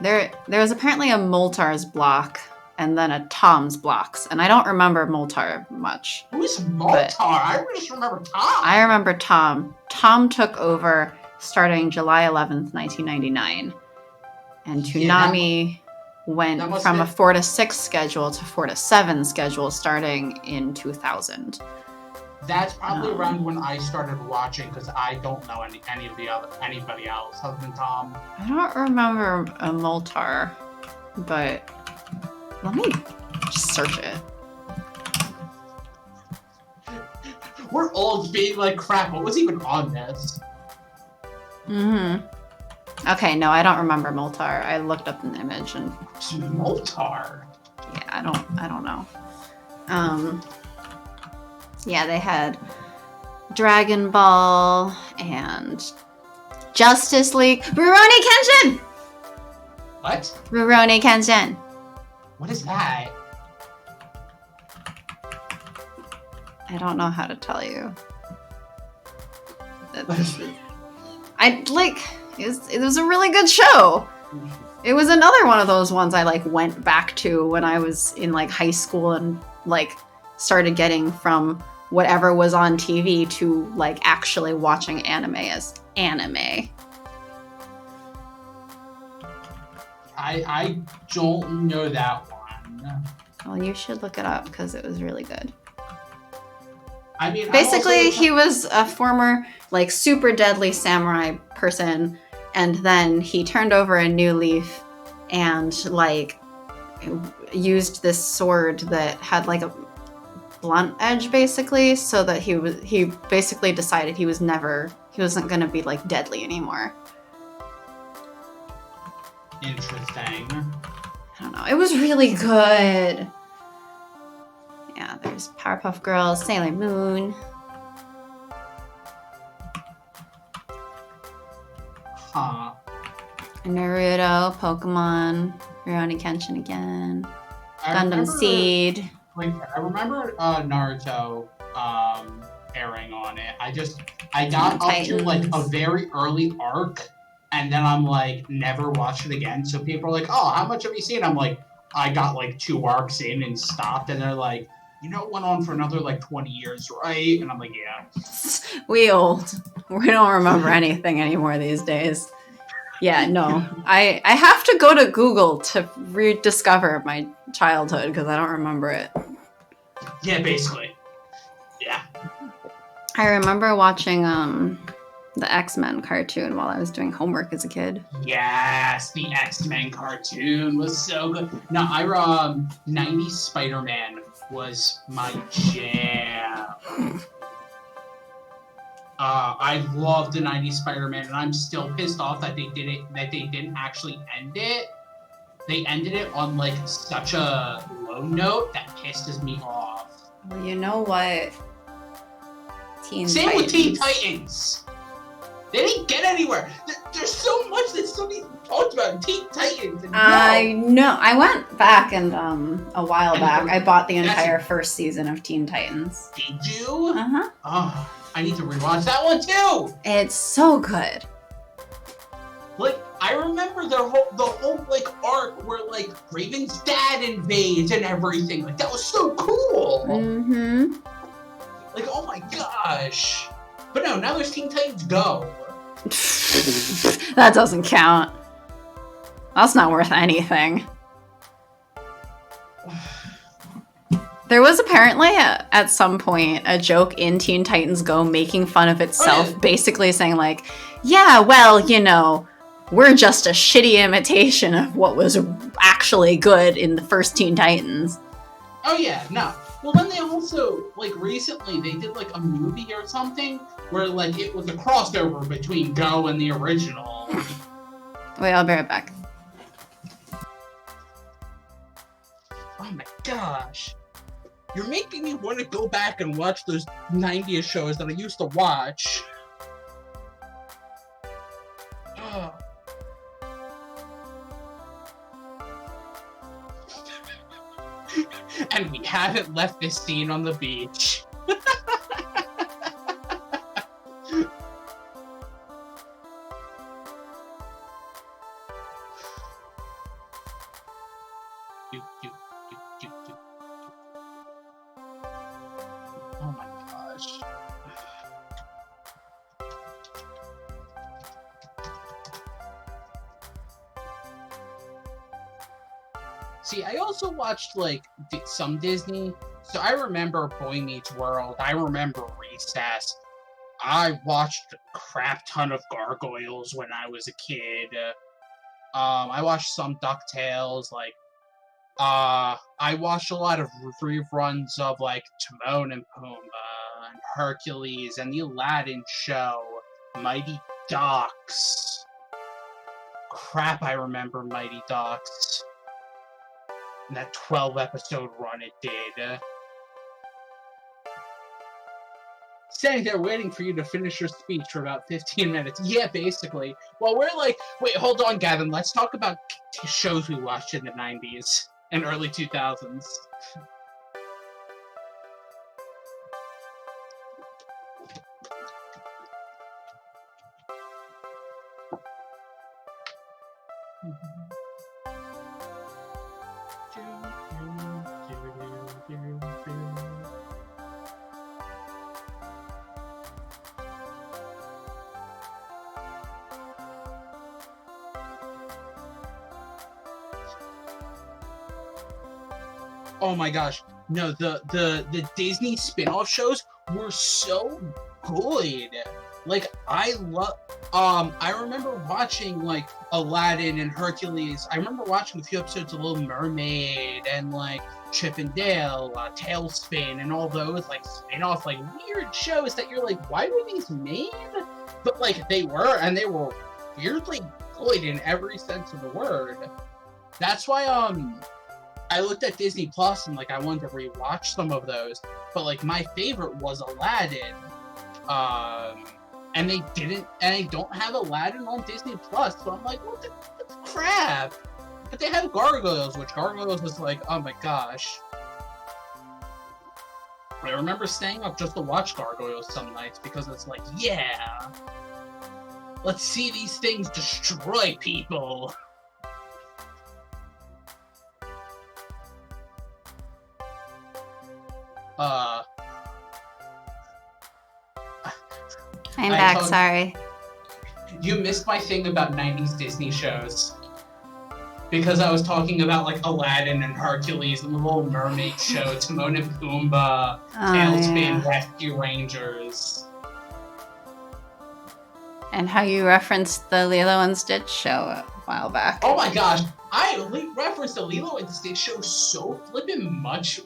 there was apparently a Moltar's block and then a Tom's blocks, and I don't remember Moltar much. Who's Moltar? I just remember Tom. I remember Tom. Tom took over starting July 11th, 1999, and Toonami went from a 4 to 6 schedule to 4 to 7 schedule starting in 2000. That's probably around when I started watching, because I don't know anybody else other than Tom. I don't remember a Moltar, but let me just search it. We're old being like, crap, what was even on this? Okay, no, I don't remember Moltar. I looked up an image and... Moltar? Yeah, I don't know. Yeah, they had Dragon Ball and Justice League. Rurouni Kenshin! What? Rurouni Kenshin. What is that? I don't know how to tell you. It was a really good show. It was another one of those ones I like went back to when I was in like high school and like started getting from whatever was on TV to like actually watching anime as anime. I don't know that one. Well, you should look it up because it was really good. I mean, basically he was a former like super deadly samurai person, and then he turned over a new leaf and like used this sword that had like a blunt edge basically, so that he basically decided he wasn't gonna be like deadly anymore. Interesting. I don't know. It was really good. Yeah, there's Powerpuff Girls, Sailor Moon. Huh. Naruto, Pokemon, Rurouni Kenshin again, Gundam Seed. Like, I remember Naruto airing on it. I got up to like a very early arc, and then I'm like, never watched it again. So people are like, oh, how much have you seen? I'm like, I got like 2 arcs in and stopped, and they're like, you know, it went on for another like 20 years, right? And I'm like, yeah. We old. We don't remember anything anymore these days. Yeah, no. I have to go to Google to rediscover my childhood because I don't remember it. Yeah, basically. Yeah. I remember watching the X-Men cartoon while I was doing homework as a kid. Yes, the X-Men cartoon was so good. No, 90s Spider-Man was my jam. I love the 90s Spider-Man, and I'm still pissed off that they didn't actually end it. They ended it on like such a low note that pisses me off. Well, you know what? Same with Teen Titans. They didn't get anywhere. There's so much that still needs to be talked about in Teen Titans. I know. I went back and a while back, I bought the entire first season of Teen Titans. Did you? Uh-huh. Oh, I need to rewatch that one too. It's so good. Like, I remember the whole like arc where like Raven's dad invades and everything. Like, that was so cool. Mm-hmm. Like, oh my gosh. But no, now there's Teen Titans Go. That doesn't count. That's not worth anything. There was apparently at some point a joke in Teen Titans Go making fun of itself, basically saying like, yeah, well, you know, we're just a shitty imitation of what was actually good in the first Teen Titans. Oh yeah, no. Well, then they also, like, recently, they did, like, a movie or something where, like, it was a crossover between Go and the original. Wait, I'll be right back. Oh my gosh. You're making me want to go back and watch those 90s shows that I used to watch. Oh. And we haven't left this scene on the beach. Oh my gosh. See, I also watched, like, some Disney. So I remember Boy Meets World. I remember Recess. I watched a crap ton of Gargoyles when I was a kid. I watched some DuckTales. Like, I watched a lot of reruns of, like, Timon and Pumbaa and Hercules and the Aladdin show. Mighty Ducks. Crap, I remember Mighty Ducks. And that 12-episode run it did. Standing there waiting for you to finish your speech for about 15 minutes. Yeah, basically. Well, we're like, wait, hold on, Gavin. Let's talk about shows we watched in the 90s and early 2000s. Oh my gosh. No, the Disney spin-off shows were so good. Like, I remember watching, like, Aladdin and Hercules. I remember watching a few episodes of Little Mermaid and, like, Chip and Dale, Tailspin, and all those, like, spin-off, like, weird shows that you're like, why were these made? But, like, they were, and they were weirdly good in every sense of the word. That's why, I looked at Disney Plus and, like, I wanted to rewatch some of those. But, like, my favorite was Aladdin. And they don't have Aladdin on Disney Plus, so I'm like, what the crap? But they have Gargoyles, which Gargoyles was like, oh my gosh. I remember staying up just to watch Gargoyles some nights because it's like, yeah, let's see these things destroy people. I'm back, sorry. You missed my thing about 90s Disney shows. Because I was talking about, like, Aladdin and Hercules and the Little Mermaid show, Timon and Pumbaa, Tailspin, Rescue Rangers. And how you referenced the Lilo and Stitch show a while back. Oh my gosh, I referenced the Lilo and Stitch show so flippin' much.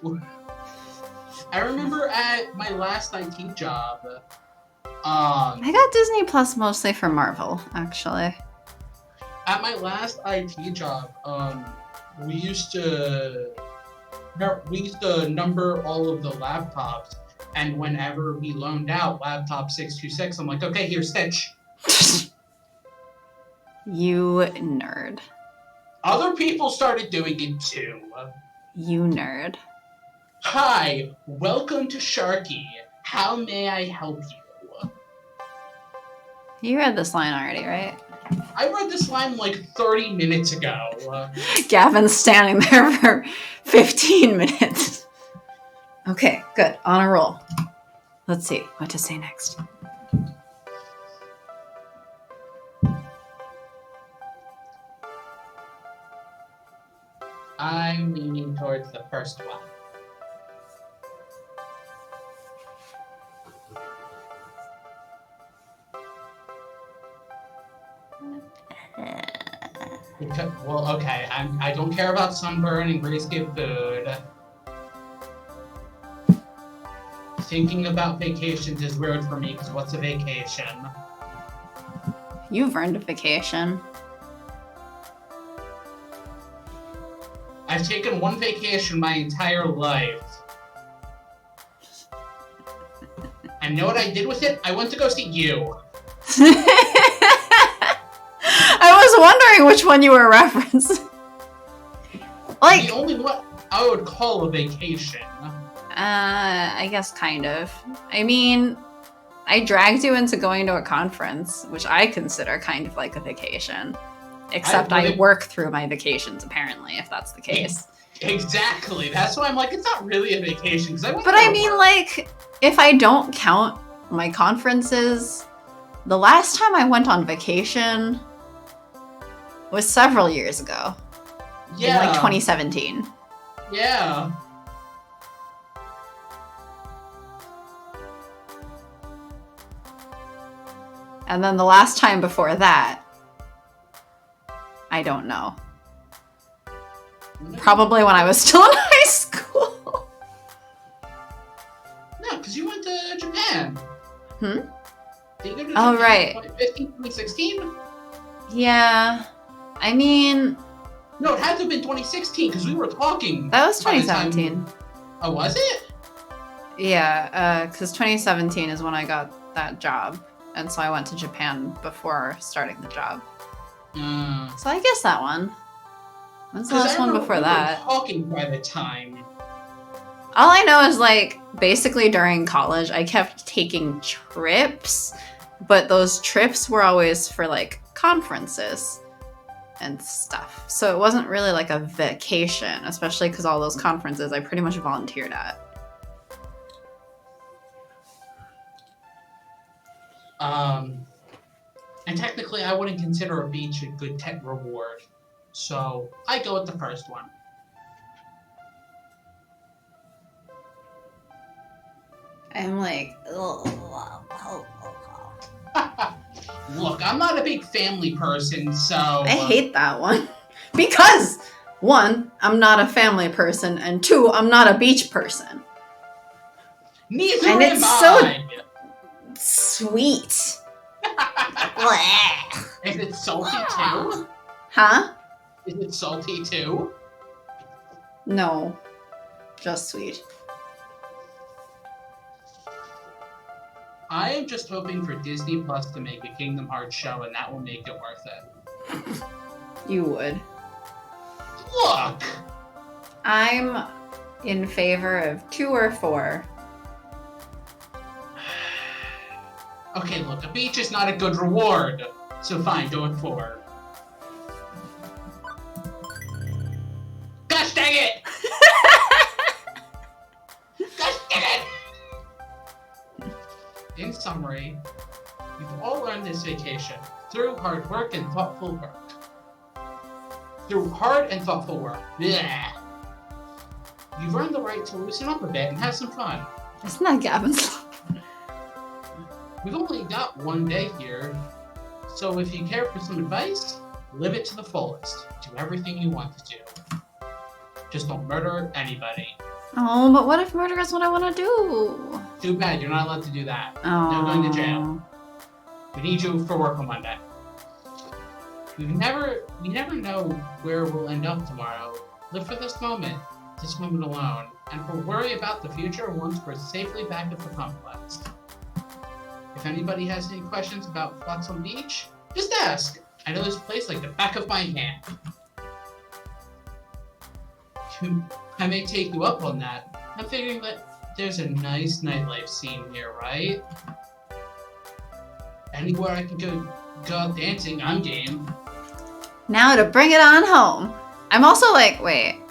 I remember at my last IT job, I got Disney Plus mostly for Marvel, actually. At my last IT job, we used to number all of the laptops, and whenever we loaned out laptop 626, I'm like, okay, here's Stitch. You nerd. Other people started doing it too. You nerd. Hi, welcome to Sharky. How may I help you? You read this line already, right? I read this line like 30 minutes ago. Gavin's standing there for 15 minutes. Okay, good. On a roll. Let's see what to say next. I'm leaning towards the first one. Well, okay, I don't care about sunburn and grayscale food. Thinking about vacations is weird for me, because what's a vacation? You've earned a vacation. I've taken one vacation my entire life. And know what I did with it? I went to go see you. I was wondering which one you were referencing. Like, the only one I would call a vacation. I guess kind of. I mean, I dragged you into going to a conference, which I consider kind of like a vacation. Except I work through my vacations, apparently, if that's the case. Exactly. That's why I'm like, it's not really a vacation. But I mean, like, if I don't count my conferences, the last time I went on vacation was several years ago. Yeah. In, like, 2017. Yeah. And then the last time before that, I don't know. Probably when I was still in high school. No, because you went to Japan. Hmm? Did you go to Oh, Japan right. 2015, 2016? Yeah. I mean... No, it had to have been 2016, because we were talking. That was 2017. Oh, was it? Yeah, because 2017 is when I got that job. And so I went to Japan before starting the job. So I guess that one. When's the last one before that? We were talking by the time. All I know is, like, basically during college, I kept taking trips, but those trips were always for, like, conferences and stuff. So it wasn't really like a vacation, especially because all those conferences I pretty much volunteered at. And technically I wouldn't consider a beach a good tech reward. So I go with the first one. I'm like, Look, I'm not a big family person, so... I hate that one. Because, 1, I'm not a family person, and 2, I'm not a beach person. Neither and am it's I! So sweet. Is it salty too? Huh? Is it salty too? No. Just sweet. I am just hoping for Disney Plus to make a Kingdom Hearts show, and that will make it worth it. You would. Look! I'm in favor of 2 or 4. Okay, look, a beach is not a good reward. So fine, go with 4. Gosh dang it! Gosh dang it! In summary, you've all learned this vacation through hard work and thoughtful work. Through hard and thoughtful work. Yeah. You've earned the right to loosen up a bit and have some fun. Isn't that Gavin's? We've only got 1 day here, so if you care for some advice, live it to the fullest. Do everything you want to do. Just don't murder anybody. Oh, but what if murder is what I want to do? Too bad, you're not allowed to do that. Oh. You're going to jail. We need you for work on Monday. We never know where we'll end up tomorrow. Live for this moment alone, and we'll worry about the future once we're safely back at the complex. If anybody has any questions about Flotsam Beach, just ask. I know this place like the back of my hand. I may take you up on that. I'm figuring that there's a nice nightlife scene here, right? Anywhere I can go out dancing, I'm game. Now to bring it on home. I'm also like, wait.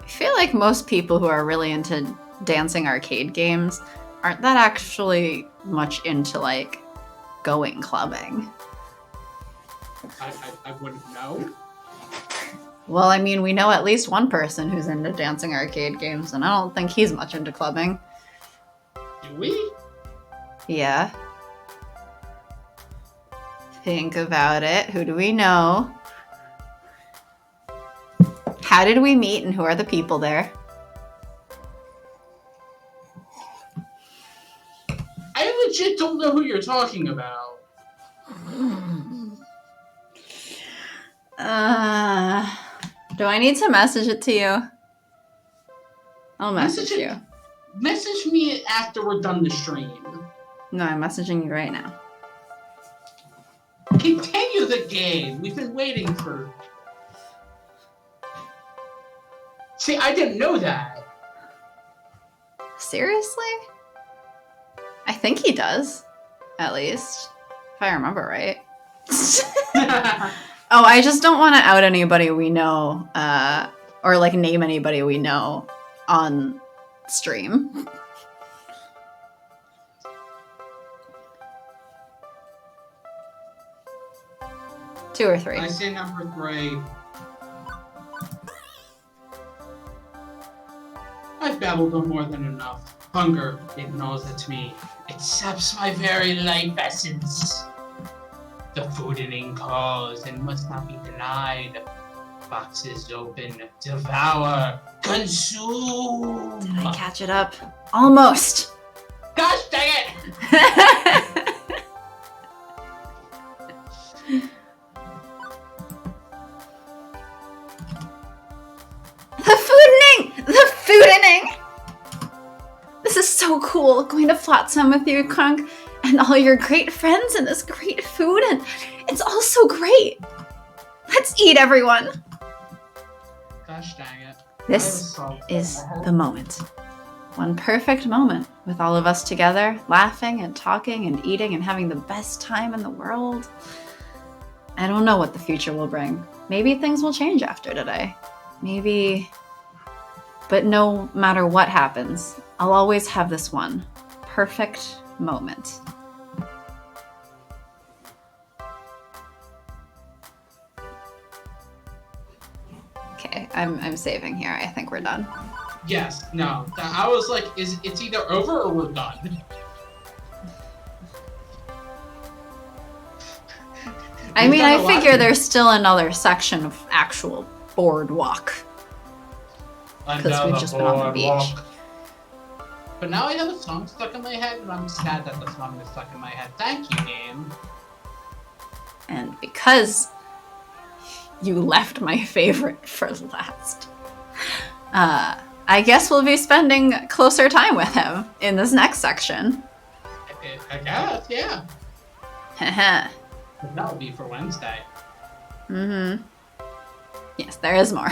I feel like most people who are really into dancing arcade games aren't that actually much into, like, going clubbing. I wouldn't know. Well, I mean, we know at least one person who's into dancing arcade games, and I don't think he's much into clubbing. Do we? Yeah. Think about it. Who do we know? How did we meet, and who are the people there? I legit don't know who you're talking about. Do I need to message it to you? I'll message you. Message me after we're done the stream. No, I'm messaging you right now. Continue the game. We've been waiting for... See, I didn't know that. Seriously? I think he does. At least. If I remember right. Oh, I just don't want to out anybody we know, or like name anybody we know on stream. Two or 3. I say number 3. I've babbled on more than enough. Hunger, it gnaws at me. It saps my very life essence. The food and ink calls and must not be denied. Boxes open, devour, consume. Did I catch it up? Almost. Gosh dang it! The fooding! This is so cool, going to Flotsam with you, Crunk, and all your great friends and this great food, and it's all so great. Let's eat, everyone. Gosh dang it. This is the moment. One perfect moment with all of us together, laughing and talking and eating and having the best time in the world. I don't know what the future will bring. Maybe things will change after today. Maybe... But no matter what happens, I'll always have this one perfect moment. Okay, I'm saving here. I think we're done. Yes, no. I was like, it's either over or we're done. I mean, I figure there's still another section of actual boardwalk. Because we've just been on the beach. But now I have a song stuck in my head, and I'm sad that the song is stuck in my head. Thank you, game. And because you left my favorite for last, I guess we'll be spending closer time with him in this next section. I guess, yeah. Haha. But that'll be for Wednesday. Mm-hmm. Yes, there is more.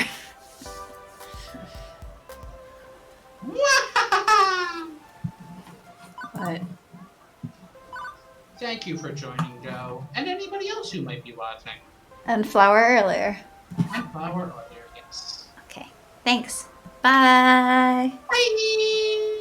But thank you for joining, Joe. And anybody else who might be watching. And Flower earlier. And Flower earlier, yes. Okay. Thanks. Bye. Bye.